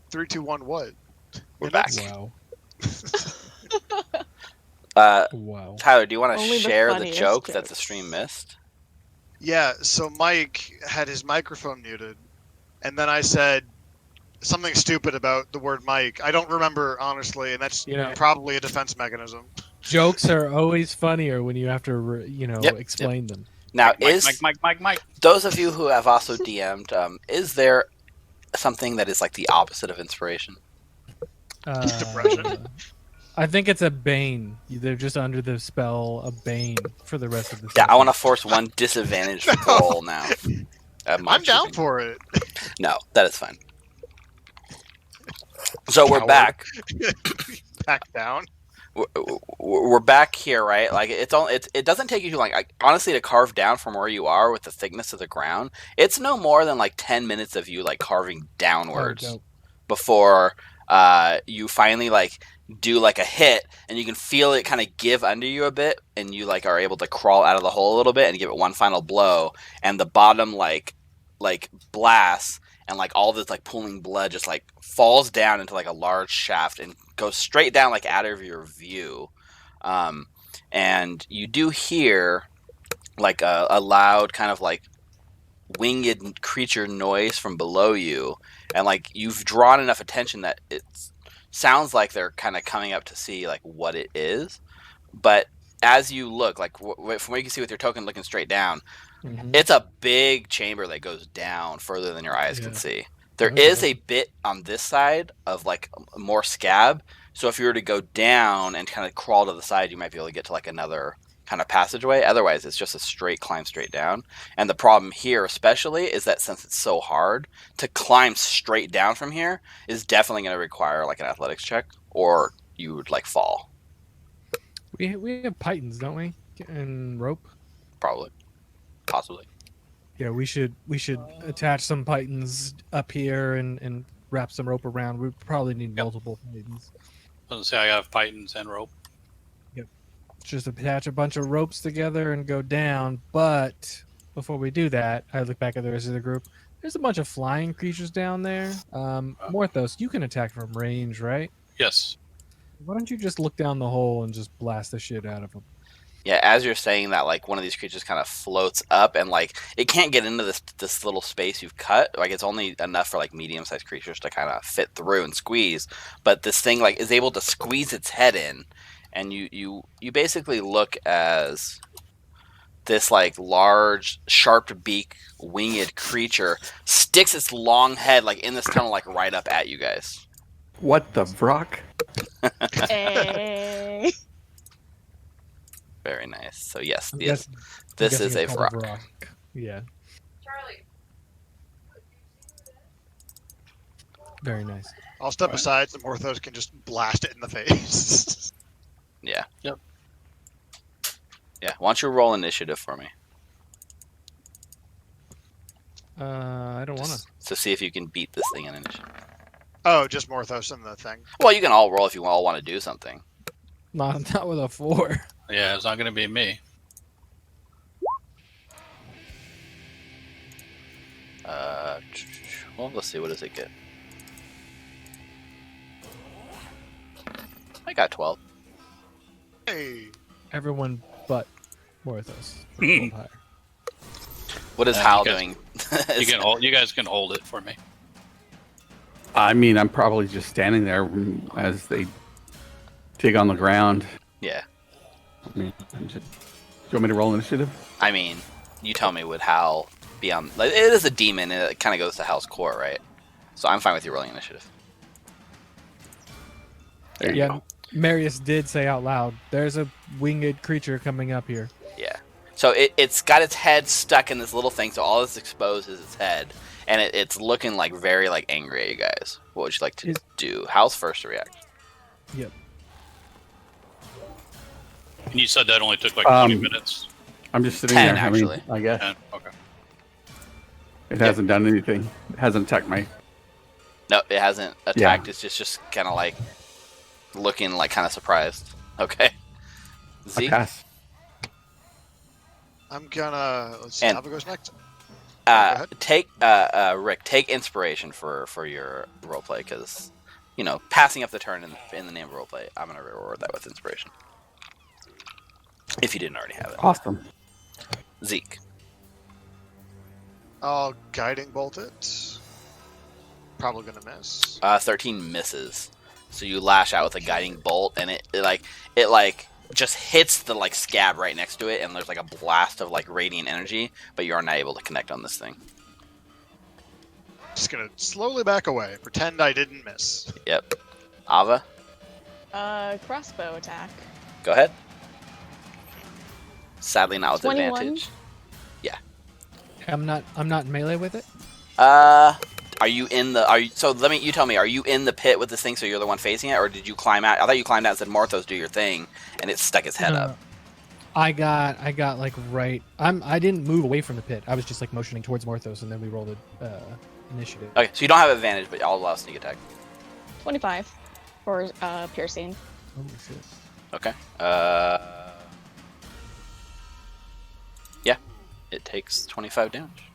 3, 2, 1, what? We're back. Wow. Wow. Tyler, do you want to Only the share the funniest joke that the jokes. stream missed? Yeah, so Mike had his microphone muted, and then I said something stupid about the word Mike. I don't remember, honestly, and that's probably a defense mechanism. Jokes are always funnier when you have to, explain them. Now, Mike. Those of you who have also DM'd, is there something that is like the opposite of inspiration? Depression. I think it's a bane. They're just under the spell of bane for the rest of the Yeah, session. I want to force one disadvantage roll now. I'm down for it. No, that is fine. So we're back. Back down. We're back here, right? Like it doesn't take you too long. Honestly, to carve down from where you are with the thickness of the ground, it's no more than like 10 minutes of you like carving downwards before you finally like do like a hit, and you can feel it kind of give under you a bit, and you like are able to crawl out of the hole a little bit and give it one final blow, and the bottom like blasts, and like all this like pooling blood just like falls down into like a large shaft and goes straight down like out of your view, and you do hear like a loud kind of like winged creature noise from below you, and like you've drawn enough attention that it sounds like they're kind of coming up to see like what it is. But as you look, like from what you can see with your token looking straight down, it's a big chamber that goes down further than your eyes can see. There is a bit on this side of like more scab, so if you were to go down and kind of crawl to the side, you might be able to get to like another kind of passageway. Otherwise, it's just a straight climb straight down. And the problem here especially is that since it's so hard to climb straight down from here, is definitely going to require like an athletics check, or you would like fall. We have pythons, don't we? And rope? Probably. Possibly. Yeah, we should attach some pythons up here and wrap some rope around. We probably need multiple pythons. I was gonna say I have pythons and rope. Yep. Just attach a bunch of ropes together and go down. But before we do that, I look back at the rest of the group. There's a bunch of flying creatures down there. Morthos, you can attack from range, right? Yes. Why don't you just look down the hole and just blast the shit out of them? Yeah, as you're saying that, like one of these creatures kind of floats up, and like it can't get into this little space you've cut. Like it's only enough for like medium-sized creatures to kind of fit through and squeeze. But this thing like is able to squeeze its head in, and you basically look as this like large, sharp beak winged creature sticks its long head like in this tunnel, like right up at you guys. What the vrock? Hey. Very nice. So yes, this is a vrock. Yeah. Charlie. Very nice. I'll step aside so Morthos can just blast it in the face. Yeah. Yep. Yeah. Why don't you roll initiative for me? I don't want to. So see if you can beat this thing in initiative. Oh, just Morthos and the thing. Well, you can all roll if you all want to do something. Not with a 4. Yeah, it's not going to be me. Well, let's see. What does it get? I got 12. Hey. Everyone but Morthos. Rolled higher. What is Hal doing? You guys can hold it for me. I mean, I'm probably just standing there as they dig on the ground. Yeah. I mean, do you want me to roll initiative? I mean, you tell me, would Hal be on... Like, it is a demon, and it kind of goes to Hal's core, right? So I'm fine with you rolling initiative. There you go. Marius did say out loud, there's a winged creature coming up here. Yeah. So it's got its head stuck in this little thing, so all that's exposed is its head. And it's looking like very like angry at you guys. What would you like to do? Hal's first to react. Yep. And you said that only took like 20 minutes? I'm just sitting 10, there. actually. I guess. 10? Okay. It hasn't done anything. It hasn't attacked my... No, it hasn't attacked. Yeah. It's just kind of like looking like kind of surprised. Okay. Z? I pass. I'm gonna... Let's see how it goes next. ahead. Rick, take inspiration for your roleplay, because passing up the turn in the name of roleplay, I'm gonna reward that with inspiration. If you didn't already have it. Awesome. Zeke. I'll guiding bolt it. Probably gonna miss. 13 misses. So you lash out with a guiding bolt, and it just hits the scab right next to it, and there's a blast of radiant energy, but you are not able to connect on this thing. Just gonna slowly back away. Pretend I didn't miss. Yep. Ava, Crossbow attack. go ahead. Sadly, not with 21? advantage. I'm not melee with it. Are you in the? So you tell me. Are you in the pit with this thing? So you're the one facing it, or did you climb out? I thought you climbed out and said, "Morthos, do your thing," and it stuck its head up. I got right. I didn't move away from the pit. I was just motioning towards Morthos, and then we rolled initiative. Okay, so you don't have advantage, but I'll allow sneak attack. 25 for piercing. Oh shit. Okay. Yeah, it takes 25 damage.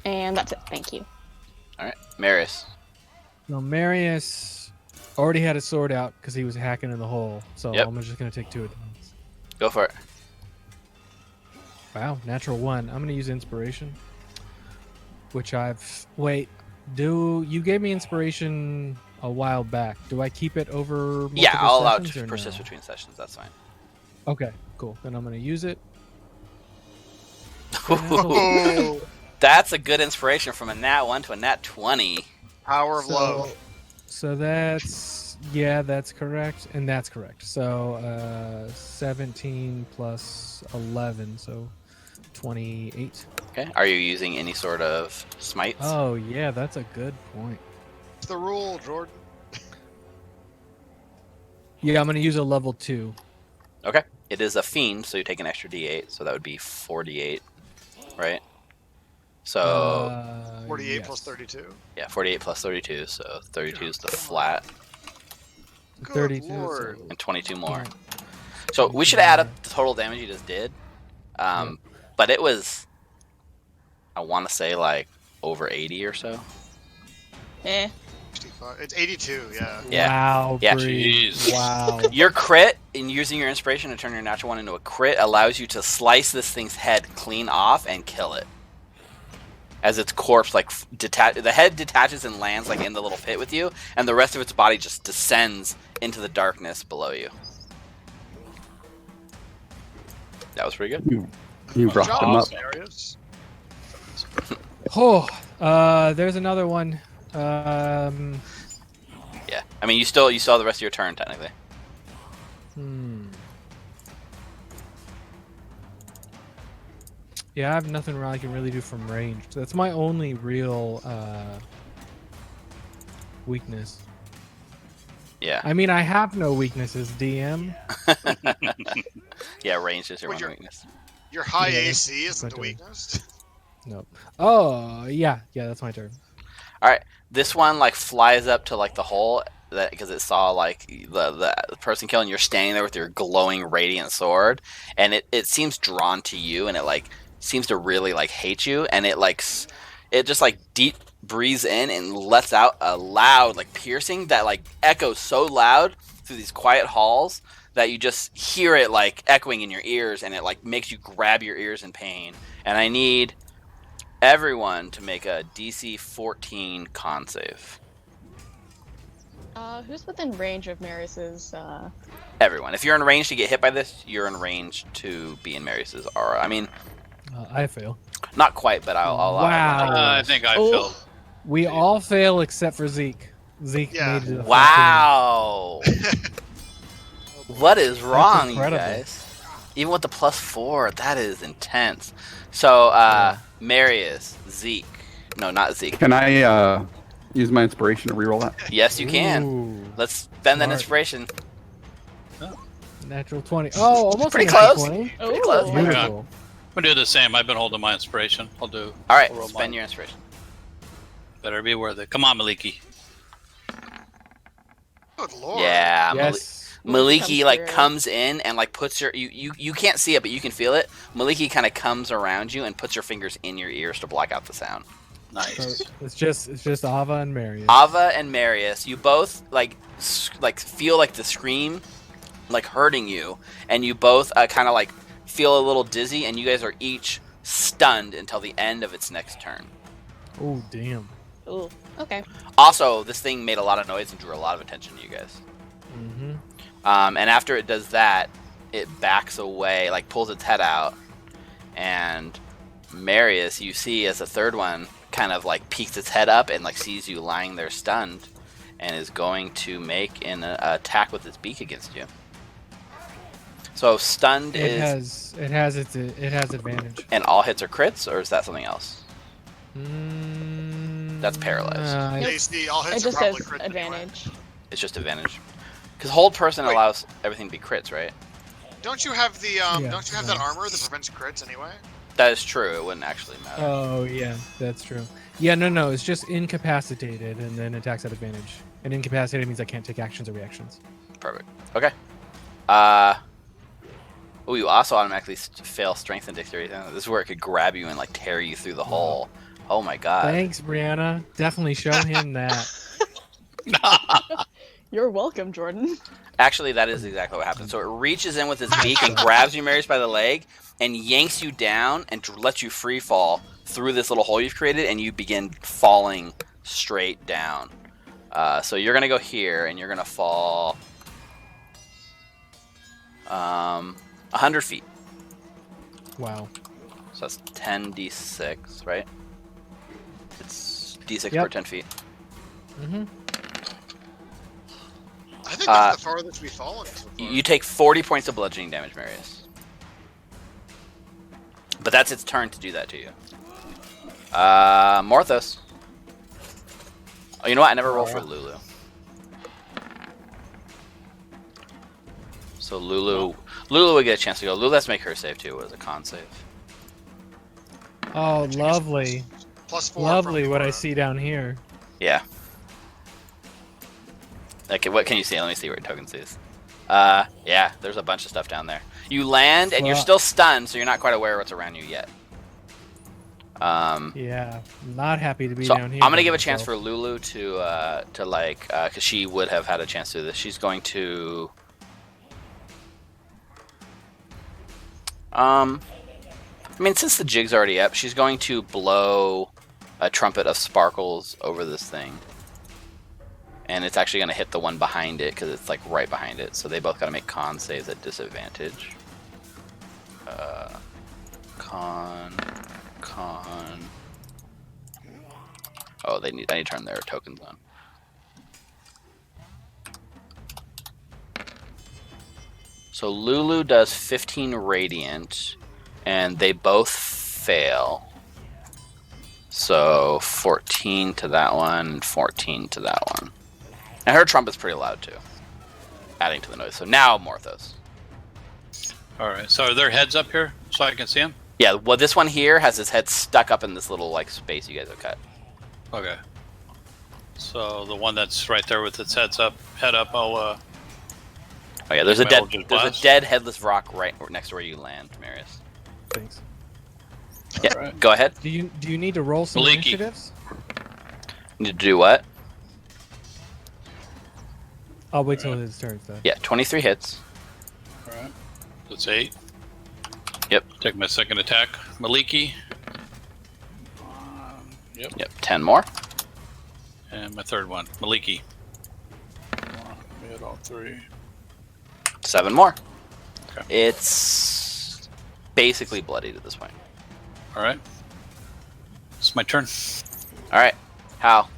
And that's it. Thank you. All right, Marius. No, Marius already had his sword out because he was hacking in the hole. So Yep. I'm just gonna take 2 attacks. Go for it. Wow, natural 1. I'm gonna use inspiration, which you gave me inspiration a while back. Do I keep it over multiple Yeah, I'll allow sessions to or persist no? between sessions. That's fine. Okay, cool. Then I'm gonna use it. Oh, That's a good inspiration from a nat 1 to a nat 20. power of love. So that's correct, and that's correct. So 17 plus 11, so 28. Okay. Are you using any sort of smites? Oh yeah, that's a good point. It's the rule, Jordan. Yeah, I'm gonna use a level 2. Okay. It is a fiend, so you take an extra d8, so that would be 48, right? So 48 yes. plus 32. yeah, 48 plus 32, so 32 is the flat, Good 32. Lord. and 22 more. So we should add up the total damage you just did. But it was, I want to say over 80 or so. 65. It's 82. Yeah. Yeah. Wow. Yeah. Bree. Jeez. Wow. Your crit, in using your inspiration to turn your natural 1 into a crit, allows you to slice this thing's head clean off and kill it. As its corpse the head detaches and lands in the little pit with you, and the rest of its body just descends into the darkness below you. That was pretty good. You brought Good them job, up. Marius. Oh, there's another one. Yeah, I mean you still have the rest of your turn technically. Yeah, I have nothing I can really do from range. That's my only real weakness. Yeah. I mean, I have no weaknesses, DM. Yeah, range is your Well, one weakness. Your high Yeah, AC isn't but, the weakness. Nope. Oh, yeah, that's my turn. All right, this one flies up to the hole because it saw the person killing. You're standing there with your glowing radiant sword, and it seems drawn to you, and it seems to really hate you, and it just deep breathes in and lets out a loud piercing that echoes so loud through these quiet halls that you just hear it echoing in your ears, and it makes you grab your ears in pain. And I need everyone to make a DC 14 con save. Who's within range of Marius's? Everyone. If you're in range to get hit by this, you're in range to be in Marius's aura. I mean, I fail. not quite, but I'll allow Wow. everyone. I think I Oh. felt. We all fail except for Zeke. Zeke Yeah. made it to the Wow. What is wrong, you incredible. guys? Even with the +4, that is intense. So, Marius, Zeke. No, not Zeke. Can I use my inspiration to reroll that? Yes, you 14. can. Ooh, Let's spend that Smart. inspiration. natural 20. Oh, almost Pretty a natural close. 20. Pretty close. Ooh. Beautiful. I'm gonna do the same. I've been holding my inspiration. All right, I'll roll spend mine. your inspiration. Better be worth it. Come on, Maliki. Good Lord. Yeah, Yes. Maliki like comes in and like puts your you can't see it, but you can feel it. Maliki kind of comes around you and puts your fingers in your ears to block out the sound. Nice. So it's just Ava and Marius. Ava and Marius, you both like feel like the scream like hurting you, and you both kind of like feel a little dizzy, and you guys are each stunned until the end of its next turn. Oh damn. Ooh. Okay. Also, this thing made a lot of noise and drew a lot of attention to you guys. Mm-hmm. And after it does that, it backs away, like pulls its head out, and Marius, you see as the third one kind of like peeks its head up and like sees you lying there stunned, and is going to make an attack with its beak against you. So stunned It has advantage. and all hits are crits, or is that something else? That's Nope. paralyzed. AC, all It hits are just probably says crits advantage. It's just advantage. Because hold person Wait. allows everything to be crits, right? Anyway. Don't you have the Don't you have that armor that prevents crits anyway? That is true. It wouldn't actually matter. Oh yeah, that's true. Yeah, no, it's just incapacitated and then attacks at advantage. And incapacitated means I can't take actions or reactions. Perfect. Okay. Oh, you also automatically fail strength and dexterity. This is where it could grab you and like tear you through the hole. Oh my god. Thanks, Brianna. Definitely show him that. You're welcome, Jordan. Actually, that is exactly what happens. So it reaches in with its beak and grabs you, Marius, by the leg and yanks you down and lets you free fall through this little hole you've created, and you begin falling straight down. So you're gonna go here, and you're gonna fall 100 feet. Wow. So that's 10d6, right? It's d6 Yep. per 10 feet. Mm-hmm. I think that's the farthest we've fallen so far. You take 40 points of bludgeoning damage, Marius. But that's its turn to do that to you. Morthos. Oh, you know what? I never rolled for Lulu. So Lulu would get a chance to go. Lulu has to make her save too. What is a con save? Oh, lovely. +4. Lovely from, what I see down here. Yeah. Okay, what can you see? Let me see what your token sees. Yeah, there's a bunch of stuff down there. You land, and you're still stunned, so you're not quite aware of what's around you yet. Yeah, not happy to be So down here. I'm gonna give a by chance myself. for Lulu to like, because she would have had a chance to do this. She's going to, I mean, since the jig's already up, she's going to blow a trumpet of sparkles over this thing. And it's actually going to hit the one behind it, because it's like right behind it. So they both got to make con saves at disadvantage. Con. Oh, I need to turn their tokens on. So Lulu does 15 radiant, and they both fail. So 14 to that one, 14 to that one. And her trumpet's pretty loud too, adding to the noise. So now Morthos. All right. So are there heads up here so I can see them? Yeah, well, this one here has his head stuck up in this little like space you guys have cut. Okay. So the one that's right there with its head up, I'll. Oh yeah, there's a My dead, Eldritch there's a Blast. dead headless rock right next to where you land, Marius. Thanks. Yeah, Alright. go ahead. Do you need to roll some Maliki. initiatives? Need to do what? I'll wait till his turn though. Yeah, 23 hits. All right. That's 8. Yep. Take my second attack, Maliki. Yep. Yep, 10 more. And my third one, Maliki. We had all 3. 7 more. Okay. It's basically bloodied at this point. All right. It's my turn. All right, Hal.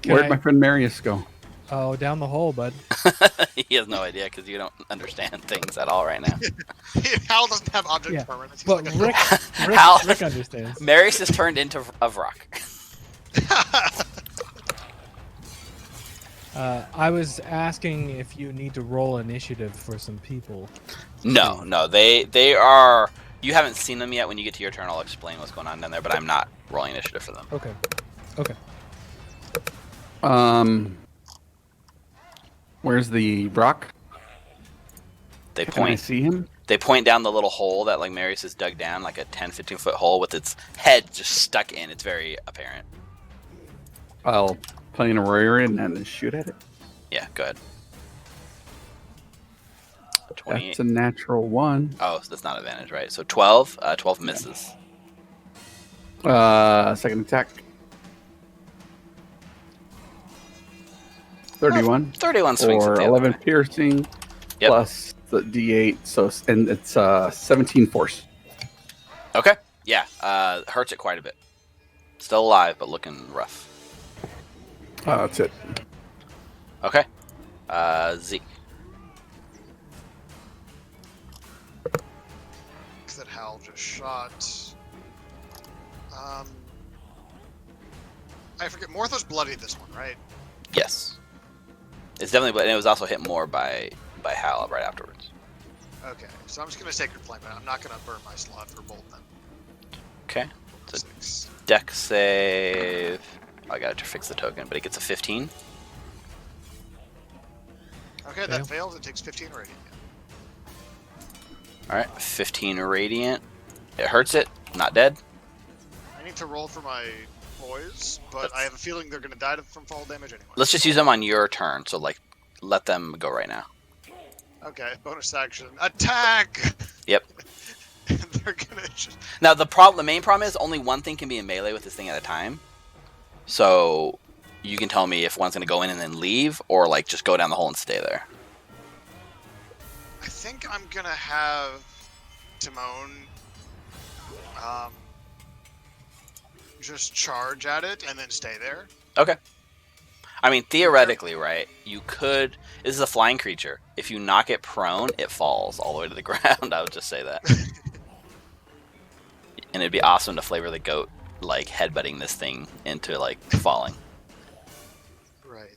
Where'd my friend Marius go? Oh, down the hole, bud. He has no idea because you don't understand things at all right now. Hal doesn't have object Yeah, permanence. He's But like a Rick, Rick understands. Marius is turned into a rock. I was asking if you need to roll initiative for some people. No, they are. You haven't seen them yet. When you get to your turn, I'll explain what's going on down there. But I'm not rolling initiative for them. Okay. Okay. Where's the rock? They Can I point. see him? They point down the little hole that like Marius has dug down, like a 10-15 foot hole with its head just stuck in. It's very apparent. I'll plane a warrior in and shoot at it. Yeah, good. 28. That's a natural 1. Oh, so that's not advantage, right? So 12. 12 misses. Second attack. 31. 31 swings Or at the 11 other guy. piercing. Yep. Plus the D8. So and it's 17 force. Okay. Yeah. Hurts it quite a bit. Still alive, but looking rough. That's it. Okay. Zeke. That Hal just shot. I forget. Mortho's bloodied this one, right? Yes. It's definitely, and it was also hit more by Hal right afterwards. Okay, so I'm just gonna Sacred Flame it. I'm not gonna burn my slot for Bolt then. Okay. So 6. deck save. I got to fix the token, but it gets a 15. Okay, that fails. It takes 15 radiant. All right, 15 radiant. It hurts it. Not dead. I need to roll for my boys, but I have a feeling they're gonna die from fall damage anyway. Let's just use them on your turn. So like, let them go right now. Okay, bonus action. Attack! Yep. They're gonna just... Now the main problem is only one thing can be in melee with this thing at a time. So you can tell me if one's gonna go in and then leave, or like just go down the hole and stay there. I think I'm gonna have Timon just charge at it and then stay there. Okay. I mean, theoretically, right? You could. This is a flying creature. If you knock it prone, it falls all the way to the ground. I would just say that. And it'd be awesome to flavor the goat, like headbutting this thing into like falling. Right.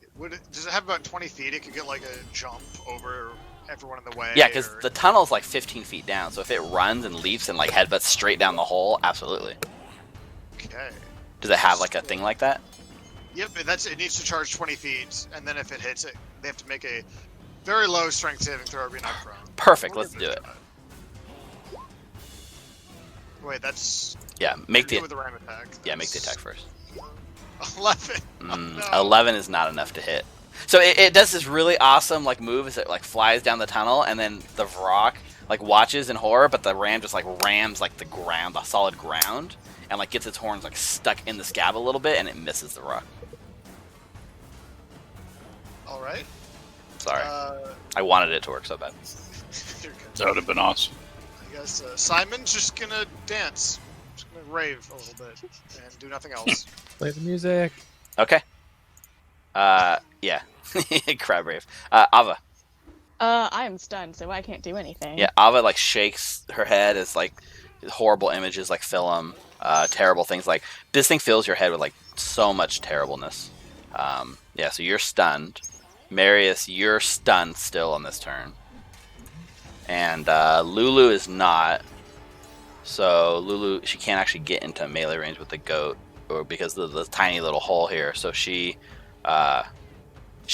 Does it have about 20 feet? It could get like a jump over everyone in the way. Yeah, because the tunnel's like 15 feet down. So if it runs and leaps and like headbutts straight down the hole, absolutely. Okay. Does it have like a thing like that? Yep, it needs to charge 20 feet, and then if it hits it, they have to make a very low strength saving throw or be knocked prone. Perfect. Let's do it. Wait, that's... Yeah, make the the ram attack. yeah, make the attack first. 11. Oh, no. 11 is not enough to hit. So it does this really awesome like move as it like flies down the tunnel, and then the Vrock like watches in horror, but the ram just like rams like the ground, the solid ground, and like gets its horns like stuck in the scab a little bit, and it misses the rock. All right. Sorry, I wanted it to work so bad. You're good. That would have been awesome. I guess Simon's just gonna dance, just gonna rave a little bit, and do nothing else. Play the music. Okay. Yeah. Crab rave. Ava. I am stunned, so I can't do anything. Yeah, Ava like shakes her head as like horrible images like fill them. Terrible things like this thing fills your head with like so much terribleness. Yeah, so you're stunned. Marius, you're stunned still on this turn. And Lulu is not. So Lulu, she can't actually get into melee range with the goat, or because of the tiny little hole here. So she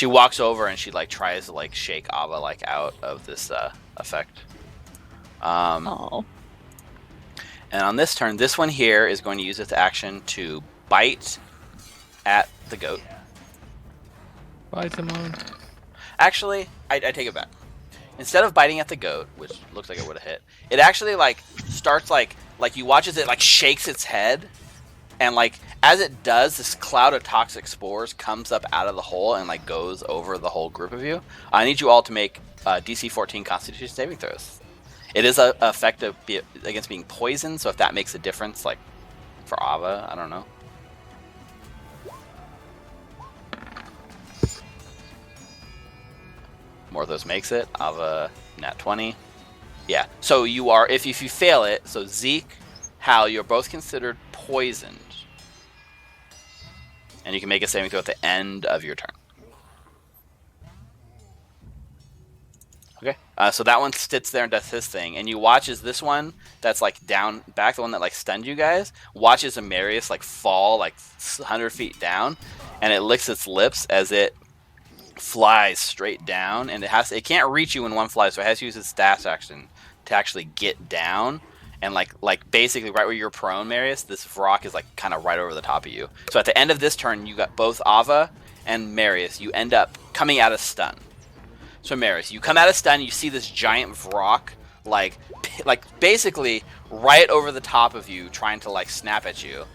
walks over and she like tries to like shake Ava like out of this effect. Oh. And on this turn, this one here is going to use its action to bite at the goat. Bye, Timon. Actually, I take it back. Instead of biting at the goat, which looks like it would have hit, it actually like starts like you watch as it like shakes its head, and like as it does, this cloud of toxic spores comes up out of the hole and like goes over the whole group of you. I need you all to make DC 14 Constitution saving throws. It is effective against being poisoned, so if that makes a difference, like for Ava, I don't know. Morthos makes it. Ava, nat 20. Yeah. So you are, if you fail it, so Zeke, Hal, you're both considered poisoned. And you can make a saving throw at the end of your turn. Okay. So that one sits there and does his thing. And you watch as this one that's like down back, the one that like stunned you guys, watches Amarius like fall like 100 feet down. And it licks its lips as it flies straight down, and it can't reach you in one fly, so it has to use its dash action to actually get down. And like basically right where you're prone, Marius, this Vrock is like kind of right over the top of you. So at the end of this turn, you got both Ava and Marius. You end up coming out of stun. So Marius, you come out of stun. You see this giant Vrock like basically right over the top of you, trying to like snap at you.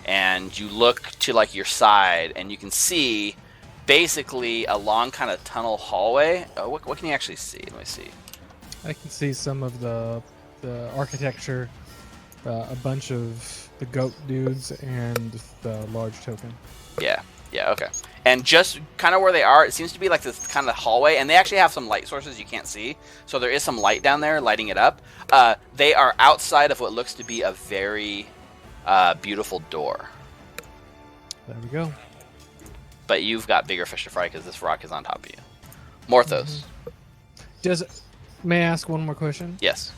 And you look to like your side, and you can see basically a long kind of tunnel hallway. What can you actually see? Let me see. I can see some of the architecture, a bunch of the goat dudes, and the large token. Yeah, okay. And just kind of where they are, it seems to be like this kind of hallway, and they actually have some light sources you can't see. So there is some light down there lighting it up. They are outside of what looks to be a very beautiful door. There we go. But you've got bigger fish to fry because this rock is on top of you. Morthos. May I ask one more question? Yes.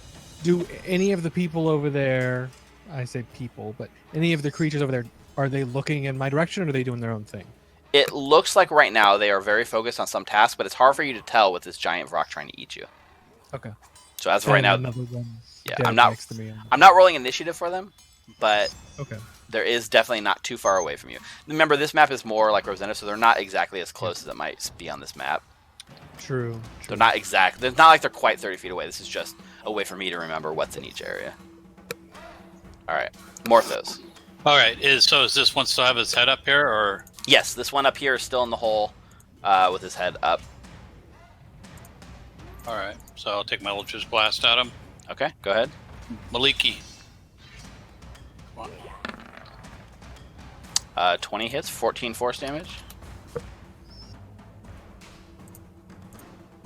Do any of the people over there, I say people, but any of the creatures over there, are they looking in my direction, or are they doing their own thing? It looks like right now they are very focused on some task, but it's hard for you to tell with this giant rock trying to eat you. Okay. So as of right now, another one yeah, dead I'm not next to me. I'm not rolling initiative for them, but Okay. there is definitely not too far away from you. Remember, this map is more like Rosetta, so they're not exactly as close as it might be on this map. True. They're not exact. It's not like they're quite 30 feet away. This is just a way for me to remember what's in each area. All right, Morthos. All right. Is this one still have his head up here, or? Yes, this one up here is still in the hole with his head up. All right. So I'll take my Eldritch Blast at him. Okay, go ahead. Maliki. Come on. 20 hits, 14 force damage.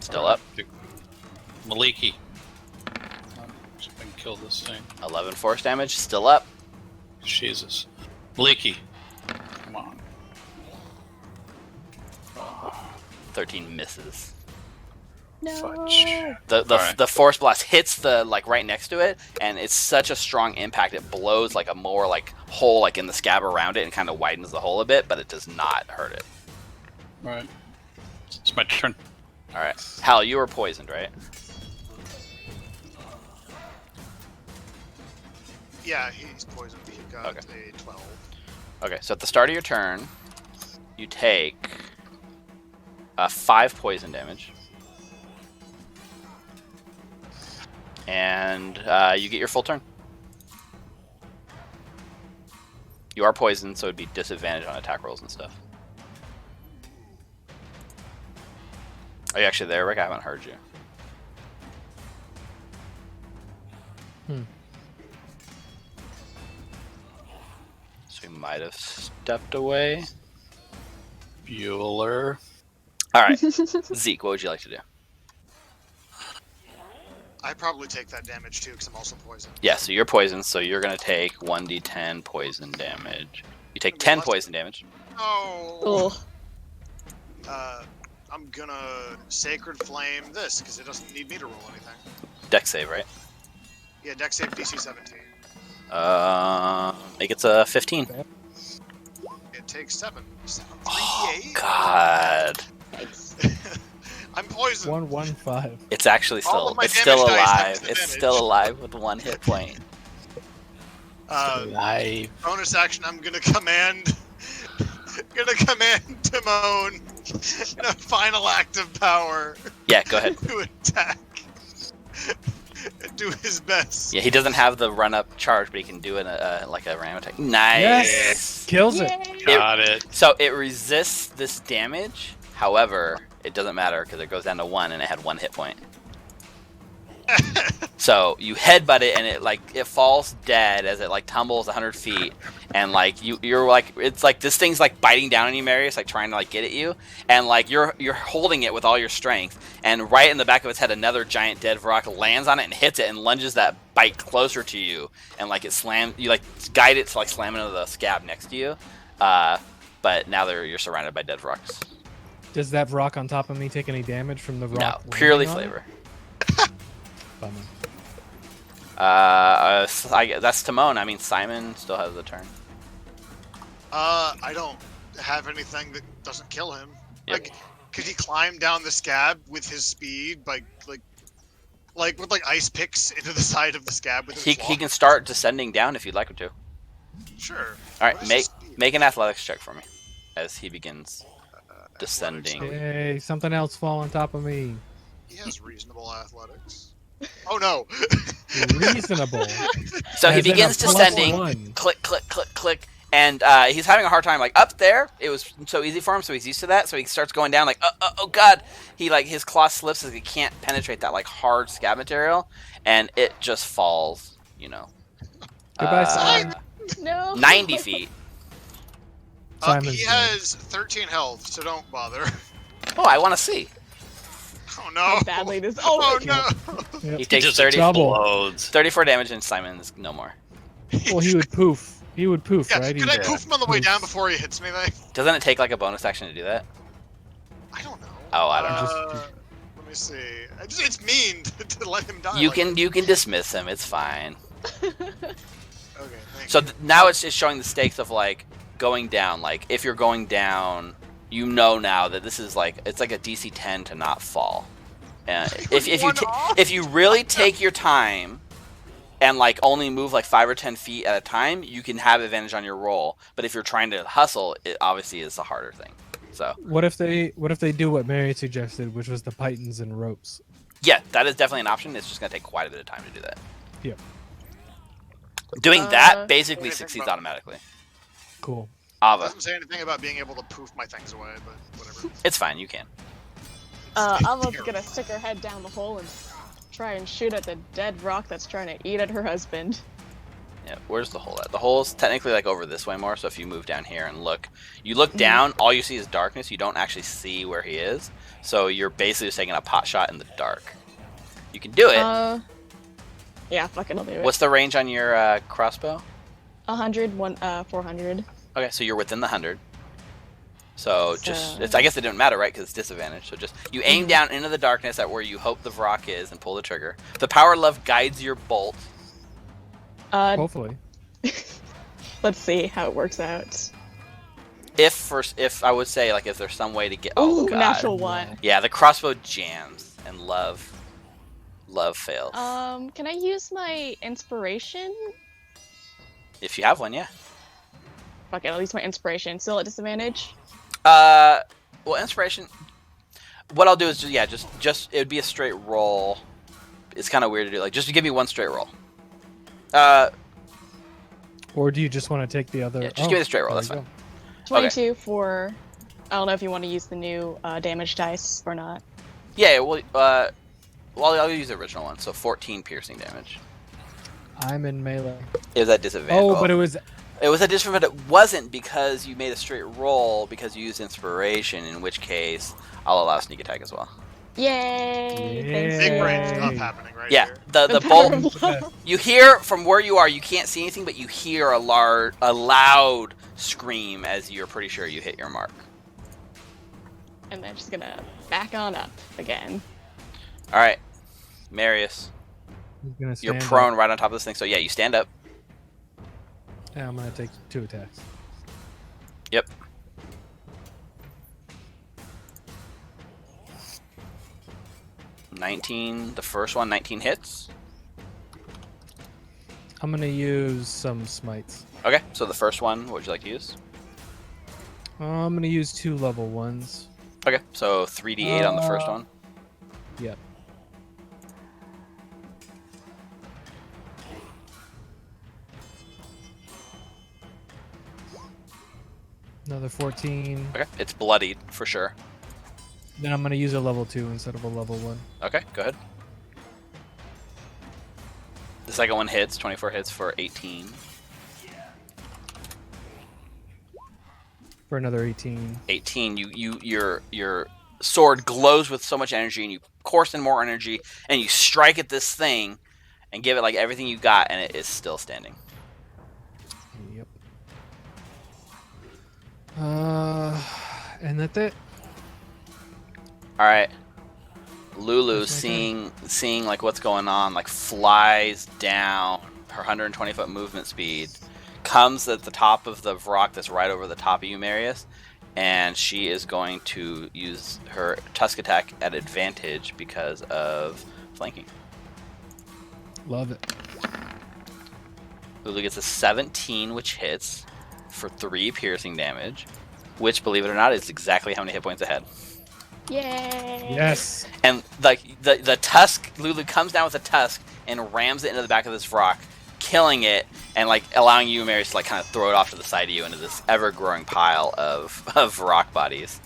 Still up. Maliki. See if I can kill this thing. 11 force damage, still up. Jesus. Maliki. Come on. 13 misses. No. Fudge. The force blast hits the like right next to it, and it's such a strong impact. It blows like a more like hole like in the scab around it, and kind of widens the hole a bit, but it does not hurt it. All right. It's my turn. All right, Hal, you were poisoned, right? Yeah, he's poisoned. He got Okay. a 12. Okay, so at the start of your turn, you take 5 poison damage, and you get your full turn. You are poisoned, so it'd be disadvantage on attack rolls and stuff. Are you actually there, Rick? I haven't heard you. So you might have stepped away. Bueller. All right, Zeke, what would you like to do? I probably take that damage too, because I'm also poisoned. Yeah, so you're poisoned, so you're going to take 1d10 poison damage. You take 10 poison damage. Oh. Oh. I'm gonna Sacred Flame this, because it doesn't need me to roll anything. Dex save, right? Yeah, Dex save DC 17. Make it a 15. It takes 7. 3d8? Oh, God. Yikes. I'm poisoned. 115. It's actually All still, of my it's still damage dice have alive. It's disadvantage. still alive with 1 hit point. Live. Bonus action, I'm gonna command Timon in a final act of power Yeah, go ahead. to attack and do his best. Yeah, he doesn't have the run-up charge, but he can do it like a ram attack. Nice. Yes! Kills it. Yay. Got it. So it resists this damage. However, it doesn't matter because it goes down to 1, and it had 1 hit point. So you headbutt it, and it falls dead as it like tumbles 100 feet, and like you're like, it's like this thing's like biting down on you, Marius, like trying to like get at you, and like you're holding it with all your strength, and right in the back of its head another giant dead rock lands on it and hits it and lunges that bite closer to you, and like it slams, you like guide it to like slam into the scab next to you, but now you're surrounded by dead rocks. Does that rock on top of me take any damage from the rock? No, purely landing on flavor. it? Bummer. That's Timon. I mean, Simon still has the turn. I don't have anything that doesn't kill him. Yep. Like, could he climb down the Scab with his speed by with ice picks into the side of the Scab with his He claw? can start descending down if you'd like him to. Sure. All right, What is his speed? make an athletics check for me as he begins Athletics, descending. so Hey, something else fall on top of me. he has reasonable athletics. Oh no! Reasonable. So he As in a begins plus descending. one. Click, click, click, click. And he's having a hard time. Like up there, it was so easy for him, so he's used to that. So he starts going down. Like, oh god! He his claw slips as he can't penetrate that hard Scab material, and it just falls. Goodbye, Simon. No. 90 feet. Simon's He dead. has 13 health, so don't bother. Oh, I want to see. Oh no! How badly this. Oh Oh, no! Yep. He takes just 30, double. explodes. 34 damage, and Simon's no more. Well, he would poof. He would poof, Yeah, right? could I He'd- poof him on the way poof. down before he hits me? Then Doesn't it take a bonus action to do that? I don't know. Oh, I don't know. Let me see. It's mean to let him die. You like can dismiss him. It's fine. that. Okay, thank So you. now it's just showing the stakes of going down. If you're going down, now that this is it's like a DC 10 to not fall. And if you really take your time and like only move like 5 or 10 feet at a time, you can have advantage on your roll. But if you're trying to hustle, it obviously is a harder thing. So What if they do what Mary suggested, which was the pythons and ropes? yeah, that is definitely an option. It's just gonna take quite a bit of time to do that. Yep. Doing that basically Anything succeeds about- automatically. Cool. Ava, Doesn't say anything about being able to poof my things away, but whatever. it's fine. You can. Alma's gonna stick her head down the hole and try and shoot at the dead rock that's trying to eat at her husband. Yeah, where's the hole at? The hole's technically over this way more, so if you move down here and you look down, all you see is darkness. You don't actually see where he is. So you're basically just taking a pot shot in the dark. You can do it. Yeah, fuck it, I'll do it. What's the range on your crossbow? 100, 400. Okay, so you're within the 100. So So- I guess it didn't matter, right? Because it's disadvantage. So just you aim down into the darkness at where you hope the rock is and pull the trigger. The power of love guides your bolt. Hopefully. Let's see how it works out. If I would say if there's some way to get Ooh, God. natural one. Yeah, the crossbow jams and love fails. Can I use my inspiration? If you have one, yeah. Fuck it, I'll use my inspiration. Still at disadvantage? Well, inspiration. What I'll do is just it would be a straight roll. It's kind of weird to do. Just to give me one straight roll. Or do you just want to take the other? Yeah, just give me the straight roll, there that's you fine. go. 22 for... I don't know if you want to use the new damage dice or not. Yeah. Well, I'll use the original one. So 14 piercing damage. I'm in melee. It was at disadvantage. Oh, but it was. It was a disadvantage. It wasn't because you made a straight roll because you used inspiration. In which case, I'll allow sneak attack as well. Yay! Thanks, Big brain Lord. stuff happening right Yeah. here. The power bolt. of love. You hear from where you are. You can't see anything, but you hear a loud scream as you're pretty sure you hit your mark. And then she's gonna back on up again. All right, Marius, He's gonna you're stand prone up. right on top of this thing. So yeah, you stand up. Yeah, I'm gonna take 2 attacks. Yep. The first one, 19 hits. I'm gonna use some smites. Okay, so the first one, what would you like to use? I'm gonna use 2 level 1s. Okay, so 3d8 on the first one. Yep. Another 14. Okay, it's bloodied for sure. Then I'm gonna use a level 2 instead of a level 1. Okay, go ahead. The second one hits, 24 hits for 18. For another 18. 18, your sword glows with so much energy, and you course in more energy, and you strike at this thing, and give it everything you got, and it is still standing. Yep. And that's it. All right, Lulu, That's my seeing what's going on, flies down her 120-foot movement speed, comes at the top of the rock that's right over the top of you, Marius, and she is going to use her tusk attack at advantage because of flanking. Love it. Lulu gets a 17, which hits for 3 piercing damage, which, believe it or not, is exactly how many hit points ahead. Yay! Yes. And like the tusk, Lulu comes down with a tusk and rams it into the back of this rock, killing it and like allowing you, Marius, to like kind of throw it off to the side of you into this ever-growing pile of rock bodies.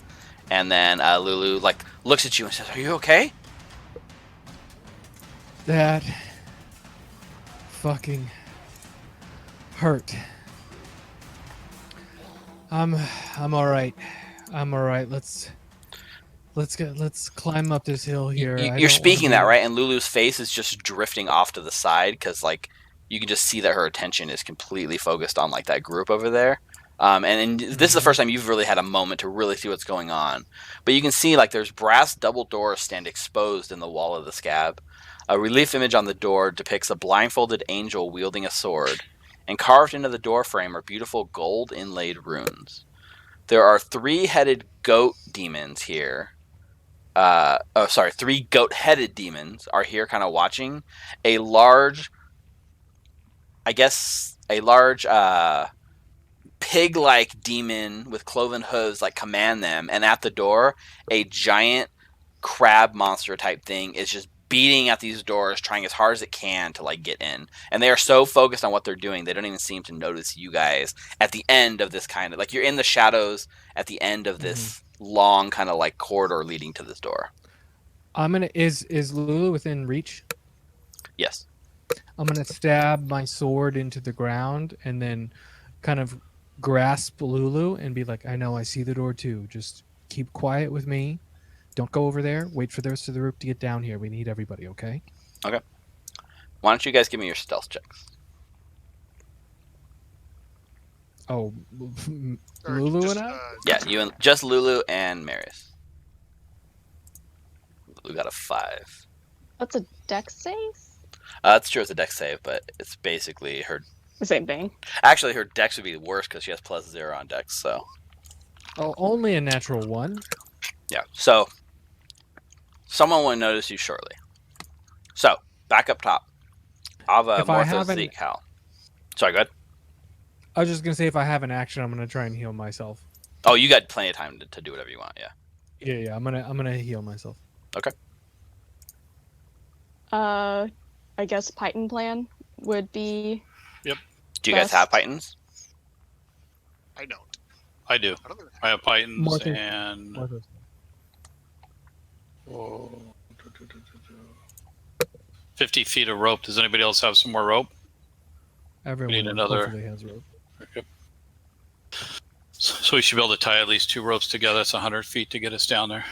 And then Lulu like looks at you and says, "Are you okay?" That fucking hurt. I'm all right. I'm all right. Let's climb up this hill here. You're speaking that, right? And Lulu's face is just drifting off to the side because like you can just see that her attention is completely focused on like that group over there. And this is the first time you've really had a moment to really see what's going on. But you can see like there's brass double doors stand exposed in the wall of the Scab. A relief image on the door depicts a blindfolded angel wielding a sword, and carved into the door frame are beautiful gold inlaid runes. There are 3-headed goat demons here. 3 goat-headed demons are here kind of watching. A large pig-like demon with cloven hooves like command them, and at the door, a giant crab monster type thing is just beating at these doors, trying as hard as it can to like get in. And they are so focused on what they're doing, they don't even seem to notice you guys at the end of this kind of like you're in the shadows at the end of this long kind of like corridor leading to this door. I'm gonna is Lulu within reach? Yes. I'm gonna stab my sword into the ground and then kind of grasp Lulu and be like, I know I see the door too. Just keep quiet with me. Don't go over there. Wait for the rest of the group to get down here. We need everybody, okay? Okay. Why don't you guys give me your stealth checks? Oh, Or Lulu just, and I? Yeah, you and just Lulu and Marius. Lulu got a 5. That's a dex save? That's true, it's a dex save, but it's basically her. The same thing. Actually, her dex would be worse because she has +0 on dex. So. Oh, only a natural 1. Yeah. So. Someone will notice you shortly. So back up top. Ava, Morthos, Zeke, Hal. Sorry, go ahead. I was just gonna say if I have an action, I'm gonna try and heal myself. Oh, you got plenty of time to do whatever you want. Yeah. Yeah. I'm gonna heal myself. Okay. I guess Python plan would be. Yep. Do you guys have Pythons? I don't. I do. I don't think I have Pythons Morthos. and. Morthos. Oh, 50 feet of rope. Does anybody else have some more rope? Everyone need another- hopefully has rope. Yep. So we should be able to tie at least 2 ropes together. It's 100 feet to get us down there.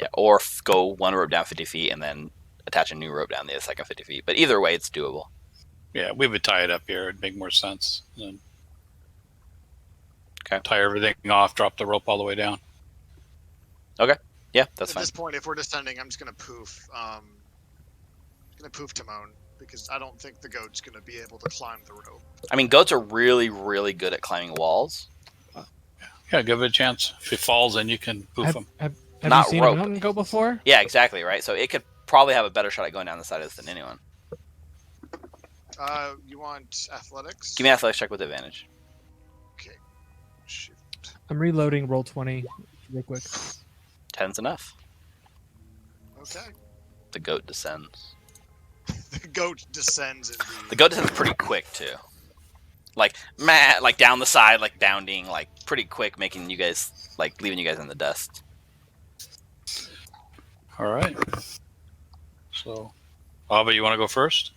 Yeah. Or go one rope down 50 feet and then attach a new rope down the second 50 feet. But either way, it's doable. Yeah, we would tie it up here. It'd make more sense. And Okay. tie everything off, drop the rope all the way down. Yeah, that's At fine. this point, if we're descending, I'm just gonna poof. Timon because I don't think the goat's gonna be able to climb the rope. I mean, goats are really, really good at climbing walls. Yeah, give it a chance. If it falls, then you can poof them. Have Not you seen rope. a mountain goat before? Yeah, exactly, right? So it could probably have a better shot at going down the side of this than anyone. You want athletics? Give me an athletics check with advantage. Okay. Shoot. I'm reloading roll 20 real quick. 10's enough. Okay. The goat descends. The goat descends. The goat descends pretty quick, too. Like, like down the side, like bounding, like pretty quick, making you guys, like leaving you guys in the dust. All right. So, Ava, you want to go first?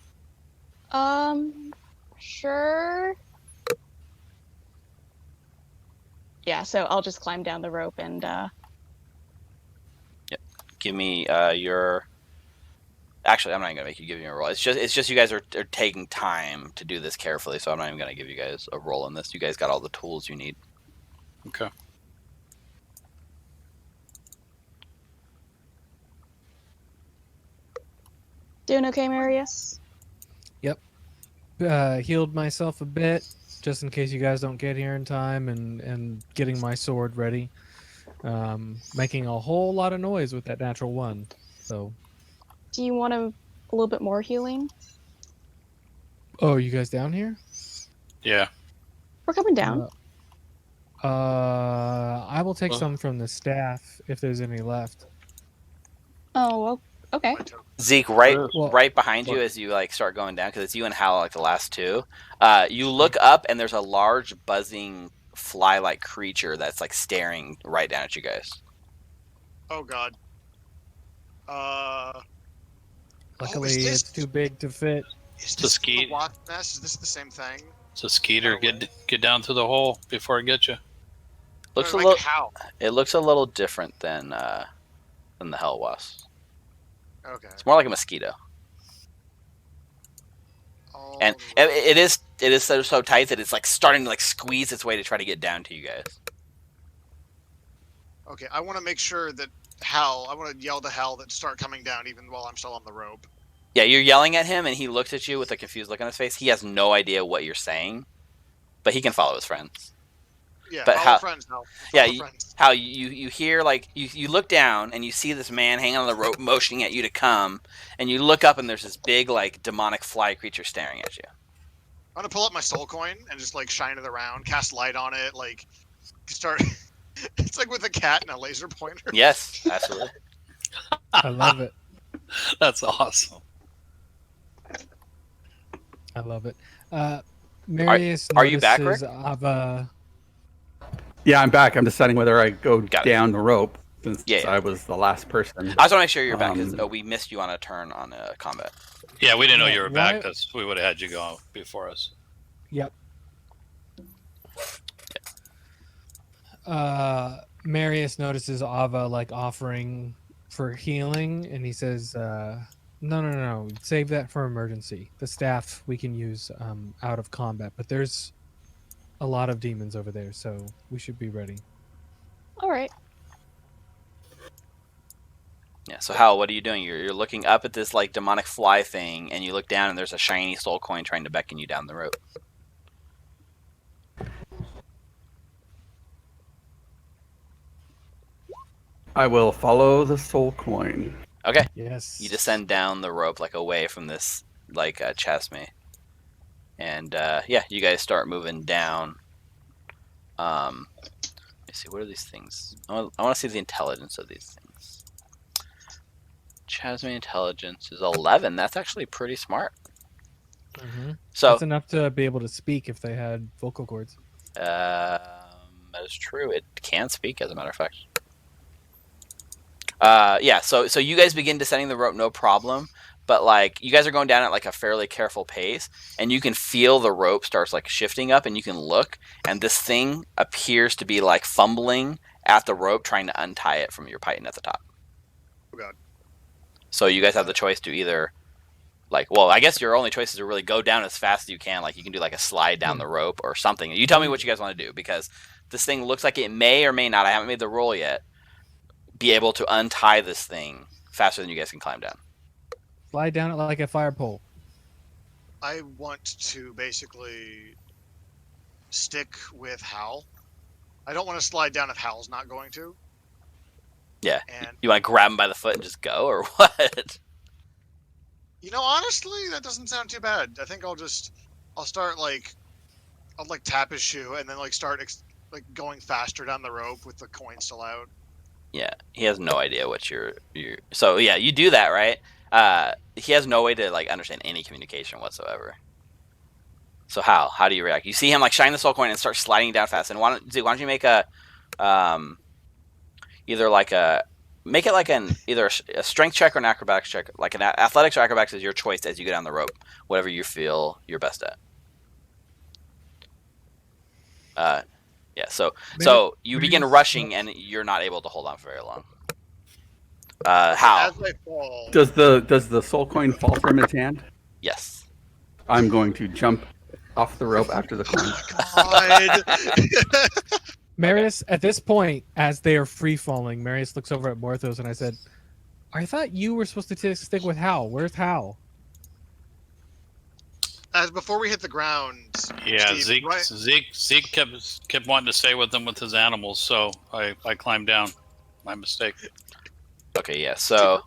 Sure. Yeah, so I'll just climb down the rope and Give me your. Actually, I'm not even gonna make you give me a roll. It's just you guys are taking time to do this carefully, so I'm not even gonna give you guys a roll in this. You guys got all the tools you need. Okay. doing okay, Marius? Healed myself a bit. just in case you guys don't get here in time, and getting my sword ready. Making a whole lot of noise with that natural one. So. Do you want a little bit more healing? Oh, you guys down here? Yeah. We're coming down. I will take Well- some from the staff if there's any left. Oh, well, okay. Zeke, right, Well, right behind you what? as you like start going down, because it's you and Hal like the last two. You look up and there's a large buzzing fly-like creature that's like staring right down at you guys. Oh god. Luckily, is this- it's too big to fit. Is The this skeet. the wasp nest? Is this the same thing? So Skeeter, get down to the hole before I get you. Looks Or, a like, little. how? It looks a little different than the hell wasp. Okay. It's more like a mosquito, All and the way- it is so tight that it's like starting to like squeeze its way to try to get down to you guys. Okay, I want to make sure that Hal. I want to yell to Hal that start coming down even while I'm still on the rope. Yeah, you're yelling at him, and he looks at you with a confused look on his face. He has no idea what you're saying, but he can follow his friends. Yeah, But all how- the friends now. Yeah, All the you- friends. How you hear like you look down and you see this man hanging on the rope motioning at you to come, and you look up and there's this big like demonic fly creature staring at you. I'm gonna pull up my soul coin and just like shine it around, cast light on it, like start. It's like with a cat and a laser pointer. Yes, absolutely. I love it. That's awesome. I love it. Marius are you back, notices Rick? Ava. Yeah, I'm back. I'm deciding whether I go Got it. down the rope since Yeah. I was the last person. I just want to make sure you're back because Um, we missed you on a turn on combat. Yeah, we didn't know Yeah, you were why- back. We would have had you go before us. Yep. Marius notices Ava like offering for healing, and he says, "No, save that for emergency. The staff we can use out of combat, but there's a lot of demons over there, so we should be ready." All right. Yeah. So Hal, what are you doing? You're looking up at this like demonic fly thing, and you look down and there's a shiny soul coin trying to beckon you down the rope. I will follow the soul coin. Okay. Yes. You descend down the rope like away from this like chasme, and yeah, you guys start moving down. Let me see, what are these things? I want to see the intelligence of these things. Chasme intelligence is 11. That's actually pretty smart. Mhm. So That's enough to be able to speak if they had vocal cords. that is true. It can speak, as a matter of fact. Yeah. So you guys begin descending the rope, no problem. But like you guys are going down at like a fairly careful pace, and you can feel the rope starts like shifting up, and you can look, and this thing appears to be like fumbling at the rope, trying to untie it from your python at the top. Oh god. So you guys have the choice to either, like, well, I guess your only choice is to really go down as fast as you can. Like you can do like a slide down the rope or something. You tell me what you guys want to do, because this thing looks like it may or may not, I haven't made the roll yet, be able to untie this thing faster than you guys can climb down. Slide down it like a fire pole. I want to basically stick with Hal. I don't want to slide down if Hal's not going to. Yeah. And You want to grab him by the foot and just go, or what? you know, honestly, that doesn't sound too bad. I think I'll start like, I'll like tap his shoe and then like start like going faster down the rope with the coin still out. Yeah, he has no idea what you're. So yeah, you do that, right? He has no way to like understand any communication whatsoever. So how do you react? You see him like shine the soul coin and start sliding down fast. And why don't you make a, either like a, make it like an either a strength check or an acrobatics check. Like an athletics or acrobatics is your choice as you go down the rope, whatever you feel you're best at. Yeah. So you begin rushing and you're not able to hold on for very long. How? As I fall, Does the soul coin fall from his hand? Yes. I'm going to jump off the rope after the coin. God. Marius, at this point, as they are free falling, Marius looks over at Morthos and I said, "I thought you were supposed to stick with Hal. Where's Hal?" As before we hit the ground. Yeah, Steve, Zeke kept wanting to stay with them with his animals, so I climbed down. My mistake. Okay, yeah. So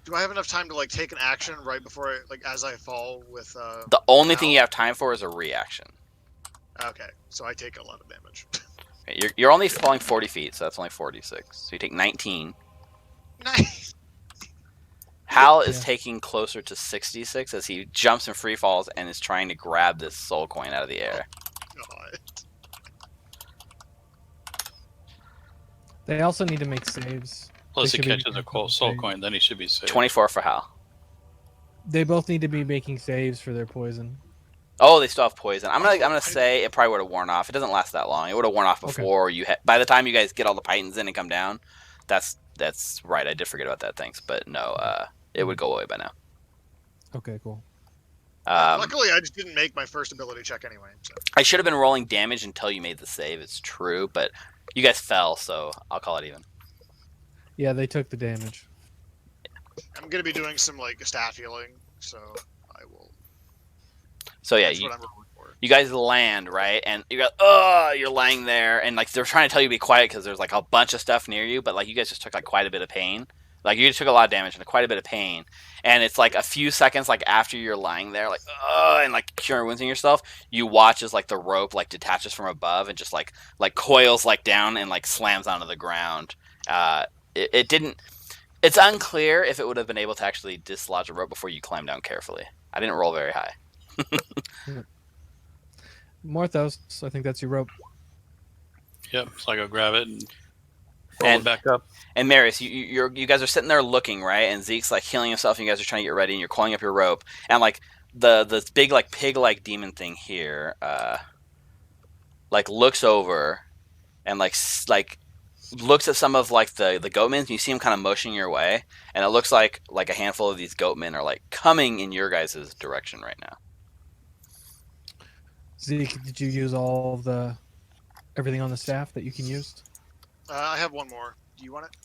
do I have enough time to like take an action right before as I fall with the only thing you have time for is a reaction. Okay, so I take a lot of damage. Okay, you're only falling 40 feet, so that's only 46. So you take 19. Nice. Hal is taking closer to 66 as he jumps and free falls and is trying to grab this soul coin out of the air. God. They also need to make saves. Plus, They he should be catches a making soul saves. coin, then he should be safe. 24 for Hal. They both need to be making saves for their poison. Oh, they still have poison. I'm gonna say it probably would have worn off. It doesn't last that long. It would have worn off before you by the time you guys get all the pythons in and come down. That's right. I did forget about that. Thanks, but no, it would go away by now. Okay, cool. Luckily, I just didn't make my first ability check anyway. So. I should have been rolling damage until you made the save. It's true, but you guys fell, so I'll call it even. Yeah, they took the damage. I'm gonna be doing some like staff healing, so I will. So yeah, That's what I'm rolling for. You guys land, right? And you got, you're lying there, and like they're trying to tell you to be quiet because there's like a bunch of stuff near you, but like you guys just took like quite a bit of pain. Like you took a lot of damage and quite a bit of pain, and it's like a few seconds like after you're lying there, like and like curing wounds in yourself, you watch as like the rope like detaches from above and just like coils like down and like slams onto the ground. It didn't. It's unclear if it would have been able to actually dislodge a rope before you climb down carefully. I didn't roll very high. Morthos, I think that's your rope. Yep, so I go grab it and roll it back up. And Marius, you guys are sitting there looking, right? And Zeke's like healing himself, and you guys are trying to get ready, and you're coiling up your rope. And like the big like pig-like demon thing here, like looks over, and like looks at some of like the goatmen, and you see him kind of motioning your way, and it looks like a handful of these goatmen are like coming in your guys' direction right now. Zeke, did you use all of everything on the staff that you can use? I have one more. Do you want it?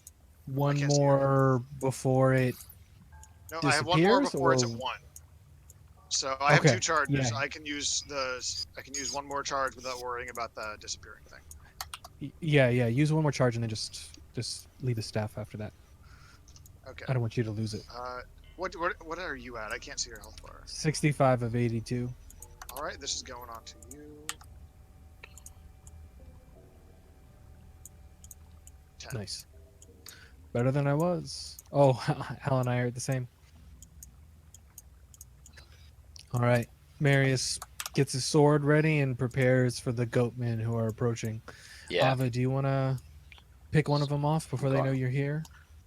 One more before it No, I have one more before it's at or- 1. So I have Okay, 2 charges. yeah. I can use one more charge without worrying about the disappearing thing. Yeah. Use one more charge and then just leave the staff after that. Okay. I don't want you to lose it. What are you at? I can't see your health bar. 65 of 82. All right, this is going on to you. 10. Nice. Better than I was. Oh, Hal and I are the same. All right. Marius gets his sword ready and prepares for the goatmen who are approaching. Yeah. Ava, do you want to pick one of them off before they know you're here?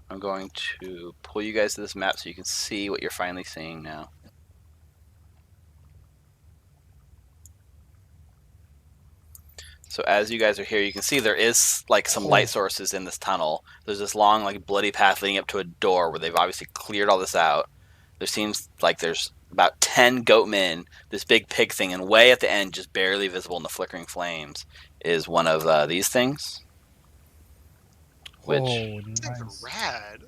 I'm going to pull you guys to this map so you can see what you're finally seeing now. So as you guys are here, you can see there is like some light sources in this tunnel. There's this long like bloody path leading up to a door where they've obviously cleared all this out. There seems like there's about 10 goatmen, this big pig thing, and way at the end, just barely visible in the flickering flames, is one of these things. Which, nice. Rad.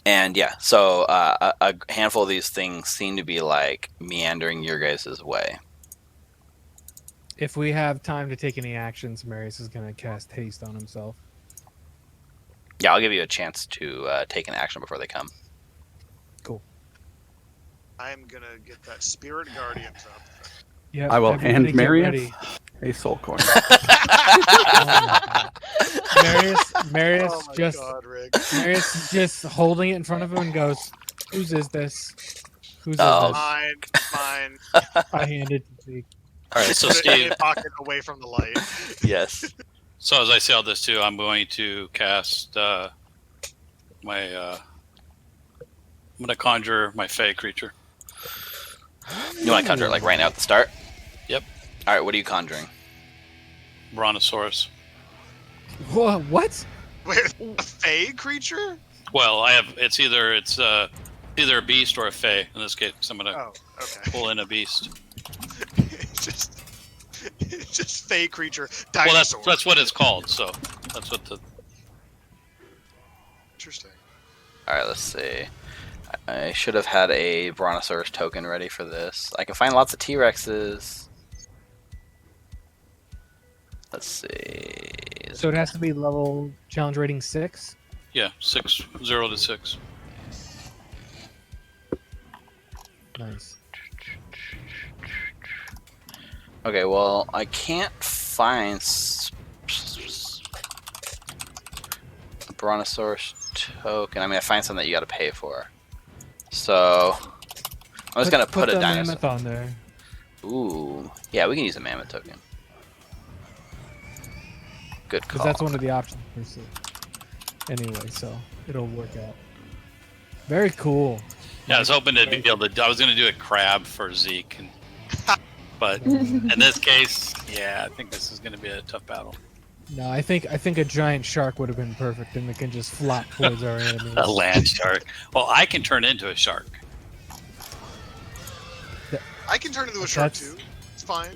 and yeah, so a handful of these things seem to be like meandering your guys' way. If we have time to take any actions, Marius is going to cast haste on himself. Yeah, I'll give you a chance to take an action before they come. Cool. I'm gonna get that Spirit Guardians up. Yeah. I will hand Marius a soul coin. Marius Oh my just God, Rick. Marius just holding it in front of him and goes, "Whose is this? Whose is Oh. this?" Mine. I handed to Zeke. All right, so Put it in Steve. my pocket away from the light. Yes. So as I say all this too, I'm going to cast I'm going to conjure my Fey creature. You want to conjure it like right now at the start? Yep. All right, what are you conjuring? Brontosaurus. What? Wait, a Fey creature? Well, it's either a beast or a Fey. In this case, I'm going to Oh, okay. pull in a beast. just Fey creature. Well, Dinosaur. that's what it's called. So that's what the. Interesting. All right, let's see. I should have had a Brontosaurus token ready for this. I can find lots of T-Rexes. Let's see. So it has to be level challenge rating 6. Yeah, 0 to 6. Nice. Okay, well, I can't find a Brontosaurus token. I mean, I find something that you got to pay for. So I'm just gonna put a the dinosaur. mammoth on there. Ooh, yeah, we can use a mammoth token. Good Because call. that's one of the options. Anyway, so it'll work out. Very cool. Yeah, I was hoping to be able to. I was going to do a crab for Zeke, but in this case, yeah, I think this is going to be a tough battle. No, I think a giant shark would have been perfect, and it can just flop towards our enemies. A land shark. Well, I can turn into a shark. I can turn into a shark too. It's fine.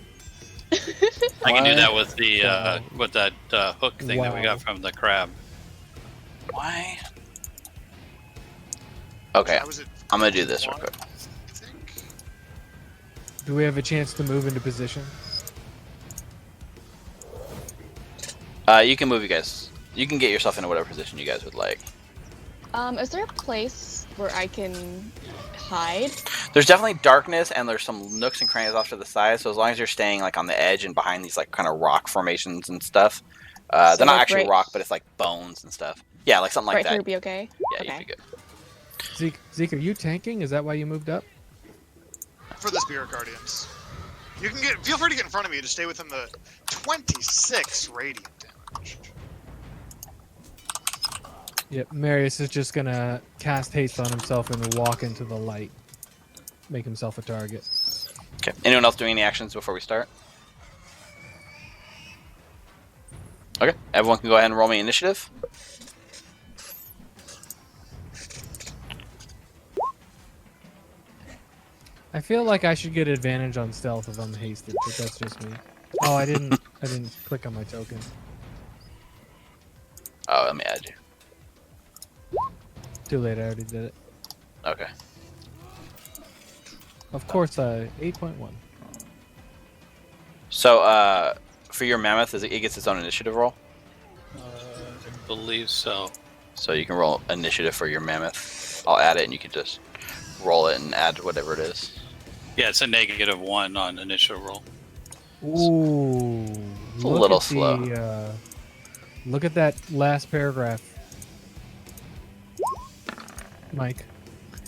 I can do that with the with that hook thing that we Wow. got from the crab. Why? Okay, I was at I'm gonna do this real 1, quick. I think. Do we have a chance to move into position? You can move, you guys. You can get yourself into whatever position you guys would like. Is there a place where I can hide? There's definitely darkness, and there's some nooks and crannies off to the side. So as long as you're staying like on the edge and behind these like kind of rock formations and stuff, So, they're not like, actually right- rock, but it's like bones and stuff. Yeah, like something like right that. here would be okay? Yeah, Okay. you'd be good. Zeke, are you tanking? Is that why you moved up? For the Spirit Guardians. You can feel free to get in front of me to stay within the 26 radiant damage. Yep, Marius is just gonna cast haste on himself and walk into the light. Make himself a target. Okay. Anyone else doing any actions before we start? Okay. Everyone can go ahead and roll me initiative. I feel like I should get advantage on stealth if I'm hasted, but that's just me. Oh, I didn't click on my token. Oh, let me add you. Too late, I already did it. Okay. Of course, 8.1. So, for your mammoth, it gets its own initiative roll. I believe so. So you can roll initiative for your mammoth. I'll add it, and you can just roll it and add whatever it is. Yeah, it's a -1 on initial roll. Ooh, It's a little slow. Look at that last paragraph, Mike.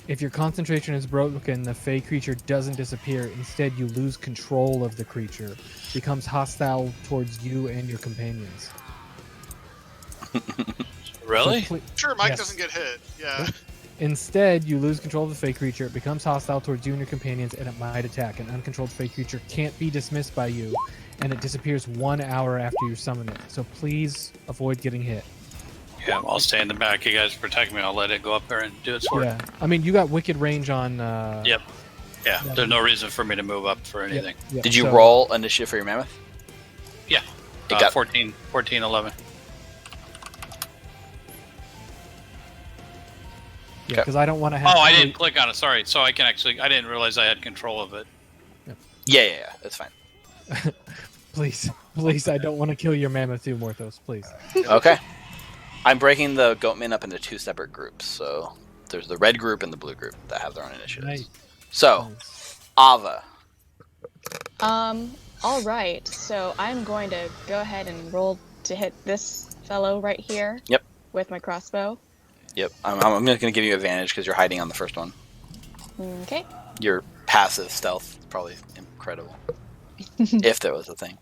If your concentration is broken, the fey creature doesn't disappear. Instead, you lose control of the creature, becomes hostile towards you and your companions. Really? So Sure, Mike Yes. doesn't get hit. Yeah. Instead, you lose control of the fey creature. It becomes hostile towards you and your companions, and it might attack. An uncontrolled fey creature can't be dismissed by you, and it disappears 1 hour after you summon it. So please avoid getting hit. Yeah, I'll stay in the back. You guys protect me. I'll let it go up there and do its work. Yeah, I mean, you got wicked range on. Yep. Yeah, there's no reason for me to move up for anything. Yeah, Did you so- roll initiative for your mammoth? Yeah. It got 14, 11. Yeah, because I don't want to have. Oh, I to- didn't click on it. Sorry. So I can actually. I didn't realize I had control of it. Yeah. That's fine. Please, I don't want to kill your mammoth too, Morthos. Please. Okay. I'm breaking the goatmen up into 2 separate groups. So there's the red group and the blue group that have their own initiatives. Nice. So, Nice. Ava. All right. So I'm going to go ahead and roll to hit this fellow right here. Yep. With my crossbow. Yep. I'm going to give you advantage because you're hiding on the first one. Okay. Your passive stealth is probably incredible. If there was a thing.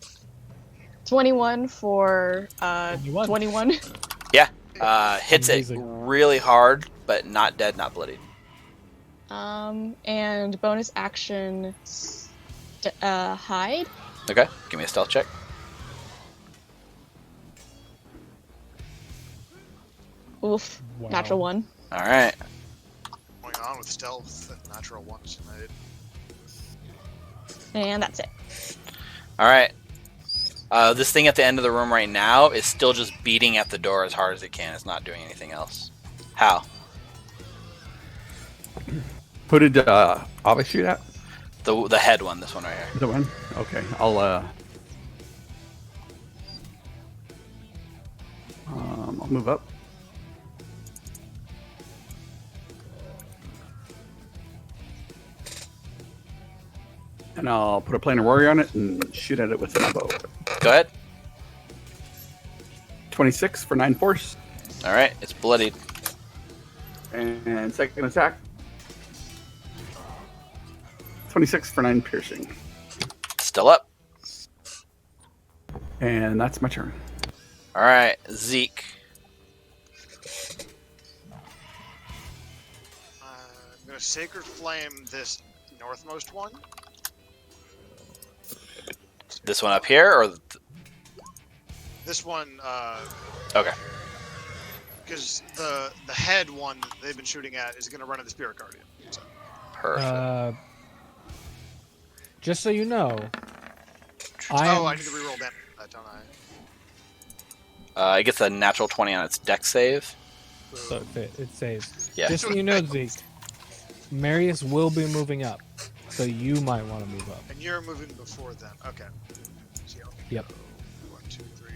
21 for 21. Yeah. Hits it Amazing. really hard, but not dead, not bloodied. And bonus action hide. Okay. Give me a stealth check. Oof. Wow. Natural 1. All right. Going on with stealth at natural 1 tonight. And that's it. All right. This thing at the end of the room right now is still just beating at the door as hard as it can. It's not doing anything else. How? Who did Ava shoot at? The head one, this one right here. The one? Okay, I'll move up. And I'll put a planar warrior on it and shoot at it with my bow. Go ahead. 26 for 9 force. All right, it's bloodied. And second attack. 26 for 9 piercing. Still up. And that's my turn. All right, Zeke. I'm gonna Sacred Flame this northmost one. This one up here, or This one, okay. because the head one that they've been shooting at is gonna run into Spirit Guardian. So. Perfect. Just so you know, I need to reroll damage for that, don't I? It gets a natural 20 on its deck save. So it saves. Yeah. Just so you know, Zeke, Marius will be moving up, so you might want to move up. And you're moving before them. Okay. So Yep. 1, 2, 3.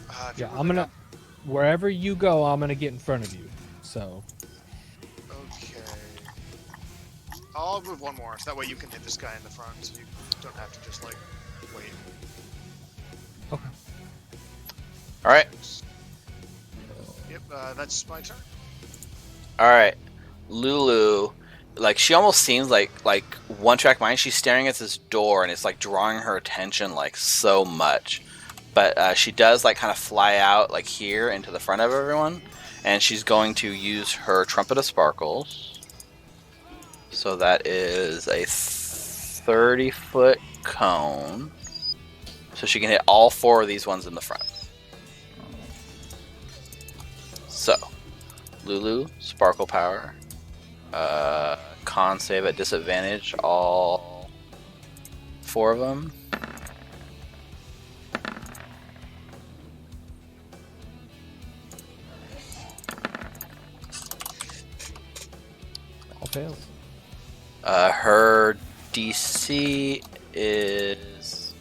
If Yeah, you're I'm moving gonna. up- Wherever you go, I'm gonna get in front of you. So Okay. I'll move one more, so that way you can hit this guy in the front, so you don't have to just like wait. okay. All right. Yep, that's my turn. All right. Lulu, like she almost seems like one track mind. She's staring at this door and it's like drawing her attention like so much. But she does like kind of fly out like here into the front of everyone, and she's going to use her Trumpet of Sparkles. So that is a 30-foot cone. So she can hit all 4 of these ones in the front. So, Lulu, Sparkle Power, con save at disadvantage, all 4 of them. All fails. Her DC is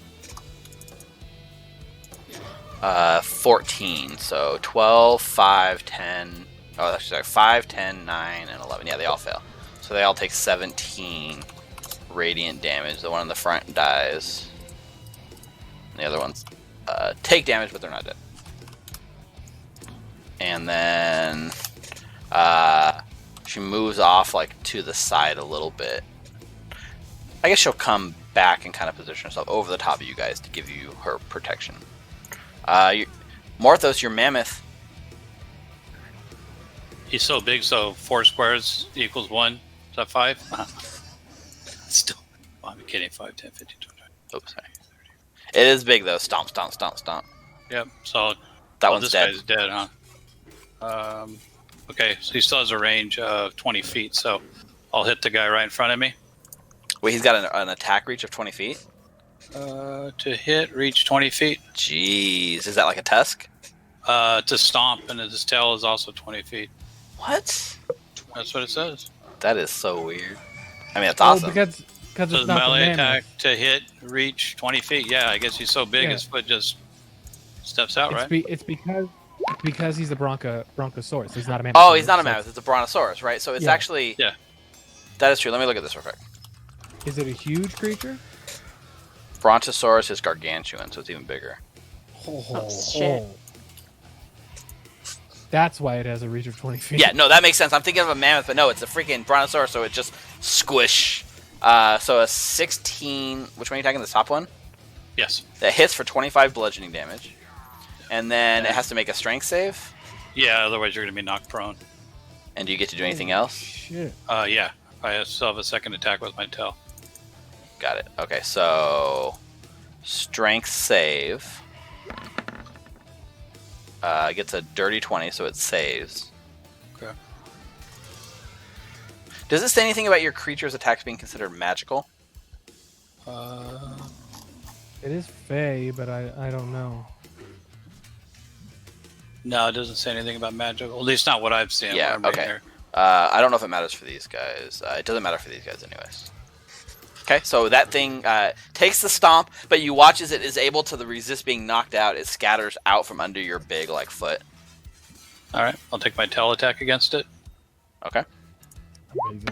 14, so 12, 5, 10. Oh, that's like 5, 10, 9, and 11. Yeah, they all fail. So they all take 17 radiant damage. The one in the front dies. The other ones take damage, but they're not dead. And then she moves off like to the side a little bit. I guess she'll come back and kind of position herself over the top of you guys to give you her protection. Morthos, your mammoth. He's so big, so 4 squares equals 1. Is that 5? Still, I'm kidding. 5, 10, 15, 20. Oops, sorry. It is big though. Stomp, stomp, stomp, stomp. Yep. So That one's this dead. guy's dead, huh? Okay, so he still has a range of 20 feet. So I'll hit the guy right in front of me. Wait, he's got an attack reach of 20 feet? To hit, reach 20 feet. Jeez, is that like a tusk? To stomp, and his tail is also 20 feet. What? That's what it says. That is so weird. I mean, that's awesome. Oh, because So it's the not melee the attack mammoth. to hit, reach 20 feet. Yeah, I guess he's so big, Yeah. his foot just steps out, right? It's because he's a bronchosaurus. He's not a mammoth. Oh, he's not a So mammoth. It's a brontosaurus, right? So it's Yeah. actually... Yeah. That is true. Let me look at this real quick. Is it a huge creature? Brontosaurus is gargantuan, so it's even bigger. Oh, shit. That's why it has a reach of 20 feet. Yeah, no, that makes sense. I'm thinking of a mammoth, but no, it's a freaking brontosaurus, so it just squish. So a 16... Which one are you attacking? The top one? Yes. That hits for 25 bludgeoning damage. And then it has to make a strength save. Yeah, otherwise you're going to be knocked prone. And do you get to do anything else? Shit. Yeah. I still have a second attack with my tail. Got it. Okay, so... Strength save. Gets a dirty 20, so it saves. Okay. Does it say anything about your creature's attacks being considered magical? It is Fey, but I don't know. No, it doesn't say anything about magical. At least not what I've seen. Yeah, What I'm reading okay. here. I don't know if it matters for these guys. It doesn't matter for these guys anyways. Okay, so that thing takes the stomp, but you watch as it is able to resist being knocked out. It scatters out from under your big foot. All right, I'll take my tail attack against it. Okay. Amazing.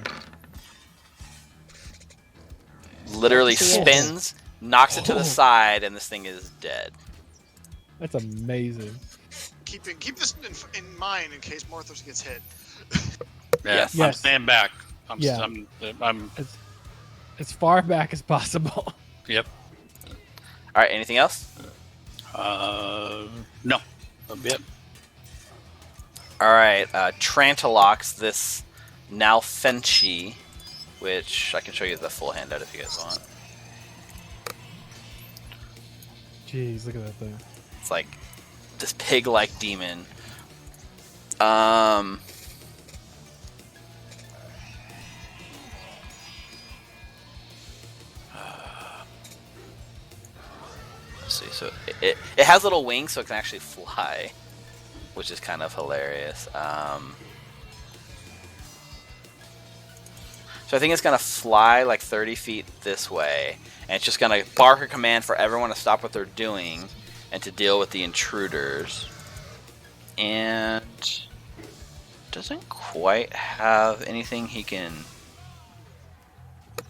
Literally Yes. spins, knocks it to the side, and this thing is dead. That's amazing. Keep this in mind in case Morthos gets hit. Yeah, Yes. I'm staying back. Yeah. I'm As far back as possible. Yep. All right, anything else? No. That'll be it. All right, Trantalox, this Nalfenchi, which I can show you the full handout if you guys want. Jeez, look at that thing. It's like this pig-like demon. Let's see. So it has little wings, so it can actually fly, which is kind of hilarious. So I think it's gonna fly like 30 feet this way, and it's just gonna bark a command for everyone to stop what they're doing and to deal with the intruders. And doesn't quite have anything he can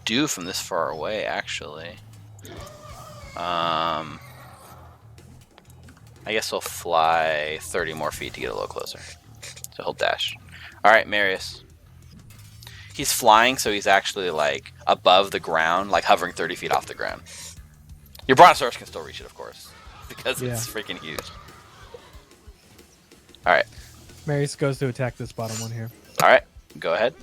do from this far away, actually. I guess he'll fly 30 more feet to get a little closer. So he'll dash. All right, Marius. He's flying, so he's actually like above the ground, like hovering 30 feet off the ground. Your Brontosaurus can still reach it, of course, because it's freaking huge. All right. Marius goes to attack this bottom one here. All right. Go ahead.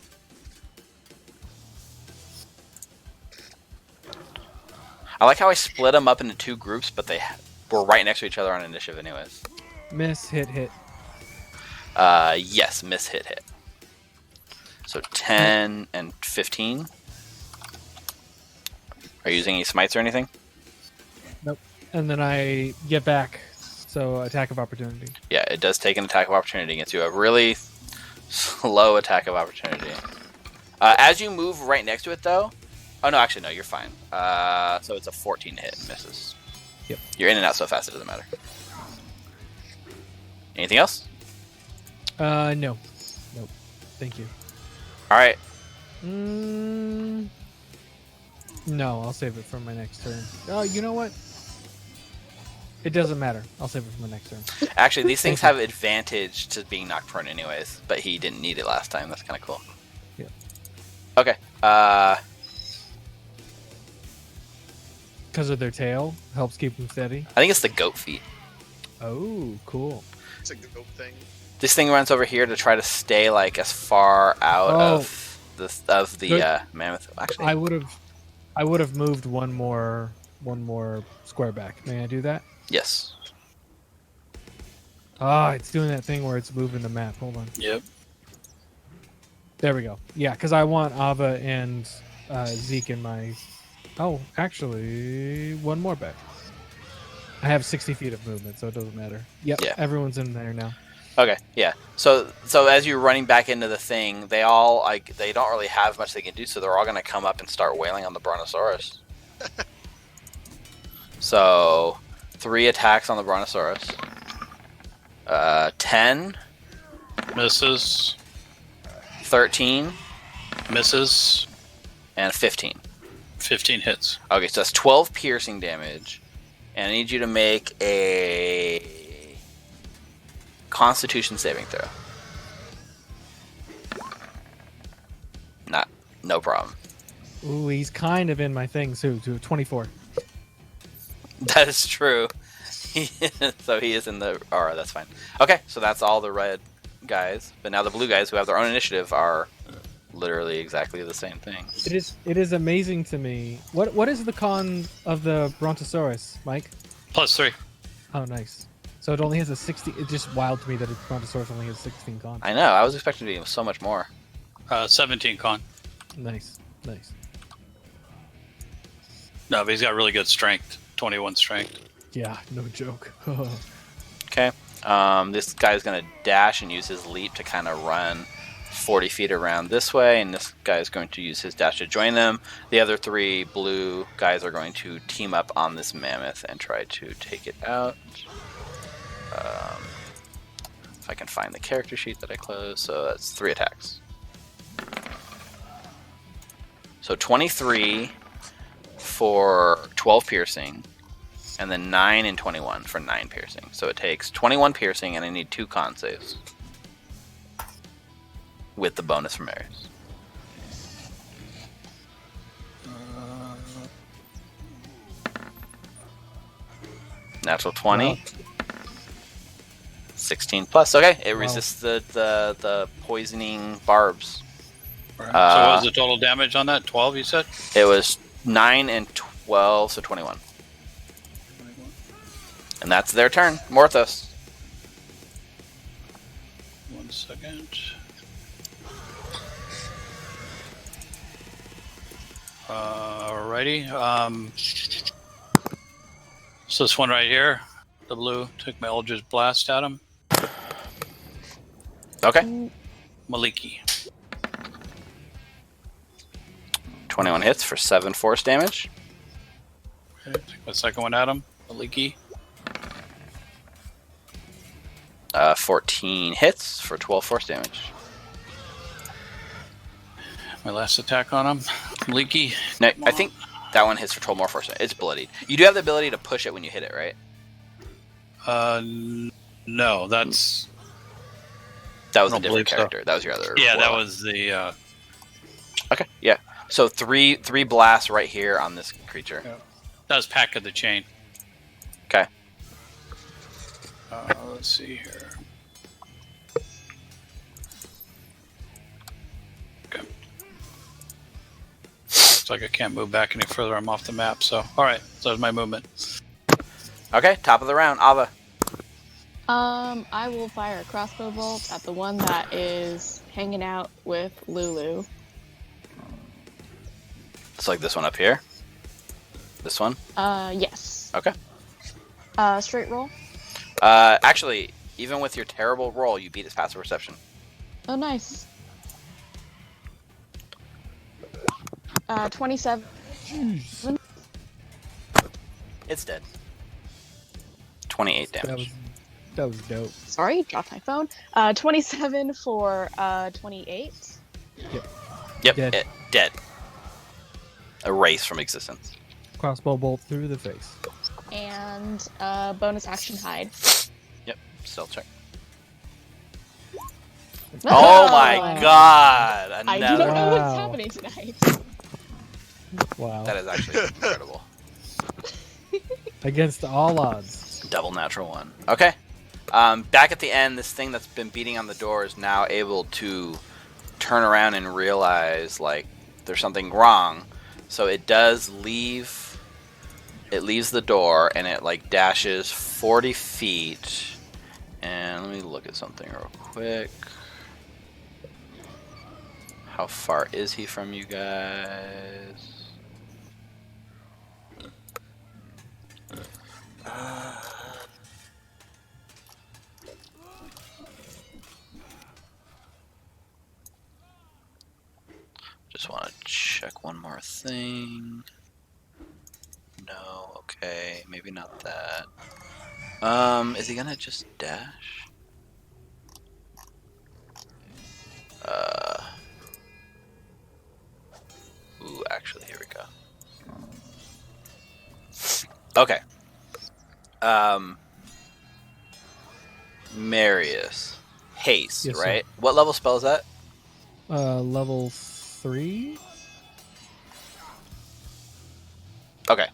I like how I split them up into two groups, but they were right next to each other on initiative anyways. Miss, hit, hit. Yes, miss, hit, hit. So 10 and 15. Are you using any smites or anything? Nope. And then I get back. So attack of opportunity. Yeah, it does take an attack of opportunity against you. A really slow attack of opportunity. As you move right next to it, though... Oh, no, actually, no, you're fine. So it's a 14 to hit and misses. Yep. You're in and out so fast it doesn't matter. Anything else? No. Nope. Thank you. All right. No, I'll save it for my next turn. Oh, you know what? It doesn't matter. I'll save it for my next turn. Actually, these things have advantage to being knocked prone anyways, but he didn't need it last time. That's kind of cool. Yep. Okay. Because of their tail, helps keep them steady. I think it's the goat feet. Oh, cool. It's a goat thing. This thing runs over here to try to stay like as far out of the mammoth. Actually, I would have moved one more square back. May I do that? yes. Ah, it's doing that thing where it's moving the map. Hold on. Yep. There we go. Yeah, because I want Ava and Zeke in my... Oh, actually, one more back. I have 60 feet of movement, so it doesn't matter. Yep, Yeah. everyone's in there now. Okay, yeah. So as you're running back into the thing, they all they don't really have much they can do, so they're all gonna come up and start wailing on the Brontosaurus. So 3 attacks on the Brontosaurus. 10, Misses. 13, Misses. and 15. 15 hits. Okay, so that's 12 piercing damage, and I need you to make a Constitution saving throw. No problem. Ooh, he's kind of in my thing, too. 24. That is true. So he is in the... Alright, that's fine. Okay, so that's all the red guys. But now the blue guys, who have their own initiative, are literally exactly the same thing. It is amazing to me. What is the con of the Brontosaurus, Mike? +3. Oh, nice. So it only has a 60... It's just wild to me that a Brontosaurus only has 16 con. I know, I was expecting to be so much more. 17 con. Nice. No, but he's got really good strength. 21 strength. Yeah, no joke. Okay. This guy's going to dash and use his leap to kind of run 40 feet around this way, and this guy is going to use his dash to join them. The other 3 blue guys are going to team up on this mammoth and try to take it out. If I can find the character sheet that I closed, so that's 3 attacks. So 23 for 12 piercing, and then 9 and 21 for 9 piercing. So it takes 21 piercing, and I need 2 con saves with the bonus from Ares. Natural 20. Wow. 16 plus. Okay, it Wow. resists the poisoning barbs. Right. So what was the total damage on that? 12, you said? It was 9 and 12, so 21. And that's their turn. Morthos. 1 second. Alrighty. So this one right here, the blue, took my Eldritch Blast at him. Okay. Maliki. 21 hits for 7 force damage. Okay, take the second one at him. Maliki. 14 hits for 12 force damage. My last attack on him. Maliki. No, I think that one hits for 12 more force damage. It's bloodied. You do have the ability to push it when you hit it, right? No, that's... That was I a don't different believe so. character. That was your other. Yeah, that warlock. was the... Okay, yeah. So three blasts right here on this creature. Yeah. That was Pack of the Chain. Okay. Let's see here. Okay. Looks like I can't move back any further. I'm off the map. So, all right. So that's my movement. Okay, top of the round, Ava. I will fire a crossbow bolt at the one that is hanging out with Lulu. It's like this one up here. This one. Yes. Okay. Straight roll. Actually, even with your terrible roll, you beat its passive perception. Oh, nice. 27. It's dead. 28 damage. That was dope. Sorry, dropped my phone. 27 for 28. Yep, Dead. Dead. Erase from existence. Crossbow bolt through the face. And bonus action hide. Yep, stealth check. Oh, Oh my god! I do Another. not know what's Wow. happening tonight. Wow. That is actually incredible. Against all odds. Double natural 1. Okay. Back at the end, this thing that's been beating on the door is now able to turn around and realize, like, there's something wrong. So it does leave. It leaves the door and it, like, dashes 40 feet. And let me look at something real quick. How far is he from you guys? Just want to check one more thing. No, okay, maybe not that. Is he gonna just dash? Ooh, actually, here we go. Okay. Marius. Haste, Yes, sir. right? What level spell is that? Level 3. Okay.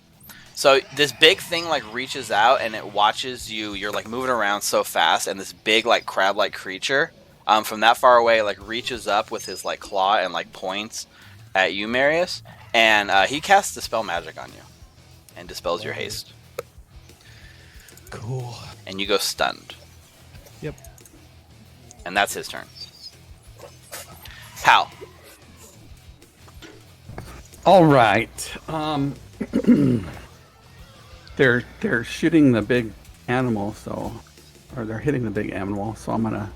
So this big thing like reaches out and it watches you. You're like moving around so fast, and this big like crab-like creature, from that far away, like reaches up with his like claw and like points at you, Marius, and he casts Dispel Magic on you, and dispels your haste, Cool. and you go stunned. Yep. And that's his turn. Hal. All right. They're shooting the big animal, so or they're hitting the big animal, so I'm gonna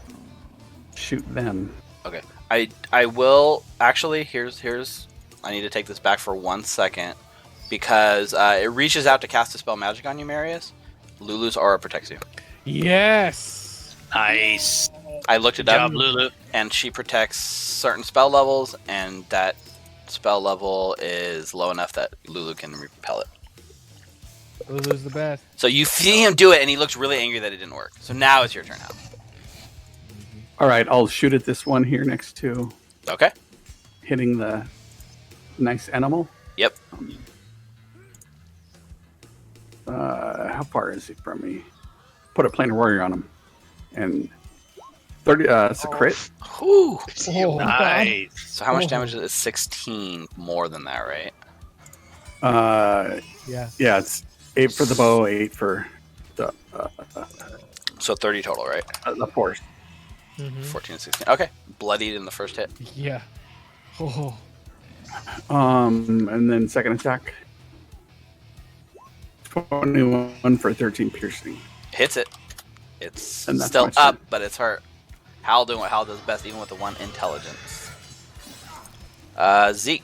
shoot them. Okay. I will actually. Here's. I need to take this back for 1 second because it reaches out to cast a spell magic on you, Marius. Lulu's aura protects you. Yes. Nice. I looked it Good up, job, Lulu. and she protects certain spell levels, and that spell level is low enough that Lulu can repel it. Lulu's the best. So you see him do it, and he looks really angry that it didn't work. So now it's your turn, Hal. All right, I'll shoot at this one here next to Okay. hitting the nice animal. Yep. How far is he from me? Put a planar warrior on him, and 30. It's a crit. Whew. Oh, Nice. So how much damage is it? 16 more than that, right? Yeah. Yeah, it's 8 for the bow, 8 for the So 30 total, right? the force. 14 and 16. Okay. Bloodied in the first hit. Yeah. Oh. And then second attack. 21 for 13 piercing. Hits it. It's And that's still my turn. up, but it's hurt. Hal doing what Hal does best, even with the 1 intelligence. Zeke.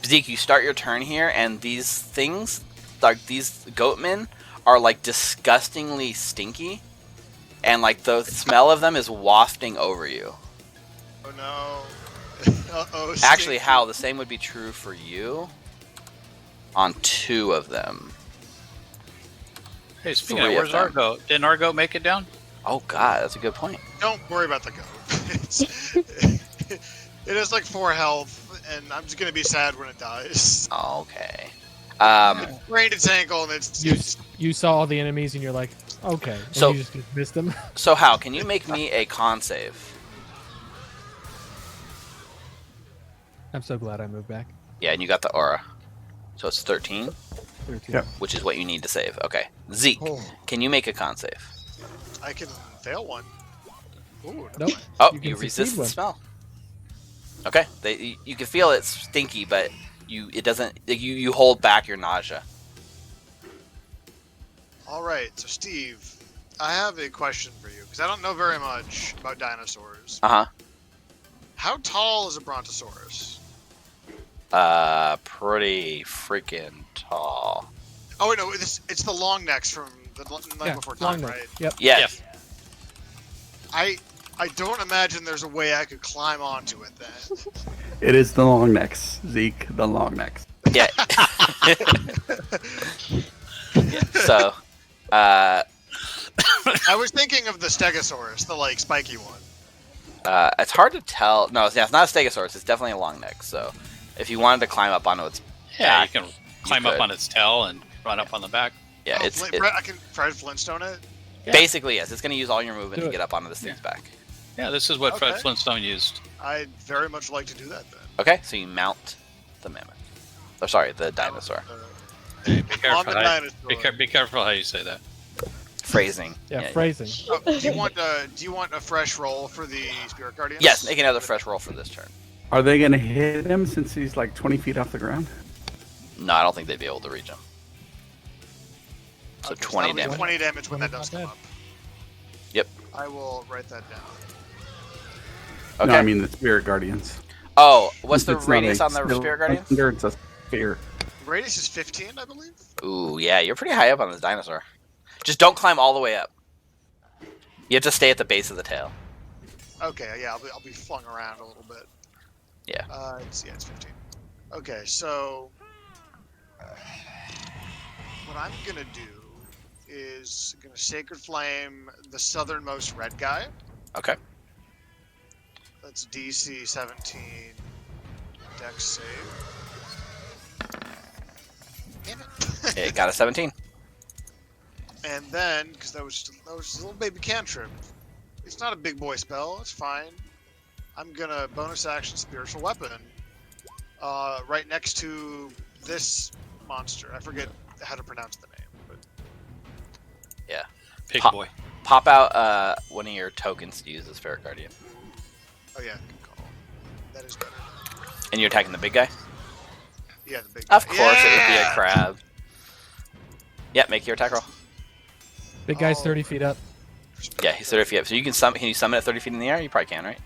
Zeke, you start your turn here, and these things, like these goatmen, are like disgustingly stinky, and like the smell of them is wafting over you. Oh no. Uh-oh. Actually, Hal, the same would be true for you on 2 of them. Hey, speaking 3 of, of where's them. Argo? Didn't Argo make it down? Oh god, that's a good point. Don't worry about the goat. It has like 4 health, and I'm just gonna be sad when it dies. Okay. Sprained its ankle, and it's You saw all the enemies and you're like, okay. And So- you just missed them. So Hal, can you make me a con save? I'm so glad I moved back. Yeah, and you got the aura. So it's 13, 13. Yep. which is what you need to save. Okay. Zeke, Oh. can you make a con save? I can fail one. Ooh, never Nope. mind. Oh, You you, can resist succeed the one. smell. Okay. You can feel it's stinky, but it doesn't. You hold back your nausea. All right, so Steve, I have a question for you because I don't know very much about dinosaurs. Uh How tall is a brontosaurus? huh. Pretty freaking tall. Oh wait, no, it's the long necks from the Night Yeah, Before long Time, neck. right? Yep. Yes. I don't imagine there's a way I could climb onto it then. It is the long necks, Zeke. The long necks. Yeah. So, I was thinking of the Stegosaurus, the like spiky one. it's hard to tell. No, it's not a stegosaurus. It's definitely a long neck. So, if you wanted to climb up onto its Yeah, back, you can climb up could. on its tail and run up on the back. Yeah, Oh, it's I can Fred Flintstone it. basically yes. It's going to use all your movement Do to it. get up onto this thing's back. Yeah, this is what Fred Okay. Flintstone used. I'd very much like to do that then. Okay, so you mount the mammoth. Or sorry, the dinosaur. Be On careful, the dinosaur. be careful how you say that. Phrasing. Yeah, phrasing. Oh, do you want a fresh roll for the Spirit Guardians? Yes, make another fresh roll for this turn. Are they going to hit him since he's like 20 feet off the ground? No, I don't think they'd be able to reach him. So Okay, 20 that'll be damage. 20 damage when that does Not come bad. up. Yep. I will write that down. Okay. No, I mean the Spirit Guardians. Oh, what's the Since it's not radius a on the Spirit Guardian? cylinder, It's a sphere. Radius is 15, I believe. Ooh, yeah, you're pretty high up on this dinosaur. Just don't climb all the way up. You have to stay at the base of the tail. Okay, yeah, I'll be flung around a little bit. Yeah. It's 15. Okay, so what I'm gonna do is gonna Sacred Flame the southernmost red guy. Okay. That's DC 17 Dex save. Damn it. It got a 17. And then, because that was just a little baby cantrip, it's not a big boy spell. It's fine. I'm gonna bonus action spiritual weapon right next to this monster. I forget how to pronounce the name, but Pig Pop- boy. Pop out one of your tokens to use as Spirit Guardian. oh yeah, good call. That is better. And you're attacking the big guy? Yeah, the big. Of course it would be a Yeah! crab. Yeah, make your attack roll. Big guy's 30 feet up. Yeah, he's 30 feet up. So you can summon. Can you summon at 30 feet in the air? You probably can, right?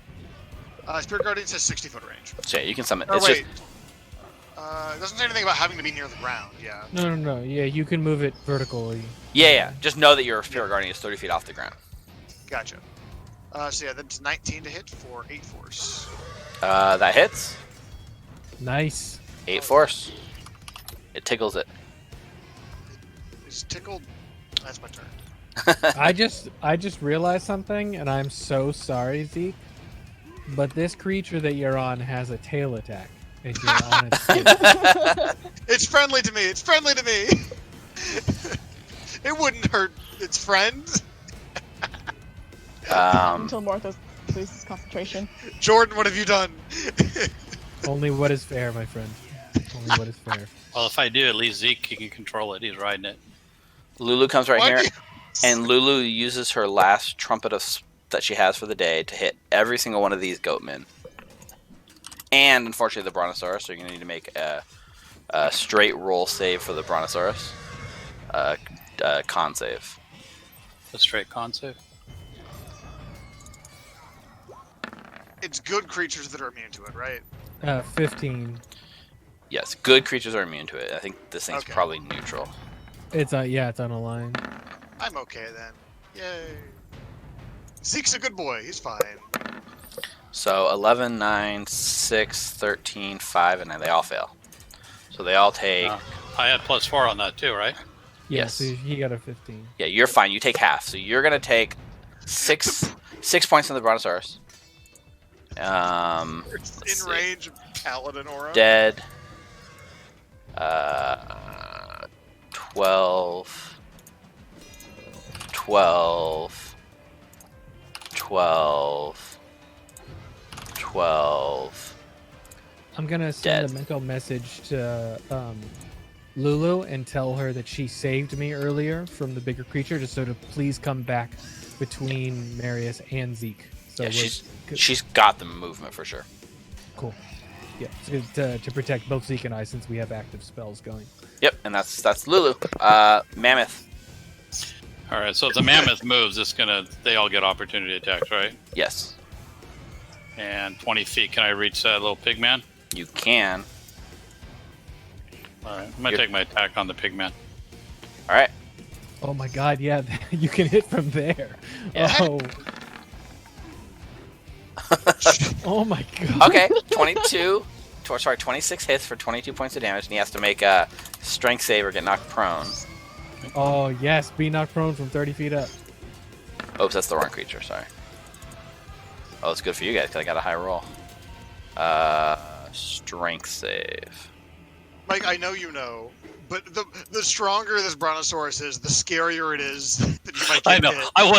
Spirit Guardian says 60-foot range. So yeah, you can summon. Or It's wait. just It doesn't say anything about having to be near the ground. Yeah. No. Yeah, you can move it vertically. yeah. Just know that your Spirit Guardian is 30 feet off the ground. Gotcha. So yeah, that's 19 to hit for 8 force. That hits. Nice. 8 force. It tickles it. Is tickled? That's my turn. I just realized something, and I'm so sorry, Zeke. But this creature that you're on has a tail attack, and you're on its tail. It's friendly to me. It's friendly to me. It wouldn't hurt its friend. Until Morthos loses concentration. Jordan, what have you done? Only what is fair, my friend. Only what is fair. Well, if I do, at least Zeke can control it. He's riding it. Lulu comes right Why here, do you- and Lulu uses her last trumpet that she has for the day to hit every single one of these goatmen. And unfortunately, the Brontosaurus. So you're gonna need to make a straight roll save for the Brontosaurus. Con save. A straight con save. It's good creatures that are immune to it, right? 15. Yes, good creatures are immune to it. I think this thing's Okay. probably neutral. It's on a line. I'm okay then. Yay. Zeke's a good boy. He's fine. So 11, 9, 6, 13, 5, and 9. They all fail. So they all take... I had +4 on that too, right? Yeah, Yes. so he got a 15. Yeah, you're fine. You take half. So you're going to take 6 points on the Brontosaurus. It's Let's in see. range of Paladin Aura. Dead. 12. 12. 12. 12. I'm gonna send Dead. a mental message to Lulu and tell her that she saved me earlier from the bigger creature, just so to please come back between Marius and Zeke. So Yeah, we're she's got the movement for sure. cool. Yeah, it's good to protect both Zeke and I since we have active spells going. Yep, and that's Lulu. Mammoth. All right. So if the mammoth moves, they all get opportunity attacks, right? Yes, And 20 feet. Can I reach that little pig man? you can. All right. I'm gonna take my attack on the pig man. All right. Oh my god, yeah, you can hit from there. Yeah. Oh. Oh my god. Okay, 26 hits for 22 points of damage, and he has to make a strength save or get knocked prone. Oh yes, be knocked prone from 30 feet up. Oops, that's the wrong creature, sorry. Oh, it's good for you guys, because I got a high roll. Strength save. Mike, I know you know, but the stronger this Brontosaurus is, the scarier it is that you might get I know. hit. I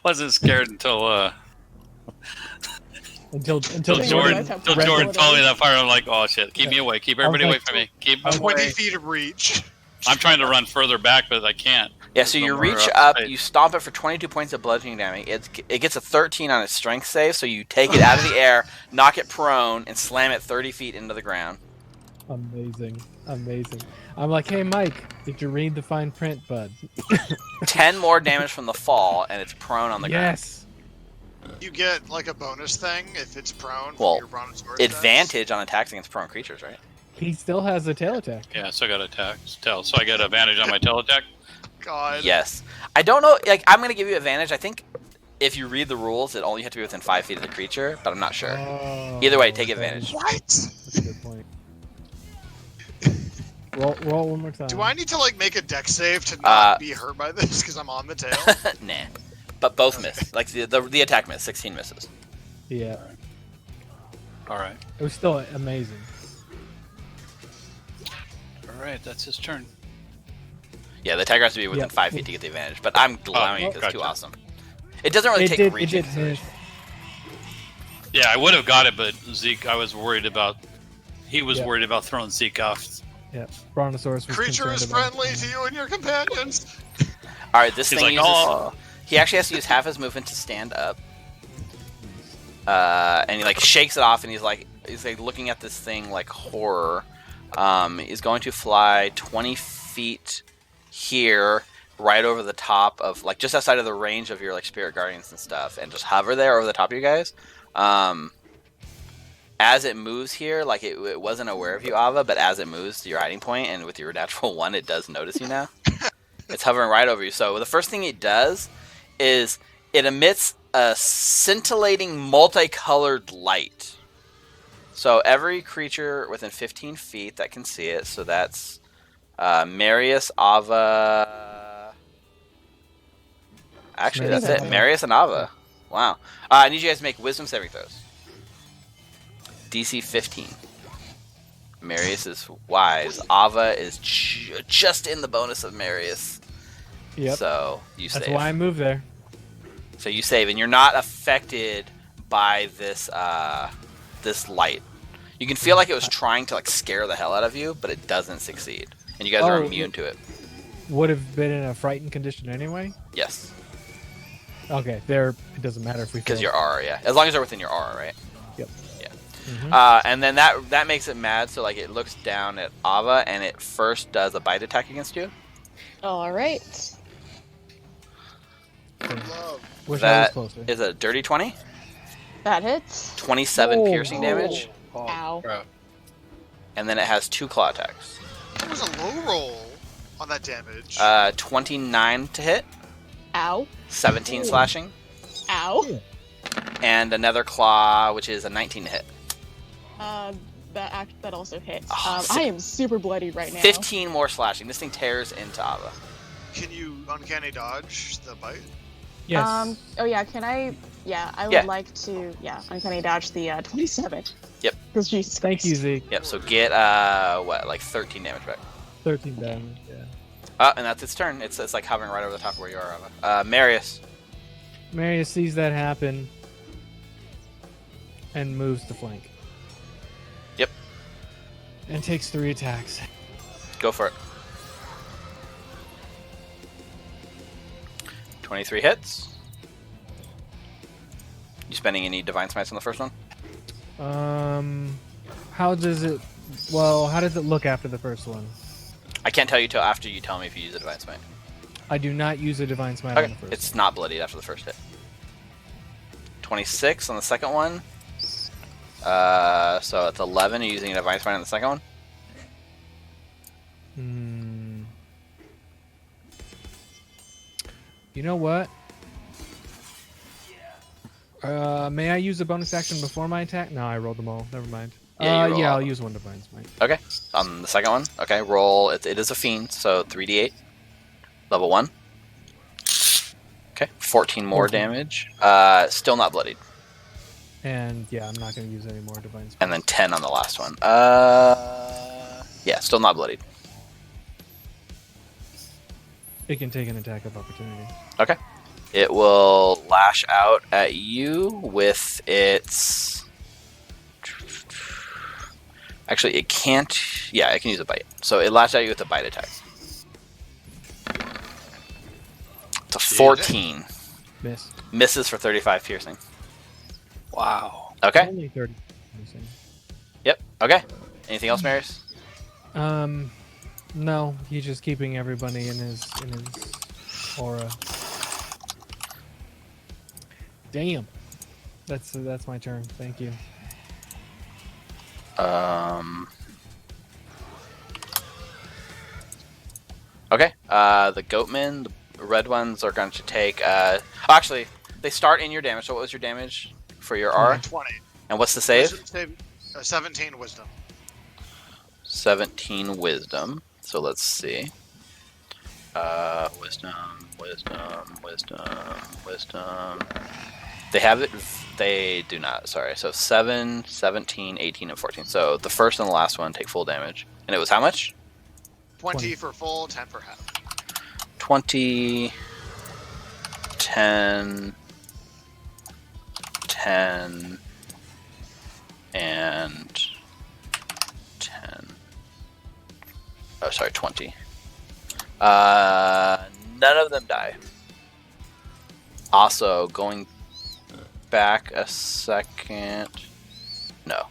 wasn't scared until Until They Jordan realize how powerful Jordan it told me is. that part. I'm like, oh shit, keep me away, keep everybody away from me, keep me 20 away. feet of reach. I'm trying to run further back, but I can't. Yeah, so you Somewhere reach up, up, right. you stomp it for 22 points of bludgeoning damage. It gets a 13 on its strength save, so you take it out of the air, knock it prone, and slam it 30 feet into the ground. amazing. I'm like, hey Mike, did you read the fine print, bud? 10 more damage from the fall, and it's prone on the ground. Yes. You get like a bonus thing if it's prone from Well, your Brontosaurus. dice. Advantage on attacks against prone creatures, right? He still has a tail attack. Yeah, so I got attack tail. So I get advantage on my tail attack. God. Yes. I don't know, like, I'm going to give you advantage. I think if you read the rules, it only have to be within 5 feet of the creature, but I'm not sure. Oh, Either way, take that advantage. is- What? That's a good point. Roll one more time. Do I need to like make a deck save to Uh, not be hurt by this because I'm on the tail? Nah. But both miss. Like, the attack miss. 16 misses. Yeah, All right. it was still amazing. All right, that's his turn. Yeah, the attacker has to be within Yep. 5 feet to get the advantage, but I'm allowing it because it's too gotcha. awesome. It doesn't really take It reaching. did hit. Yeah, I would have got it, but Zeke, I was worried about. He was Yeah. worried about throwing Zeke off. Yeah, Brontosaurus was Creature is concerned about- friendly to you and your companions. All right, this He's thing like, uses. oh. He actually has to use half his movement to stand up. And he like shakes it off, and he's like looking at this thing like horror. He's going to fly 20 feet here, right over the top of, like, just outside of the range of your, like, spirit guardians and stuff, and just hover there over the top of you guys. As it moves here, like, it wasn't aware of you, Ava, but as it moves to your hiding point, and with your natural 1, it does notice you now. It's hovering right over you. So the first thing it does is it emits a scintillating multicolored light. So every creature within 15 feet that can see it, so that's Marius, Ava... Actually, that's it. Marius and Ava. Wow. I need you guys to make wisdom saving throws. DC 15. Marius is wise. Ava is just in the bonus of Marius. Yep. So you save. That's why I moved there. So you save, and you're not affected by this this light. You can feel like it was trying to, like, scare the hell out of you, but it doesn't succeed. And you guys are immune to it. Would have been in a frightened condition anyway? Yes. Okay, there. It doesn't matter if we. Because your aura, yeah. As long as they're within your aura, right? Yep. Yeah. Mm-hmm. And then that makes it mad. So, like, it looks down at Ava, and it first does a bite attack against you. All right. Wish I was closer. Is a dirty 20. That hits. 27 piercing damage. Ow. And then it has 2 claw attacks. It was a low roll on that damage. 29 to hit. Ow. 17 slashing. Ow. And another claw, which is a 19 to hit. That also hits. Oh, I am super bloody right now. 15 more slashing. This thing tears into Ava. Can you uncanny dodge the bite? Yes. Oh yeah. Can I? Yeah, I would like to. Yeah, uncanny dodge the 27. Yep. Because Jesus. Thank you, Zeke. Yep. So get like 13 damage back. 13 damage. Yeah. And that's its turn. It's like hovering right over the top of where you are, Ava. Marius. Marius sees that happen and moves to flank. Yep. And takes 3 attacks. Go for it. 23 hits. You spending any divine smites on the first one? How does it? Well, how does it look after the first one? I can't tell you till after you tell me if you use a divine smite. I do not use a divine smite on Okay, the first. it's not bloodied after the first hit. 26 on the second one. So it's 11. Are you using a divine smite on the second one? You know what? May I use a bonus action before my attack? No, I rolled them all. Never mind. Yeah, Yeah, I'll use one divine smite. Okay. On the second one. Okay, roll. It is a fiend, so 3d8. Level 1. Okay, 14 more damage. Still not bloodied. And yeah, I'm not going to use any more divine smite. And then 10 on the last one. Yeah, still not bloodied. It can take an attack of opportunity. Okay. It will lash out at you with its... Actually, it can't... Yeah, it can use a bite. So it lashes at you with a bite attack. It's a 14. Miss. Misses for 35 piercing. Wow. Okay. Only 30. Yep. Okay. Anything else, Marius? No, he's just keeping everybody in his aura. Damn. That's my turn. Thank you. Okay. The goatmen, the red ones, are going to take. Actually, they start in your damage. So what was your damage for your R? 20. And what's the save? 17 wisdom. 17 wisdom. So let's see. Wisdom. They have it. They do not. Sorry. So 7, 17, 18, and 14. So the first and the last one take full damage. And it was how much? 20 for full, 10 for half. 20, 10, 10, and 10. Oh, sorry, 20. None of them die. Also, going back a second. No.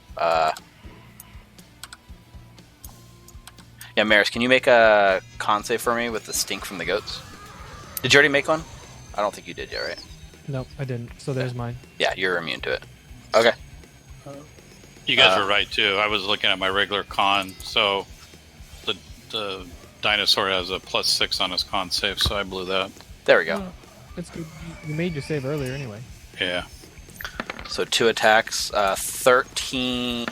Yeah, Maris, can you make a con save for me with the stink from the goats? Did you already make one? I don't think you did yet, right? Nope, I didn't. So there's mine. Yeah, you're immune to it. Okay. You guys were right too. I was looking at my regular con, so the dinosaur has a +6 on his con save, so I blew that. There we go. Oh, that's good. You made your save earlier anyway. Yeah. So 2 attacks, 13,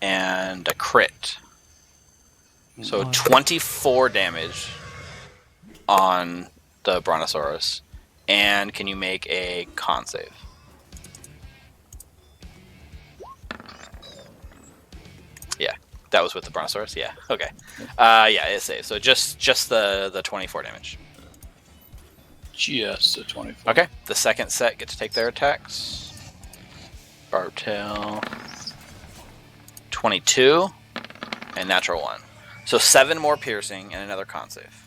and a crit. So 24 damage on the Brontosaurus. And can you make a con save? Yeah, that was with the Brontosaurus. Yeah, okay. Yeah, it saves. So just the 24 damage. Just a 24. Okay, the second set get to take their attacks. Barb tail. 22 and natural 1. So 7 more piercing and another con save.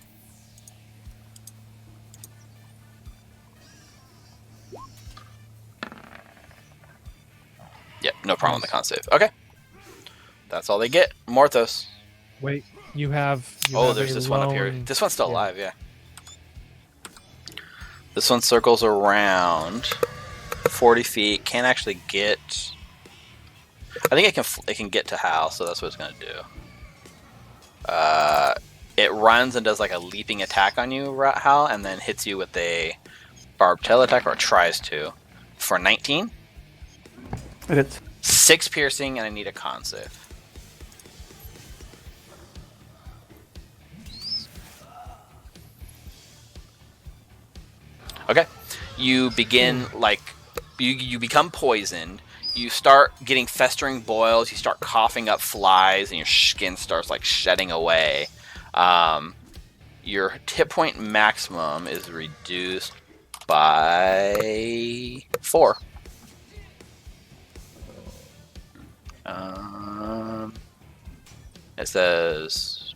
Yep, no problem with the con save. Okay. That's all they get. Morthos. Wait, you have. There's this one up here. This one's still yeah. alive, yeah. This one circles around 40 feet. Can't actually get. I think it can get to Hal, so that's what it's gonna do. It runs and does like a leaping attack on you, Hal, and then hits you with a barbed tail attack, or tries to, for 19. It hits. 6 piercing, and I need a con save. Okay. You begin, you become poisoned. You start getting festering boils. You start coughing up flies, and your skin starts, shedding away. Your hit point maximum is reduced by 4. It says,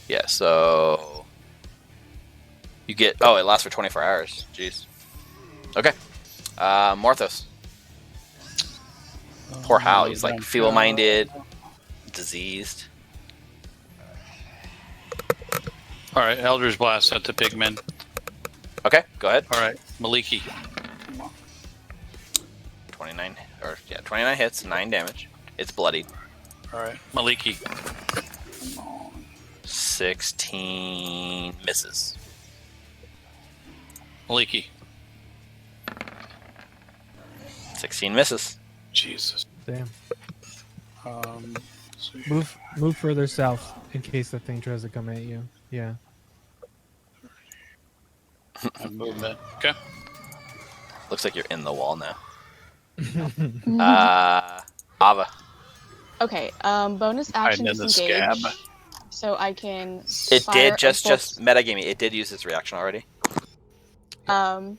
yeah, so you get, it lasts for 24 hours. Jeez. Okay. Morthos. Poor Hal, he's feeble-minded, diseased. Alright, Eldritch Blast at the pigmen. Okay, go ahead. Alright, Maliki. 29 hits, 9 damage. It's bloodied. Alright, Maliki. 16 misses. Maliki. 16 misses. Jesus. Damn. So Move further south in case the thing tries to come at you. Yeah. movement. Okay. Looks like you're in the wall now. Ava. Okay, bonus action Hiding in the disengage. Scab. So I can. It fire did a just bolt- metagaming. It did use its reaction already. I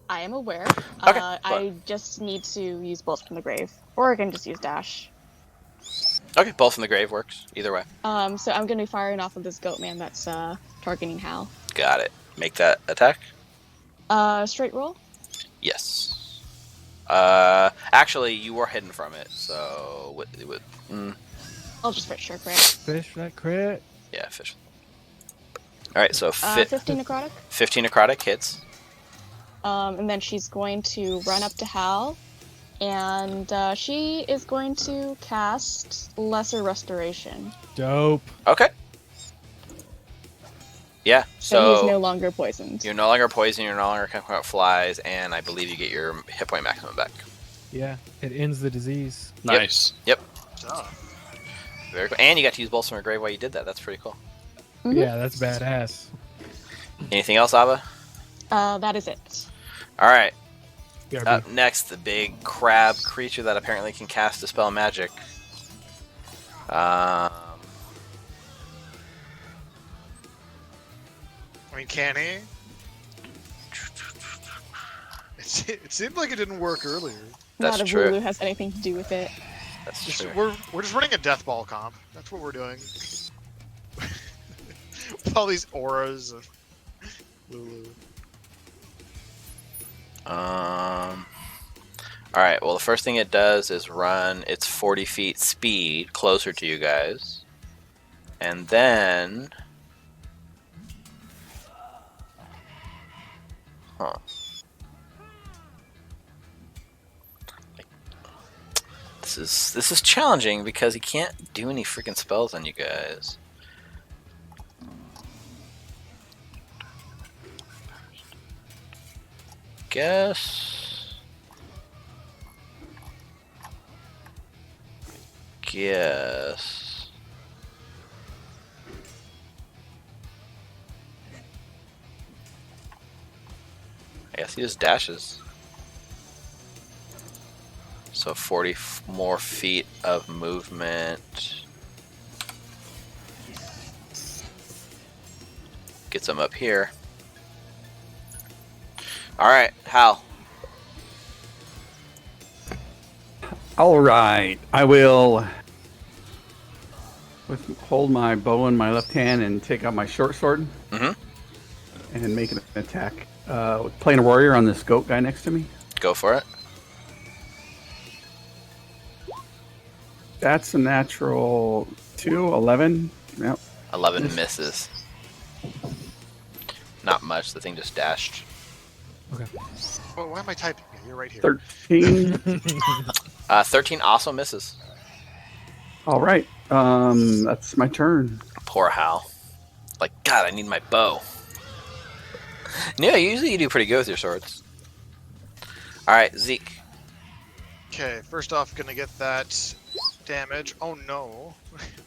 am aware. Okay, I just need to use bolts from the grave, or I can just use dash. Okay, both from the grave works. Either way. So I'm gonna be firing off of this goat man that's targeting Hal. Got it. Make that attack. Straight roll. Yes. Actually, you were hidden from it, so I'll just fish sure crit. Fish that crit. yeah, fish. All right, so 15 necrotic. 15 necrotic hits. And then she's going to run up to Hal, and she is going to cast Lesser Restoration. Dope. Okay. Yeah, So he's no longer poisoned. you're no longer poisoned, you're no longer coughing out flies, and I believe you get your hit point maximum back. Yeah, it ends the disease. Nice. Yep. Oh. Very cool. And you got to use bolts from your grave while you did that. That's pretty cool. Mhm. Yeah, that's badass. Anything else, Ava? That is it. All right. BRB. Up next, the big crab creature that apparently can cast Dispel Magic. I mean, can he? It seemed like it didn't work earlier. That's Not if true. Lulu has anything to do with it. That's Just, true. we're just running a death ball comp. That's what we're doing. With all these auras of Lulu. All right. Well, the first thing it does is run its 40 feet speed closer to you guys, and then Huh. This is challenging because he can't do any freaking spells on you guys. Guess. I guess he just dashes. So 40 more feet of movement. Gets him up here. Alright, Hal. All right, I will hold my bow in my left hand and take out my short sword and make an attack with Planar Warrior on this goat guy next to me. Go for it. That's a natural 2, 11. Yep. 11 misses. Not much. The thing just dashed. Okay. Oh, why am I typing? Yeah, you're right here. 13. 13 also misses. All right, that's my turn. Poor Hal. Like, God, I need my bow. Yeah, usually you do pretty good with your swords. Alright, Zeke. Okay, first off, gonna get that damage. Oh no.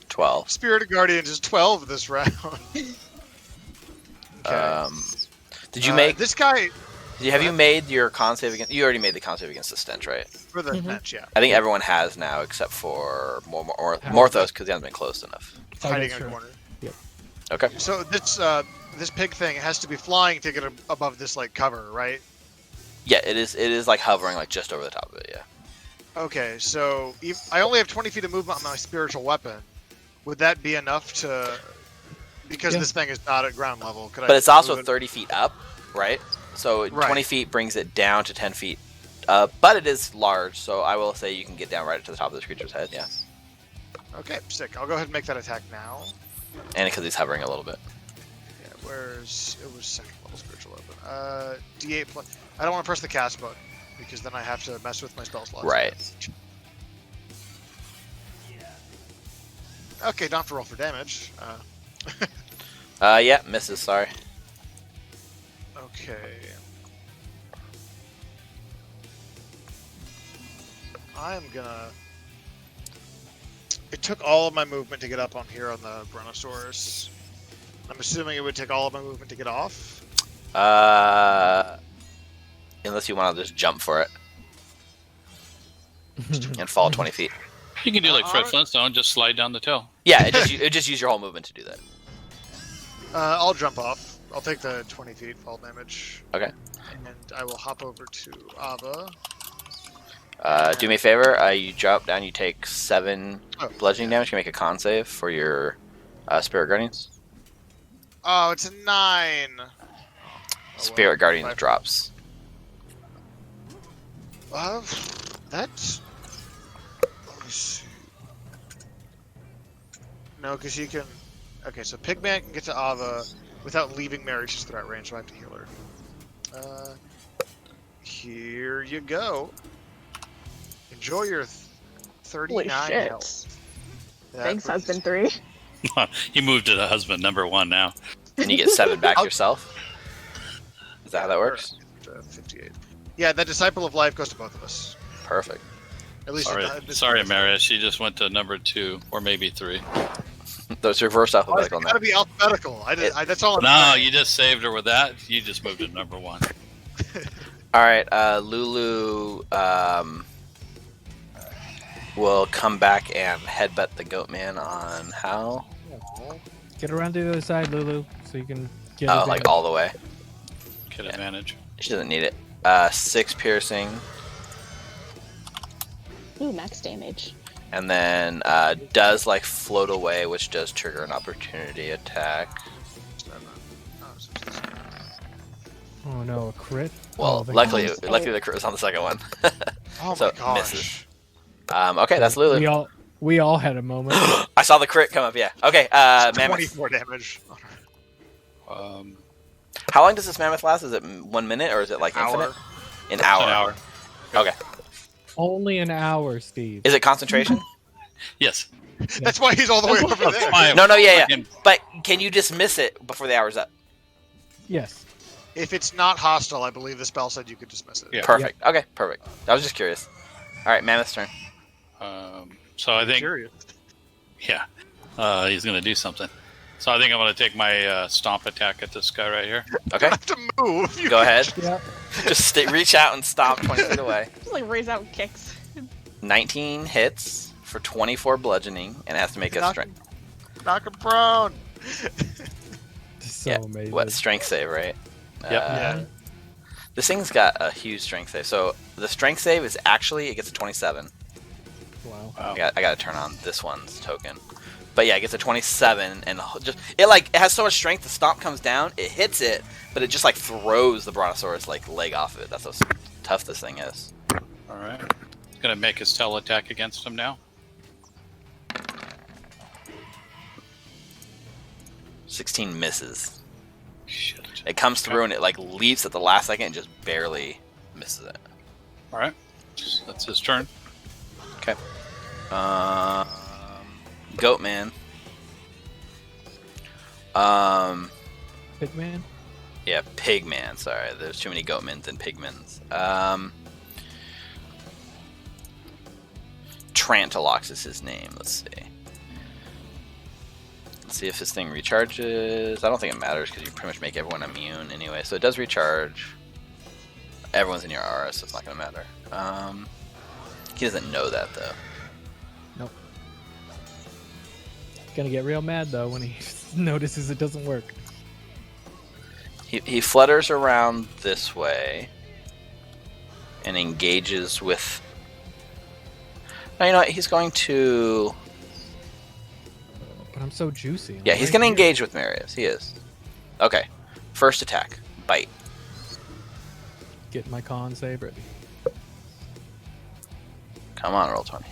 12. Spirit of Guardians is 12 this round. Okay. Did you make... This guy... Have you made your con save against... You already made the con save against the stench, right? For the match, yeah. I think everyone has now, except for Morthos, because he hasn't been close enough. Hiding in a corner. Yep. Okay. So this pig thing has to be flying to get above this like cover, right? Yeah, it is like hovering like just over the top of it, yeah. Okay, so I only have 20 feet of movement on my spiritual weapon. Would that be enough to... Because this thing is not at ground level. But it's also 30 feet up, right? So 20 feet brings it down to 10 feet. But it is large, so I will say you can get down right to the top of this creature's head, yeah. Okay, sick. I'll go ahead and make that attack now. And because he's hovering a little bit. Yeah, it was second level spiritual weapon. D8 plus... I don't want to press the cast button, because then I have to mess with my spell slots. Right. Okay, don't have to roll for damage. Yeah, misses, sorry. Okay. I'm gonna... It took all of my movement to get up on here on the Brontosaurus. I'm assuming it would take all of my movement to get off. Unless you want to just jump for it. And fall 20 feet. You can do like Fred Flintstone, just slide down the tail. Yeah, it just use your whole movement to do that. I'll jump off. I'll take the 20 feet fall damage. Okay. And I will hop over to Ava. Do me a favor. You drop down. You take 7 bludgeoning damage. You make a con save for your Spirit Guardians. Oh, it's a 9. Spirit Guardians drops. That's... Let me see. No, because you can... Okay, so Pigman can get to Ava without leaving Mary's threat range, so I have to heal her. Here you go. Enjoy your 39 Holy shit. health. Thanks, husband 3. You moved to the husband number 1 now. And you get 7 back yourself. Is that how that works? 58. Yeah, that Disciple of Life goes to both of us. Perfect. At least Sorry, Marius. She just went to number 2 or maybe 3. Those reverse alphabetical. It's gotta be alphabetical. That's all. No, you just saved her with that. You just moved to number 1. All right, Lulu will come back and headbutt the goat man on Hal. Get around to the other side, Lulu, so you can get. Oh, like all the way. Get advantage. She doesn't need it. 6 piercing, Ooh, max damage. and then does like float away, which does trigger an opportunity attack. Oh no, a crit. Well, Oh, luckily the crit was on the second one. Oh So, my gosh. misses. Okay, that's Lulu. We all had a moment. I saw the crit come up. Yeah. Okay. Mammoth. 24 damage. How long does this mammoth last? Is it 1 minute or is it like infinite? An hour. An hour. Okay. Only an hour, Steve. Is it concentration? Yes. That's why he's all the way over That's there. fine. No, yeah. Fucking- But can you dismiss it before the hour's up? Yes. If it's not hostile, I believe the spell said you could dismiss it. Yeah. Perfect. Okay, perfect. I was just curious. All right, mammoth's turn. So I think, Curious. yeah, he's going to do something. So I think I'm going to take my stomp attack at this guy right here. Okay, You have to move. You go ahead. Yep. Just reach out and stomp 20 feet away. Just like raise out kicks. 19 hits for 24 bludgeoning, and it has to make a Knock strength. Knock him prone. So Yeah, amazing. what strength save, right? Yep. Yeah. This thing's got a huge strength save. So the strength save is actually, it gets a 27. Wow. Wow. I got to turn on this one's token. But yeah, it gets a 27, and just it has so much strength. The stomp comes down, it hits it, but it just like throws the brontosaurus like leg off of it. That's how tough this thing is. All right. He's going to make his tail attack against him now. 16 misses. Shit. It comes through and it like leaps at the last second and just barely misses it. All right. That's his turn. Okay. Goat man. Pigman? Yeah, Pigman. Sorry, there's too many Goatmans and Pigmans. Trantalox is his name. Let's see. Let's see if this thing recharges. I don't think it matters because you pretty much make everyone immune anyway. So it does recharge. Everyone's in your aura, so it's not going to matter. He doesn't know that though. Nope. Gonna get real mad though when he notices it doesn't work. He flutters around this way and engages with. No, you know what? He's going to. But I'm so juicy. Yeah, he's going to engage with Marius. He is. Okay. First attack. Bite. Get my con save ready. Come on, roll 20.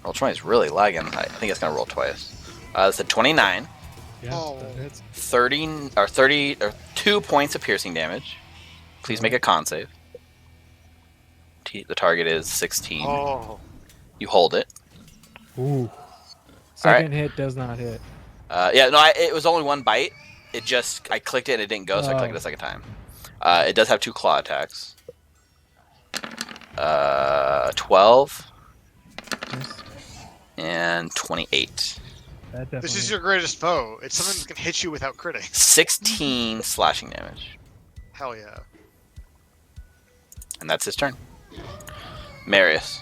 Roll 20 is really lagging. I think it's going to roll twice. It's a 29. Yeah, Oh. that hits. 2 points of piercing damage. Please make a con save. The target is 16. Oh. You hold it. Ooh. Second hit does not hit. Yeah, no, it was only one bite. I clicked it and it didn't go, so I clicked it a second time. It does have 2 claw attacks. 12 Yes. and 28. That definitely. This is your greatest foe. It's something that can hit you without critting. 16 slashing damage. Hell yeah. And that's his turn. Marius.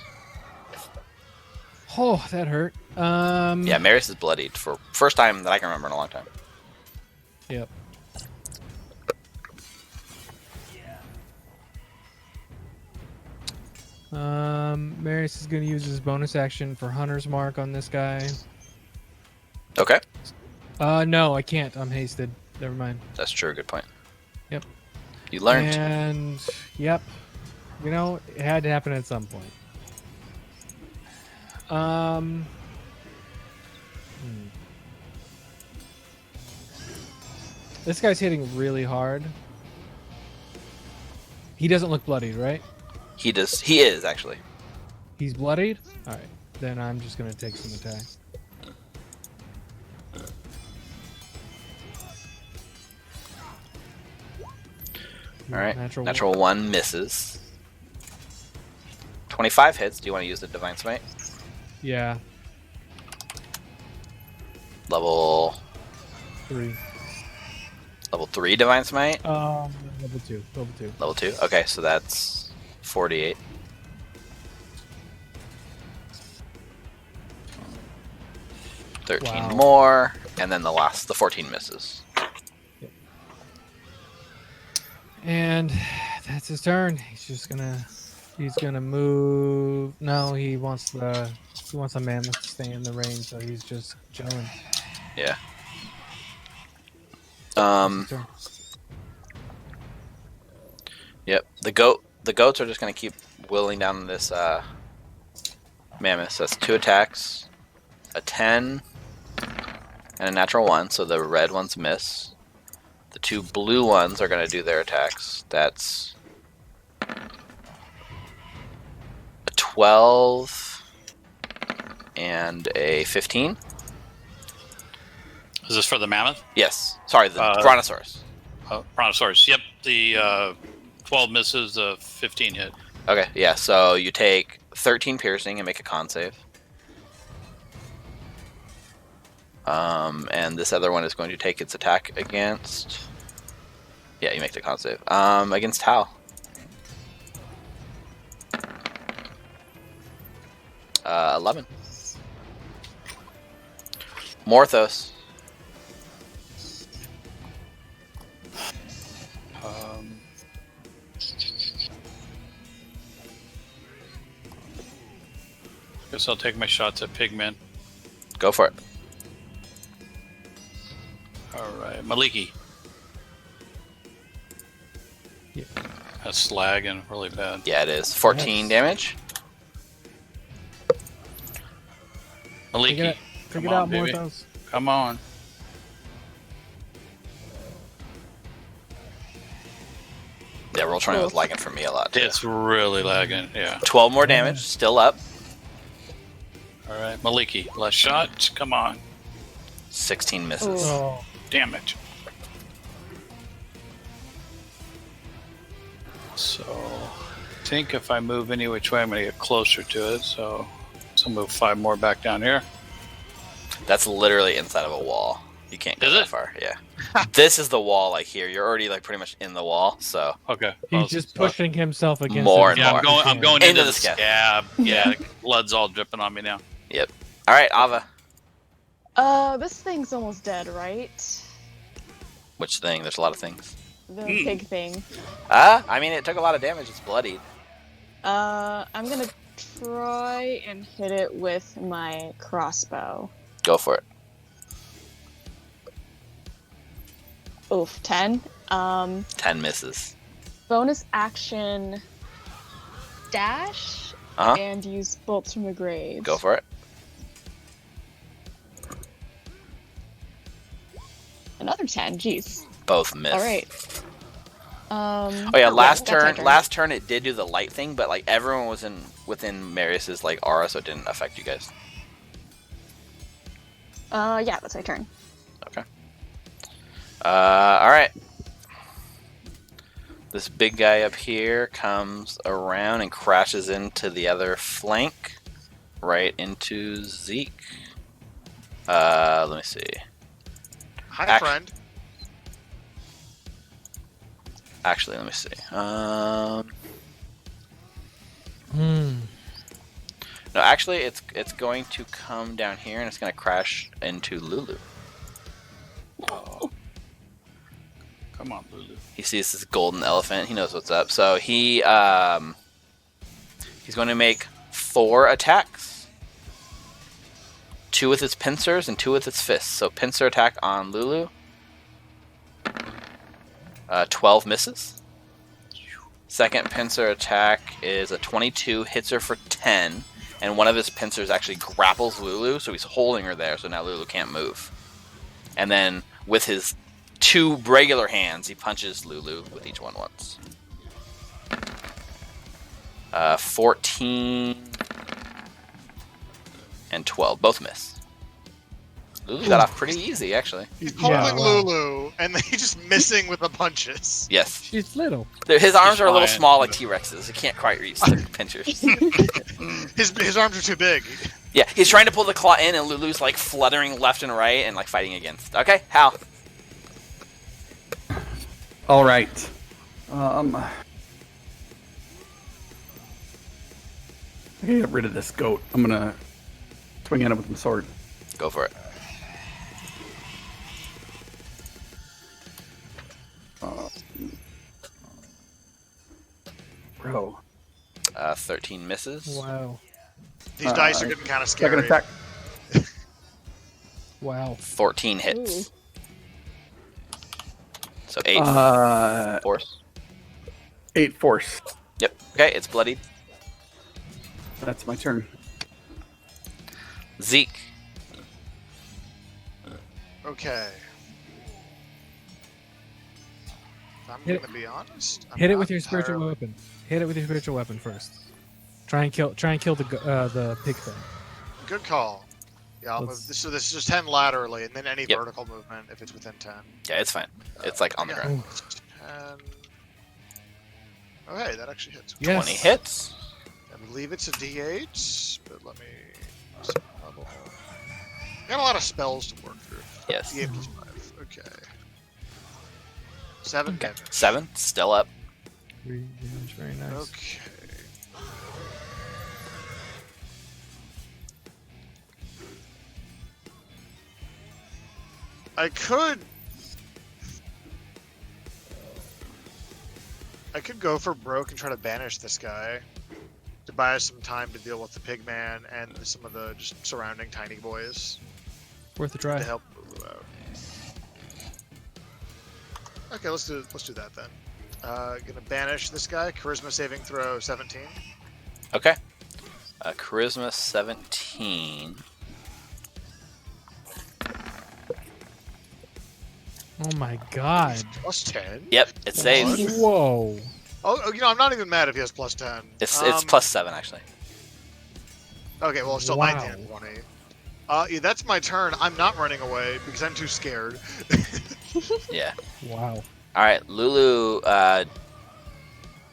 Oh, that hurt. Yeah, Marius is bloodied for first time that I can remember in a long time. Yep. Marius is going to use his bonus action for Hunter's Mark on this guy. Okay. No, I can't. I'm hasted. Never mind. That's true. Good point. Yep. You learned. And, yep. You know, it had to happen at some point. This guy's hitting really hard. He doesn't look bloodied, right? He does. He is actually. He's bloodied? Alright. Then I'm just going to take some attack. All right. Natural Natural 1 misses. 25 hits. Do you want to use the Divine Smite? Yeah, Level 3. 3 Divine Smite. Level 2. Level 2. Okay, so that's 48. Wow. More, and then the 14 misses. And that's his turn. He's gonna move. No, he wants a mammoth to stay in the range, so he's just chilling. Yeah. His turn. Yep. The goats are just gonna keep whittling down this mammoth. So that's 2 attacks, a 10, and a natural 1, so the red ones miss. The 2 blue ones are going to do their attacks. That's a 12 and a 15. Is this for the mammoth? Yes. Sorry, the brontosaurus. Brontosaurus. Yep. The 12 misses, the 15 hit. Okay, yeah, so you take 13 piercing and make a con save. And this other one is going to take its attack against... Yeah, you make the con save. Against Hal. 11. Morthos. Guess I'll take my shots at Pigman. Go for it. Alright, Maliki. Yeah. That's lagging really bad. Yeah, it is. 14 damage. Maliki, Figure it out, baby. Morthos. Come on. Yeah, Roll20 was lagging for me a lot. Too. It's really lagging, yeah. 12 more damage, still up. Alright, Maliki, last shot. Come on. 16 misses. Oh. Damn it. So, I think if I move any which way, I'm going to get closer to it. So, I'll move 5 more back down here. That's literally inside of a wall. You can't go Is that it? far. Yeah. This is the wall, like here. You're already like pretty much in the wall. So Okay. He's just pushing himself against More it. and more. I'm going Into into the the scab. Yeah, blood's all dripping on me now. Yep. All right, Ava. This thing's almost dead, right? Which thing? There's a lot of things. The pig thing. I mean, it took a lot of damage. It's bloodied. I'm gonna try and hit it with my crossbow. Go for it. Oof, 10. 10 misses. Bonus action dash and use bolts from the grave. Go for it. Another 10. Jeez. Both miss. All right. Oh yeah, last turn it did do the light thing, but like everyone was within Marius's like aura, so it didn't affect you guys. Yeah, that's my turn. Okay. All right. This big guy up here comes around and crashes into the other flank, right into Zeke. Let me see. Hi, friend. Actually, let me see. No, actually, it's going to come down here and it's going to crash into Lulu. Oh. Come on, Lulu. He sees this golden elephant. He knows what's up. So he's going to make 4 attacks. 2 with its pincers and 2 with its fists. So pincer attack on Lulu. 12 misses. Second pincer attack is a 22, hits her for 10, and one of his pincers actually grapples Lulu, so he's holding her there, so now Lulu can't move. And then with his 2 regular hands, he punches Lulu with each one once. 14 and 12, both miss. Lulu got off pretty easy, actually. He's holding wow. Lulu, and then he's just missing with the punches. Yes. She's little. His arms are a little fine. small like T-Rex's. He can't quite reach the pinchers. His arms are too big. Yeah, he's trying to pull the claw in, and Lulu's like fluttering left and right and like fighting against. Okay, Hal. All right. I gotta get rid of this goat. I'm gonna swing at it with my sword. Go for it. Bro. 13 misses. Wow. These dice are getting kind of Second scary. attack. Wow. 14 hits. Ooh. So 8 force. 8 force. Yep. Okay, it's bloodied. That's my turn. Zeke. Okay. I'm Hit gonna be honest. I'm Hit it not with your spiritual entirely- weapon. Hit it with your spiritual weapon first. Try and kill the pig thing. Good call. Yeah, I'll move. Let's- So this is just 10 laterally, and then any Yep. vertical movement if it's within 10. Yeah, it's fine. It's like on the Yeah. ground. 10. Oh, hey, that actually hits. Yes. 20 hits. I believe it's a D8, but let me. Level. Got a lot of spells to work through. Yes. D8 plus 5. Okay. 7 damage. 7. Still up. 3 damage, very nice. Okay. I could go for broke and try to banish this guy to buy us some time to deal with the pigman and some of the just surrounding tiny boys Worth a to try. help Lulu out. Okay, let's do that then. Gonna banish this guy. Charisma saving throw 17. Okay. Charisma 17. Oh my god. Plus 10. Yep, it saves. Whoa. Oh, I'm not even mad if he has plus 10. It's plus 7 actually. Okay, well, it's still Wow. 19 and 20. Yeah, that's my turn. I'm not running away because I'm too scared. Yeah. Wow. All right, Lulu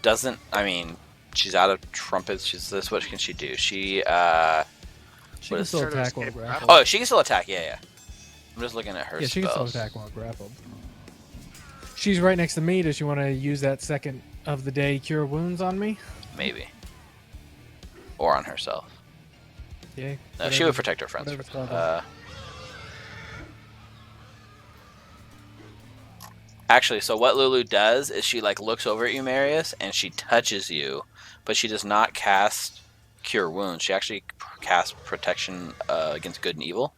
doesn't. I mean, she's out of trumpets. She's this. What can she do? She. She What can is still Turn to attack while escape. grappled. Oh, she can still attack. Yeah. I'm just looking at her yeah, she can still spells. attack while grappled. She's right next to me. Does she want to use that second of the day cure wounds on me? Maybe. Or on herself. Yeah. No, she would protect her friends. whatever's called. Actually, so what Lulu does is she like looks over at you, Marius, and she touches you, but she does not cast Cure Wounds. She actually casts Protection against Good and Evil.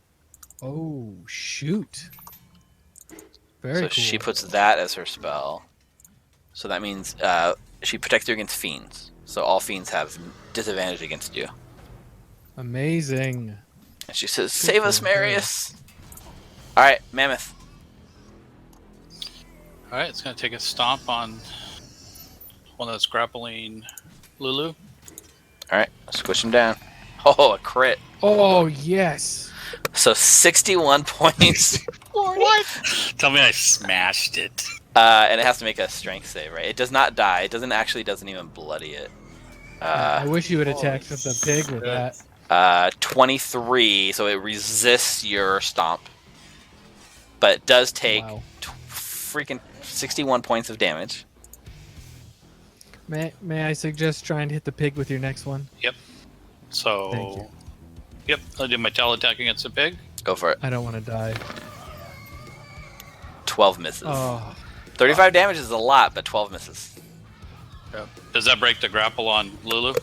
Oh shoot! Very So cool. she puts that as her spell. So that means she protects you against fiends. So all fiends have disadvantage against you. Amazing. And she says, "Save us, for her. Marius." All right, Mammoth. All right, it's gonna take a stomp on one that's grappling Lulu. All right, squish him down. Oh, a crit. Oh yes. So 61 points. 40. Tell me I smashed it. And it has to make a strength save, right? It does not die. It doesn't even bloody it. I wish you would attack with the pig with shit. that. 23, so it resists your stomp. But it does take Wow. freaking 61 points of damage. May I suggest trying to hit the pig with your next one? Yep. Thank So, you. yep, I'll do my tail attack against the pig. Go for it. I don't want to die. 12 misses. Oh, 35 damage is a lot, but 12 misses. Yep. Does that break the grapple on Lulu?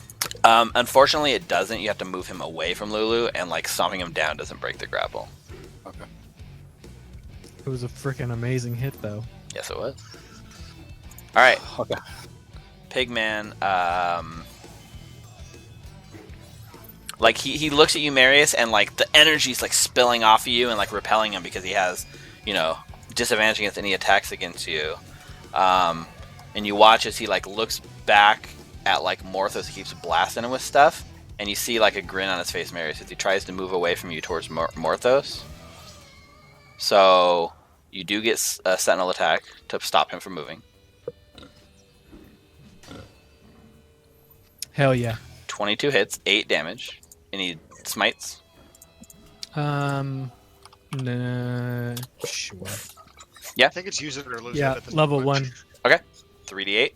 Unfortunately, it doesn't. You have to move him away from Lulu, and like stomping him down doesn't break the grapple. Okay. it was a freaking amazing hit though. Yes, it was. All right, Okay. Pigman. Like he looks at you, Marius, and like the energy's like spilling off of you and like repelling him because he has, disadvantage against any attacks against you. And you watch as he like looks back at like Morthos, he keeps blasting him with stuff, and you see like a grin on his face, Marius, as he tries to move away from you towards Morthos. So you do get a sentinel attack to stop him from moving. Hell yeah. 22 hits, 8 damage. Any smites? Nah, sure. I think it's use it or lose it. Yeah, at this level point. 1. 3d8.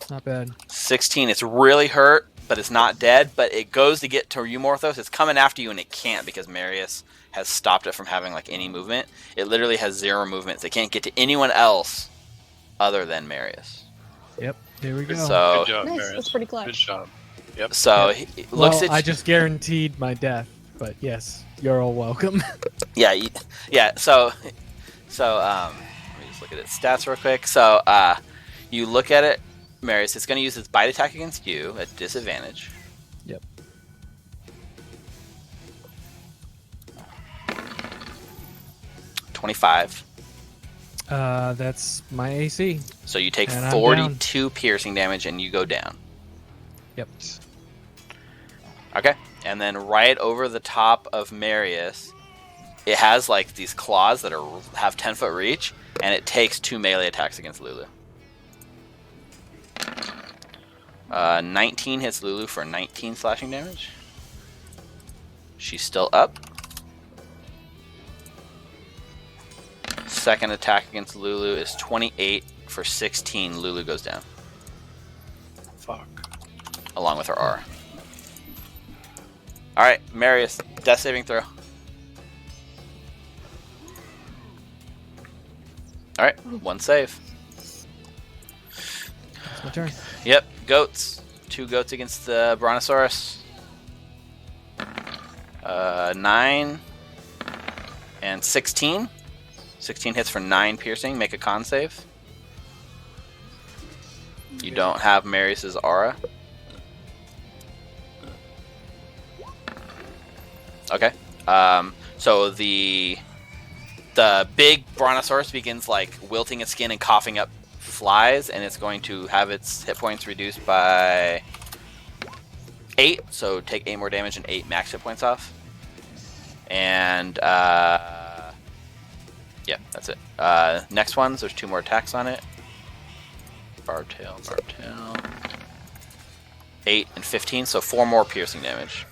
Not bad. 16. It's really hurt, but it's not dead. But it goes to get to you, Morthos. It's coming after you, and it can't because Marius has stopped it from having like any movement. It literally has 0 movements. It can't get to anyone else other than Marius. Yep. Here we go. So, Good job, Nice, Marius. that's pretty clutch. Good job. Yep. so he looks at I you. just guaranteed my death, but yes, you're all welcome. Yeah. So let me just look at its stats real quick. So you look at it, Marius. It's going to use its bite attack against you at disadvantage. Yep. 25. That's my AC. So you take And I'm 42 piercing damage and you go down. Yep. Okay. And then right over the top of Marius, it has like these claws that have 10-foot reach, and it takes 2 melee attacks against Lulu. 19 hits Lulu for 19 slashing damage. She's still up. Second attack against Lulu is 28 for 16. Lulu goes down. Fuck. Along with her R. Alright, Marius, death saving throw. Alright, 1 save. That's my turn. Yep, goats. 2 goats against the Brontosaurus. 9 and 16. 16 hits for 9 piercing. Make a con save. You don't have Marius's aura. Okay. So the big Brontosaurus begins like wilting its skin and coughing up flies, and it's going to have its hit points reduced by 8. So take 8 more damage and 8 max hit points off. And yeah, that's it. Next ones, there's 2 more attacks on it. Bartail. 8 and 15, so 4 more piercing damage.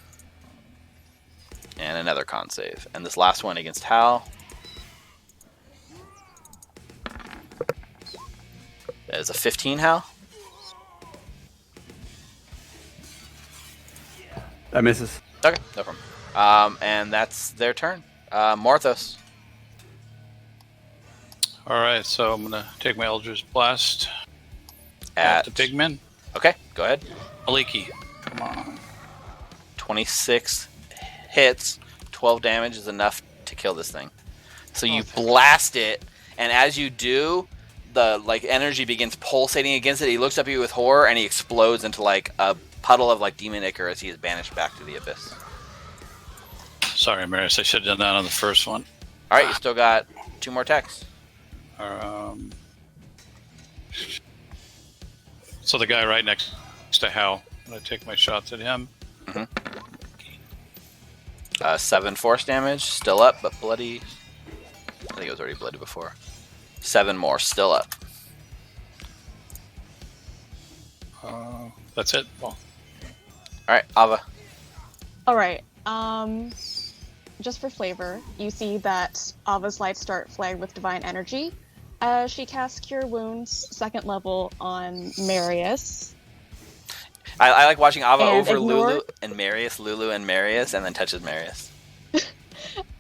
And another con save. And this last one against Hal. That is a 15, Hal. That misses. Okay, no problem. And that's their turn. Morthos. Alright, so I'm gonna take my Eldritch Blast At the pigmen. Okay, go ahead. Aliki. Come on. 26 hits, 12 damage is enough to kill this thing. So you blast it, and as you do, the like energy begins pulsating against it. He looks up at you with horror, and he explodes into like a puddle of like demon ichor as he is banished back to the abyss. Sorry, Marius, I should have done that on the first one. All right, you still got 2 more attacks. So the guy right next to Hal, I'm gonna take my shots at him. 7 force damage, still up, but bloody. I think it was already bloody before. 7 more, still up. That's it. Well, All right, Ava. All right. Just for flavor, you see that Ava's lights start flagged with divine energy. She casts Cure Wounds, 2nd level, on Marius. I like watching Ava And over ignore- Lulu and Marius, and then touches Marius.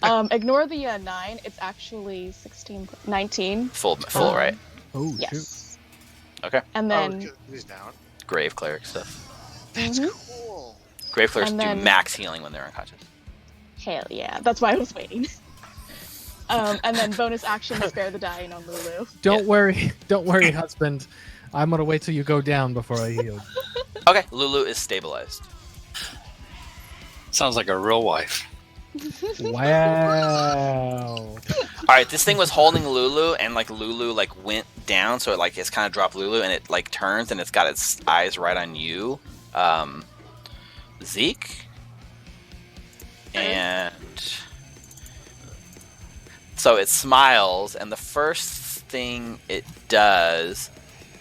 Ignore the 9. It's actually 16, 19. Full, right? Oh, shoot. Yes. Okay. And then, he's down. Grave cleric stuff. That's Mhm. cool. Grave clerics And do then- max healing when they're unconscious. hell yeah, that's why I was waiting. And then bonus action, spare the dying on Lulu. Don't worry, husband. I'm gonna wait till you go down before I heal. Okay, Lulu is stabilized. sounds like a real wife. Wow. All right, this thing was holding Lulu, and like Lulu like went down, so it like it's kind of dropped Lulu, and it like turns, and it's got its eyes right on you, Zeke, and so it smiles, and the first thing it does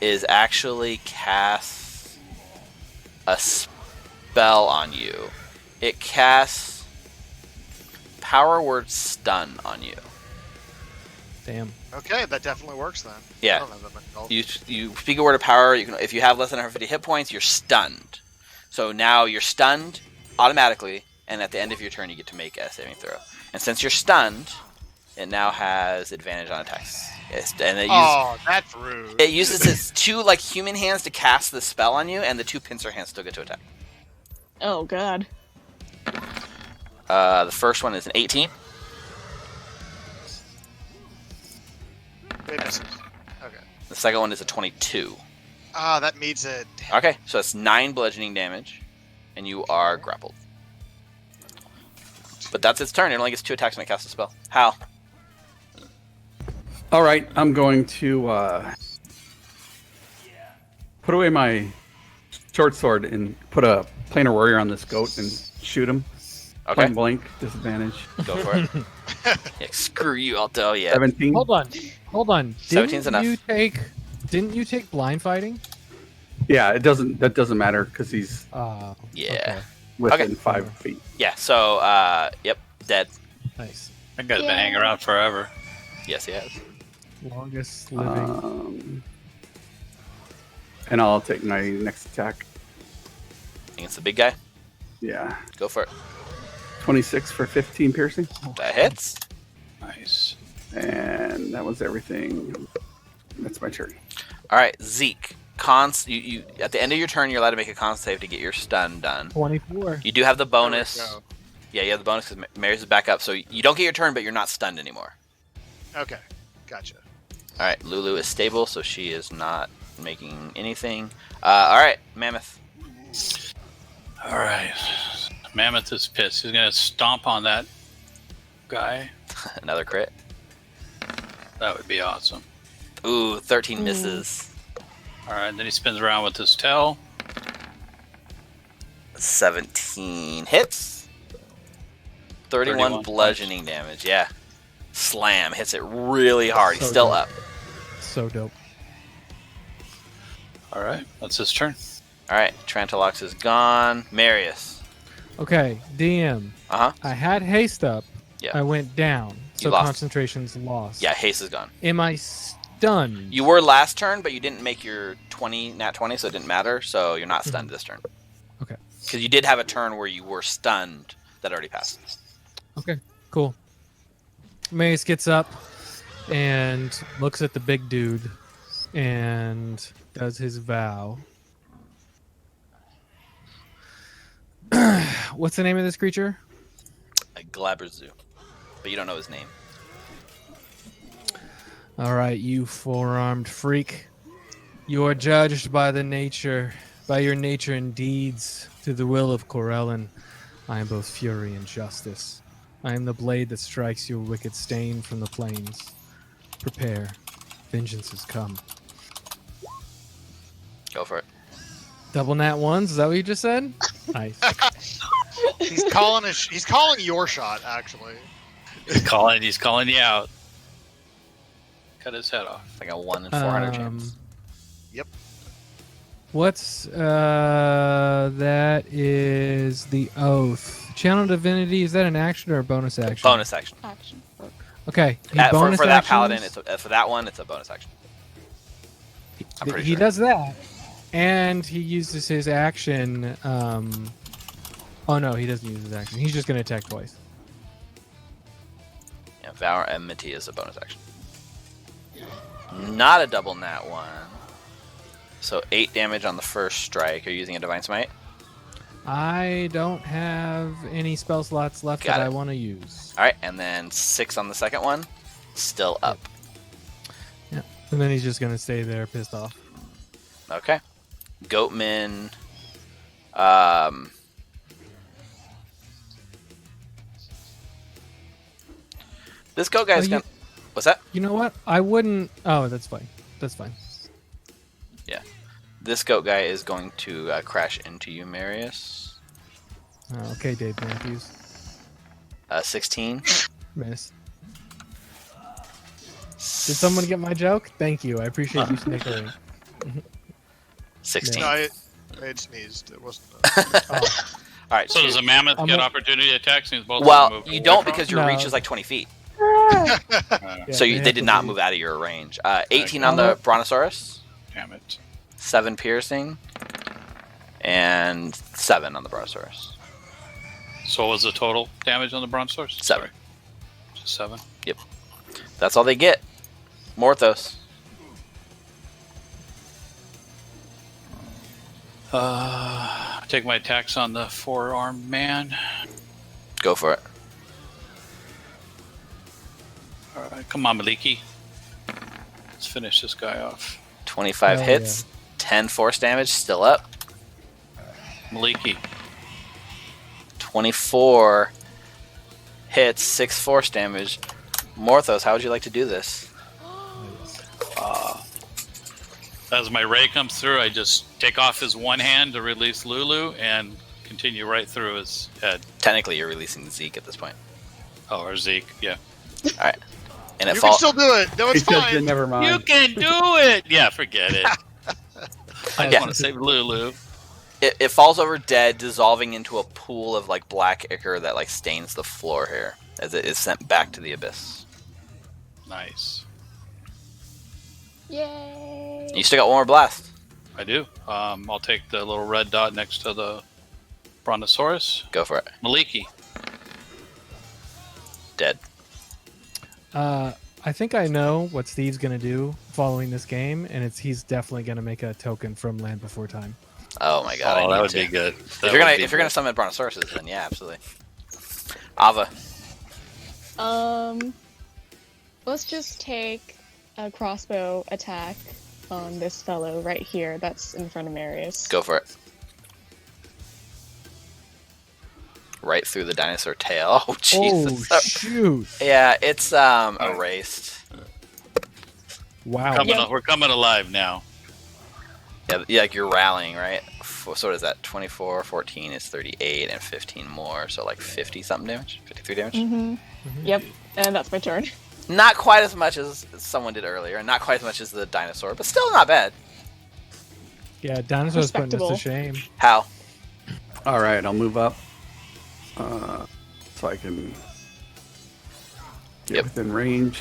is actually cast a spell on you. It casts Power Word Stun on you. Damn. Okay, that definitely works then. I Yeah. don't have that much health. You speak a word of power. You can, if you have less than 150 hit points, you're stunned. So now you're stunned automatically, and at the end of your turn, you get to make a saving throw. And since you're stunned, it now has advantage on attacks. And That's rude. it uses its 2 like human hands to cast the spell on you, and the 2 pincer hands still get to attack. Oh god. The first one is an 18. It misses. Okay. The second one is a 22. That meets it. Okay, so that's 9 bludgeoning damage, and you are grappled. But that's its turn. It only gets 2 attacks when it casts a spell. How? All right, I'm going to put away my short sword and put a planar warrior on this goat and shoot him. Okay, Point blank, disadvantage. go for it. Yeah, screw you, I'll tell you. 17. Hold on. 17's enough. Didn't you take blind fighting? Yeah, that doesn't matter because he's Yeah. Okay. within 5 feet. Yeah, so, yep, dead. Nice. That guy's been hanging around forever. Yes, he has. Longest living. And I'll take my next attack. Against the big guy? Yeah. Go for it. 26 for 15 piercing. That hits. Nice. And that was everything. That's my turn. All right, Zeke. You at the end of your turn, you're allowed to make a con save to get your stun done. 24. You do have the bonus. There we go. Yeah, you have the bonus because Marius is back up, so you don't get your turn, but you're not stunned anymore. Okay, gotcha. All right, Lulu is stable, so she is not making anything. All right, Mammoth. All right. Mammoth is pissed. He's going to stomp on that guy. Another crit. That would be awesome. Ooh, 13 misses. All right, then he spins around with his tail. 17 hits. 31 bludgeoning damage. Yeah. Slam hits it really hard. He's So still dope. up. So dope. All right, that's his turn. All right, Trantilox is gone. Marius. Okay, DM. Uh-huh. I had haste up. Yeah. I went down. So lost. concentration's lost. Yeah, haste is gone. Am I stunned? You were last turn, but you didn't make your nat 20, so it didn't matter. So you're not stunned this turn. Okay. Because you did have a turn where you were stunned that already passed. Okay, cool. Mace gets up and looks at the big dude and does his vow. What's the name of this creature? A Glabberzu. But you don't know his name. All right, you four-armed freak. You are judged by your nature and deeds to the will of Corellin. I am both fury and justice. I am the blade that strikes your wicked stain from the plains. Prepare. Vengeance has come. Go for it. Double nat ones? Is that what you just said? Nice. He's calling your shot, actually. He's calling you out. Cut his head off. It's like a 1 in 400 chance. Yep. What's that is the oath. Channel Divinity, is that an action or a bonus action? Bonus action. Action. Okay. he For bonus that paladin, actions. for that one, it's a bonus action. I'm pretty He sure. does that. And he uses his action. Oh no, he doesn't use his action. He's just going to attack twice. Yeah, Vow Enmity is a bonus action. Not a double nat 1. So 8 damage on the first strike. Are you using a Divine Smite? I don't have any spell slots left Got that it. I want to use. Alright, and then 6 on the second one. Still up. Yeah. And then he's just going to stay there pissed off. Okay. Goatman. This goat guy's gonna. What's that? You know what? I wouldn't. Oh, that's fine. That's fine. Yeah. This goat guy is going to crash into you, Marius. Okay, Dave Matthews. 16. Miss. Did someone get my joke? Thank you. I appreciate you snickering. 16. No, it sneezed. It wasn't. Oh. All right. So does a mammoth I'm get a- opportunity attacks? Since both Well, of them move you away don't from because him? your No. reach is like 20 feet. Yeah, So they they have did to not be- move out of your range. 18 Okay. on the Brontosaurus, Damn it. 7 piercing, and 7 on the Brontosaurus. So what was the total damage on the Brontosaurus? 7. Just 7. That's all they get. Morthos. Take my attacks on the 4-armed man. Go for it. All right, come on, Maliki. Let's finish this guy off. 25 Hell hits, 10 force damage, still up. Maliki. 24 hits, 6 force damage. Morthos, how would you like to do this? As my ray comes through, I just take off his one hand to release Lulu and continue right through his head. Technically, you're releasing Zeke at this point. Oh, or Zeke, yeah. All right. And it You can still do it. No, it's He says, fine. never mind. You can do it! Yeah, forget it. I just Yeah. want to save Lulu. It falls over dead, dissolving into a pool of like black ichor that like stains the floor here as it is sent back to the abyss. Nice. Yay! You still got one more blast. I do. I'll take the little red dot next to the Brontosaurus. Go for it. Maliki. Dead. I think I know what Steve's gonna do following this game, and he's definitely gonna make a token from Land Before Time. Oh my god! I Oh, need that would to. be good. If you're gonna summon Brontosauruses, then yeah, absolutely. Ava. Let's just take a crossbow attack on this fellow right here that's in front of Marius. Go for it. Right through the dinosaur tail. Oh Jesus! Oh shoot! Yeah, it's erased. Wow. We're coming alive now. Yeah, like you're rallying, right? So what is that? 24, 14 is 38, and 15 more, so like 50 something damage, 53 damage. Mm-hmm. Yep, and that's my turn. Not quite as much as someone did earlier, and not quite as much as the dinosaur, but still not bad. Yeah, dinosaurs putting us to Respectable. shame. How? All right, I'll move up so I can get Yep. within range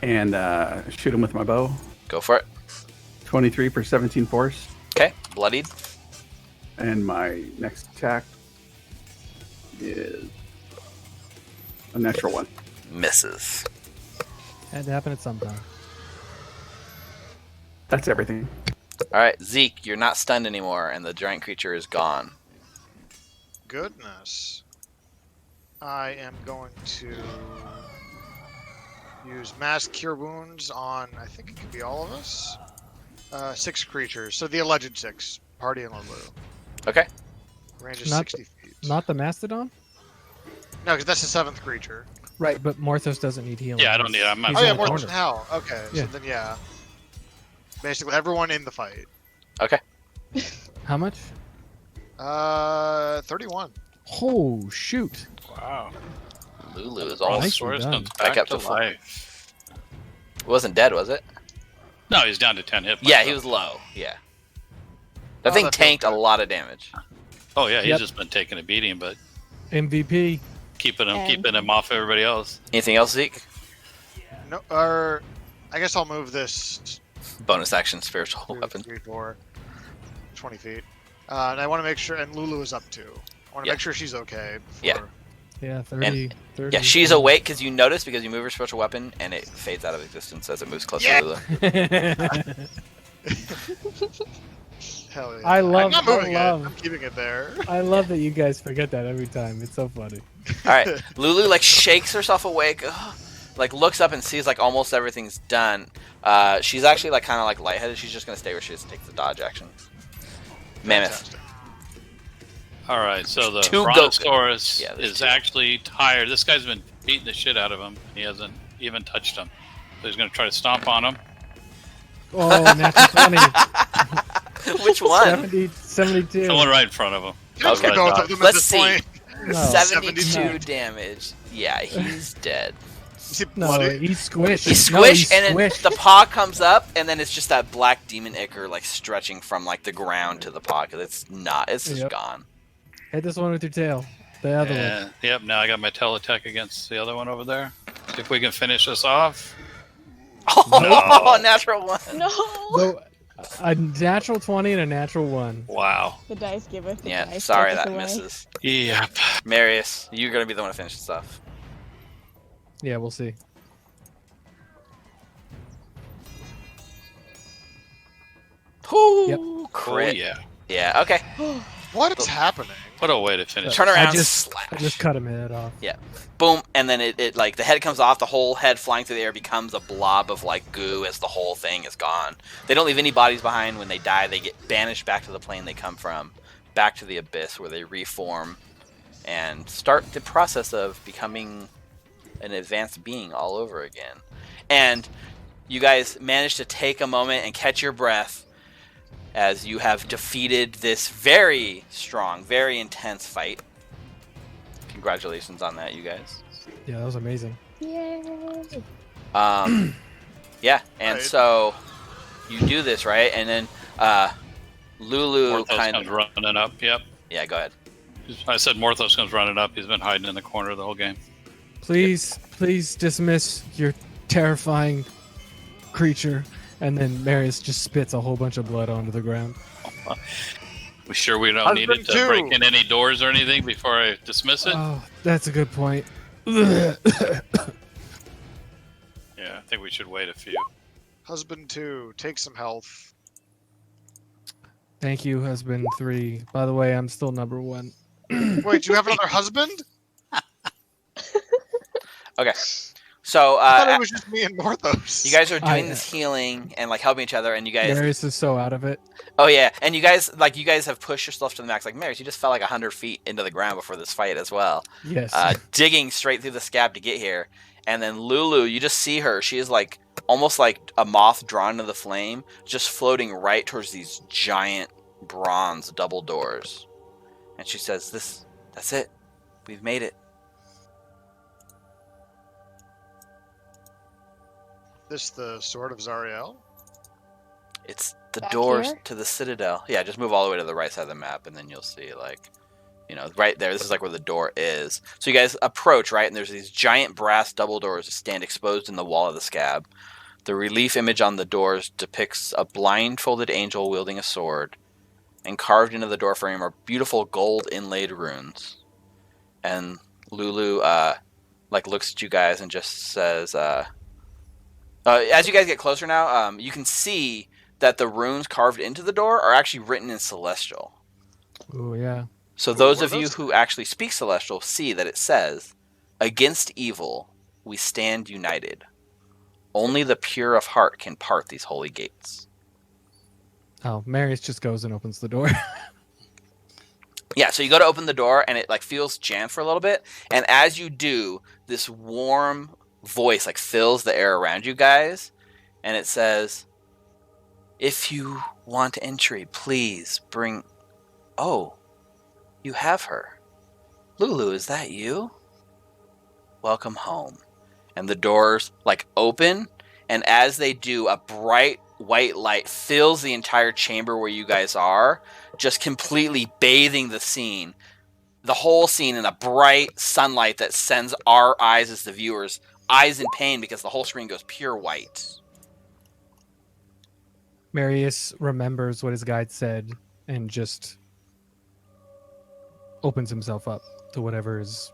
and shoot him with my bow. Go for it. 23 for 17 force. Okay, bloodied. And my next attack is a natural one. Misses. Had to happen at some time. That's everything. All right, Zeke, you're not stunned anymore, and the giant creature is gone. Goodness. I am going to use Mass Cure Wounds on, I think it could be all of us. 6 creatures. So the alleged 6. Party and Lulu. Okay. Range is Not- 60 feet. Not the mastodon. No, because that's the 7th creature. Right, but Morthos doesn't need healing. Yeah, I don't need it. I'm not- He's Oh in yeah, the more corner. than hell. Okay, Yeah. so then yeah. Basically everyone in the fight. Okay. How much? 31. Oh shoot! Wow. Lulu is all. Nicely Brontosaurus done. comes Back back up to to full. life. It wasn't dead, was it? No, he's down to 10 hit points. Yeah, he was low. Yeah. That Oh, thing that feels tanked a good. lot of damage. Oh yeah, he's Yep. just been taking a beating, but MVP. keeping And- him off everybody else. Anything else, Zeke? No, or I guess I'll move this Bonus action, spiritual 2, weapon. 3, 4, 20 feet. And I want to make sure, and Lulu is up too. I want to Yeah. make sure she's okay. Yeah. Before, Yeah, 30. 30 Yeah, she's awake because you notice because you move her spiritual weapon and it fades out of existence as it moves closer Yeah. to Lulu. Hell yeah. I love- I'm not I moving love- it. I'm keeping it there. I love that you guys forget that every time. It's so funny. All right, Lulu like shakes herself awake, like looks up and sees like almost everything's done. She's actually like kind of like lightheaded. She's just gonna stay where she is and take the dodge action. Mammoth. Fantastic. All right, so the Two Brontosaurus Yeah, there's is 2. actually tired. This guy's been beating the shit out of him. He hasn't even touched him. So he's going to try to stomp on him. Oh, natural 20. Which one? 70, 72. The one right in front of him. Let's Okay. do both of them at Let's this see. point. No, 72 72. damage. Yeah, he's dead. Is he no, bloody? he's squished. He No, he's squished, and then squished. the paw comes up, and then it's just that black demon ichor like stretching from like the ground to the paw because it's not. It's just Yep. gone. Hit this one with your tail. The other one. And, yep, now I got my tail attack against the other one over there. See if we can finish this off. Oh, natural one. No! So, a natural 20 and a natural 1. Wow. The dice giveth. The Yeah, dice sorry taketh that away. misses. Yep. Marius, you're gonna be the one to finish this off. Yeah, we'll see. Whoo, Yep. crit. Oh, yeah. Yeah, okay. What is happening? What a way to finish. Turn around, I just slash. cut him head off. Boom, and then it like the head comes off, the whole head flying through the air becomes a blob of like goo as the whole thing is gone. They don't leave any bodies behind. When they die, they get banished back to the plane they come from, back to the abyss where they reform and start the process of becoming an advanced being all over again. And you guys manage to take a moment and catch your breath as you have defeated this very strong, very intense fight. Congratulations on that, you guys. Yeah, that was amazing. Yay! Yeah, and Right. so you do this, right? And then Lulu Morthos kind comes of... running up. Yep. Yeah, go ahead. I said Morthos comes running up. He's been hiding in the corner the whole game. Please dismiss your terrifying creature. And then Marius just spits a whole bunch of blood onto the ground. We sure we don't need Husband it to two. break in any doors or anything before I dismiss it? Oh, that's a good point. Yeah, I think we should wait a few. Husband 2, take some health. Thank you, husband 3. By the way, I'm still number 1. Wait, you have another husband? Okay. So I thought it was just me and Morthos. you guys are doing this healing and like helping each other, and you guys... Marius is so out of it. Oh yeah, and you guys have pushed yourself to the max. Like Marius, you just fell like 100 feet into the ground before this fight as well. Yes. Digging straight through the scab to get here. And then Lulu, you just see her. She is like almost like a moth drawn to the flame, just floating right towards these giant bronze double doors. And she says, that's it. We've made it. This the sword of Zariel? It's the Back doors here? to the Citadel. Yeah, just move all the way to the right side of the map, and then you'll see, like, you know, right there. This is like where the door is. So you guys approach, right, and there's these giant brass double doors that stand exposed in the wall of the scab. The relief image on the doors depicts a blindfolded angel wielding a sword, and carved into the door frame are beautiful gold inlaid runes. And Lulu, like, looks at you guys and just says, as you guys get closer now, you can see that the runes carved into the door are actually written in Celestial. Oh, yeah. So those what of are you those? who actually speak Celestial see that it says, "Against evil, we stand united. Only the pure of heart can part these holy gates." Oh, Marius just goes and opens the door. Yeah, so you go to open the door, and it like feels jammed for a little bit. And as you do, this warm voice like fills the air around you guys, and it says, "If you want entry, please bring..." Oh, you have her. Lulu, is that you? Welcome home. And the doors like open, and as they do, a bright white light fills the entire chamber where you guys are, just completely bathing the scene. The whole scene in a bright sunlight that sends our eyes as the viewers eyes in pain because the whole screen goes pure white. Marius remembers what his guide said and just opens himself up to whatever is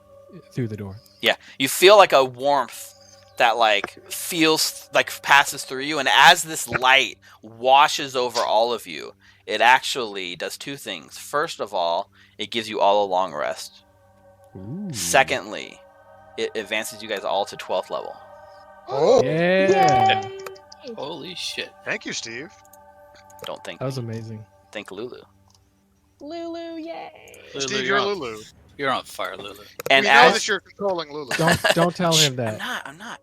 through the door. Yeah, you feel like a warmth that like feels like passes through you, and as this light washes over all of you, it actually does two things. First of all, it gives you all a long rest. Ooh. Secondly, it advances you guys all to 12th level. Oh, Yeah. Yay! Holy shit. thank you, Steve. Don't think That was amazing. think Lulu. Lulu, yay! Lulu, Steve, you're you're on, Lulu. You're on fire, Lulu. And we know as that you're controlling Lulu. Don't tell him that. I'm not.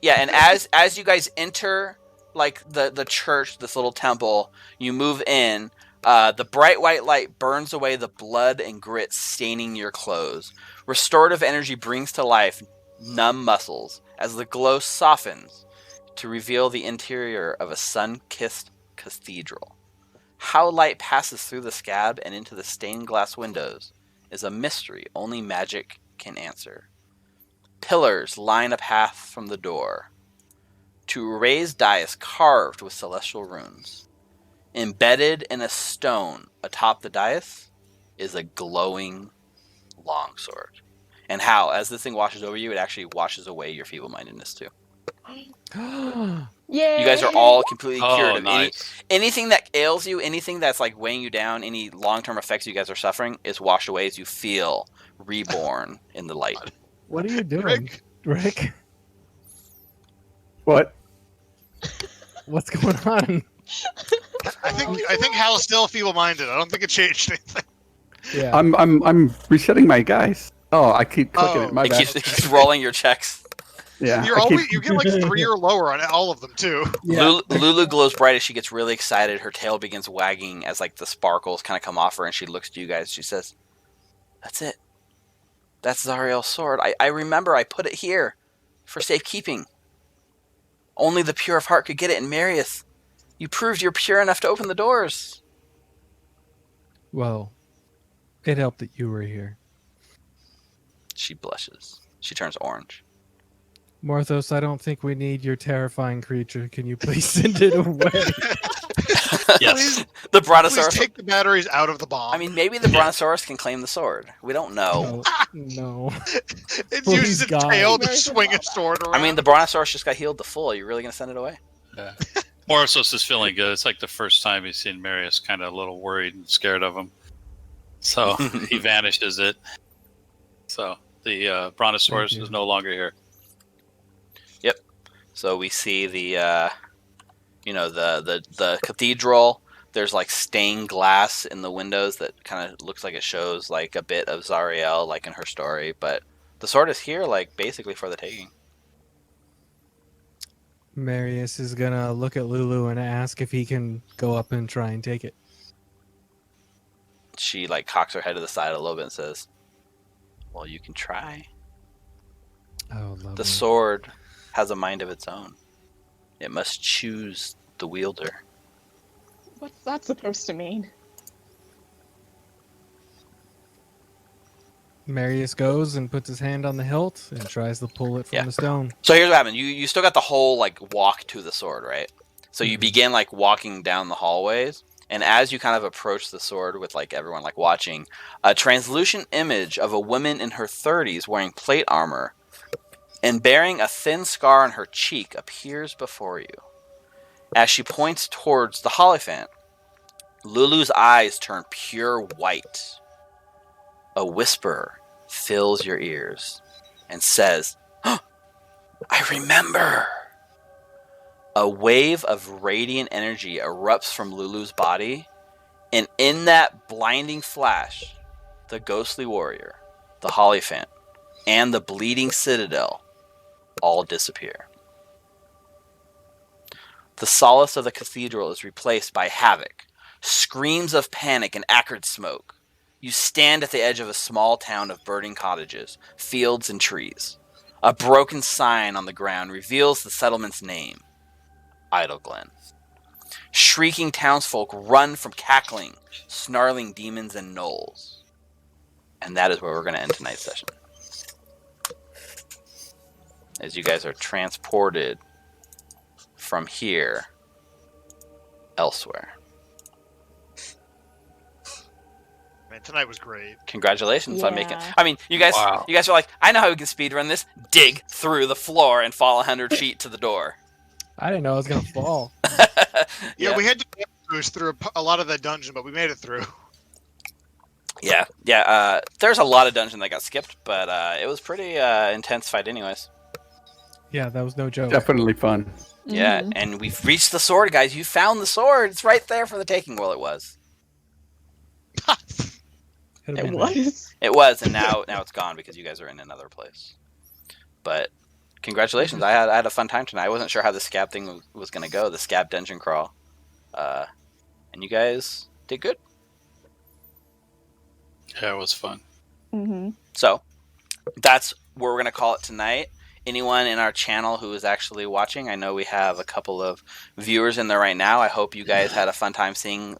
Yeah, and as you guys enter like the church, this little temple, you move in. The bright white light burns away the blood and grit staining your clothes. Restorative energy brings to life numb muscles as the glow softens to reveal the interior of a sun-kissed cathedral. How light passes through the scab and into the stained glass windows is a mystery only magic can answer. Pillars line a path from the door to a raised dais carved with celestial runes. Embedded in a stone atop the dais is a glowing longsword. And how, as this thing washes over you, it actually washes away your feeble-mindedness too. Yay! You guys are all completely cured Oh, of nice. anything that ails you, anything that's like weighing you down, any long-term effects you guys are suffering is washed away as you feel reborn in the light. What are you doing, Rick? What? What's going on? I think Hal's still feeble-minded. I don't think it changed anything. Yeah. I'm resetting my guys. Oh, I keep clicking Oh. it. My It bad. keeps rolling your checks. Yeah, You get like 3 or lower on all of them too. Yeah. Lulu glows bright as she gets really excited. Her tail begins wagging as like the sparkles kind of come off her, and she looks to you guys. She says, "That's it. That's Zariel's sword. I remember I put it here for safekeeping. Only the pure of heart could get it. And Marius, you proved you're pure enough to open the doors." Well, it helped that you were here. She blushes. She turns orange. Morthos, I don't think we need your terrifying creature. Can you please send it away? Yes. The Please Brontosaurus. take the batteries out of the bomb. I mean, maybe the Brontosaurus can claim the sword. We don't know. No. it please, uses its God. tail to Very swing good a sword around. I mean, the Brontosaurus just got healed to full. Are you really going to send it away? Yeah. Morphosis is feeling good. It's like the first time he's seen Marius kind of a little worried and scared of him. So he vanishes it. So the Brontosaurus is no longer here. Yep. So we see the the cathedral. There's like stained glass in the windows that kind of looks like it shows like a bit of Zariel, like in her story. But the sword is here, like basically for the taking. Marius is gonna look at Lulu and ask if he can go up and try and take it. She like cocks her head to the side a little bit and says, "Well, you can try. Oh, lovely. The sword has a mind of its own. It must choose the wielder." What's that supposed to mean? Marius goes and puts his hand on the hilt and tries to pull it from Yeah. the stone. So here's what happened. You still got the whole like walk to the sword, right? So you Mhm. begin like walking down the hallways, and as you kind of approach the sword with like everyone like watching, a translucent image of a woman in her 30s wearing plate armor and bearing a thin scar on her cheek appears before you. As she points towards the Hierophant, Lulu's eyes turn pure white. A whisper fills your ears and says, "Oh, I remember." A wave of radiant energy erupts from Lulu's body, and in that blinding flash, the ghostly warrior, the Hierophant, and the Bleeding Citadel all disappear. The solace of the cathedral is replaced by havoc, screams of panic, and acrid smoke. You stand at the edge of a small town of burning cottages, fields, and trees. A broken sign on the ground reveals the settlement's name, Idle Glen. Shrieking townsfolk run from cackling, snarling demons and gnolls. And that is where we're going to end tonight's session. As you guys are transported from here elsewhere. Man, tonight was great. Congratulations on making. Yeah. I mean, you guys Wow. are like, I know how we can speedrun this. Dig through the floor and fall 100 feet to the door. I didn't know I was gonna fall. Yeah, we had to push through a lot of that dungeon, but we made it through. Yeah. There's a lot of dungeon that got skipped, but it was pretty intense fight anyways. Yeah, that was no joke. Definitely fun. Yeah, Mhm. and we've reached the sword, guys. You found the sword. It's right there for the taking. Well, it was. Could've It been It better. was. It was, and now it's gone because you guys are in another place. But congratulations. I had a fun time tonight. I wasn't sure how the Scab thing was going to go, the Scab dungeon crawl. And you guys did good. Yeah, it was fun. Mm-hmm. So that's where we're going to call it tonight. Anyone in our channel who is actually watching, I know we have a couple of viewers in there right now. I hope you guys had a fun time seeing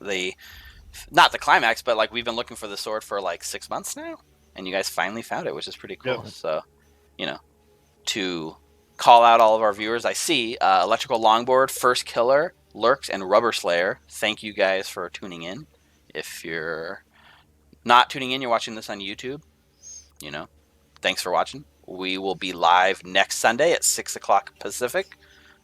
not the climax, but like we've been looking for the sword for like 6 months now, and you guys finally found it, which is pretty cool. Yeah. So, to call out all of our viewers, I see Electrical Longboard, First Killer, Lurks, and Rubber Slayer. Thank you guys for tuning in. If you're not tuning in, you're watching this on YouTube, thanks for watching. We will be live next Sunday at 6 o'clock Pacific.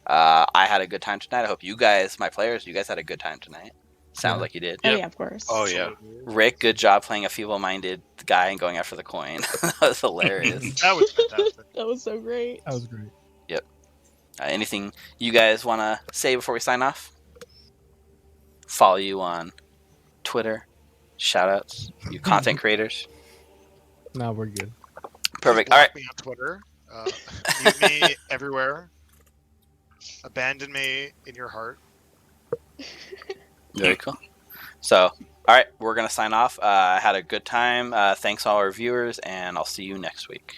I had a good time tonight. I hope you guys, my players, you guys had a good time tonight. Sounds Yeah. like you did. Oh Yep. yeah, of course. Oh, yeah. Rick, good job playing a feeble-minded guy and going after the coin. That was hilarious. That was fantastic. That was so great. That was great. Anything you guys want to say before we sign off? Follow you on Twitter. Shoutouts. You content creators. No, we're good. Perfect. Block All right. me on Twitter. Mute me everywhere. Abandon me in your heart. Very cool. So, all right, we're gonna sign off. I had a good time. Thanks all our viewers, and I'll see you next week.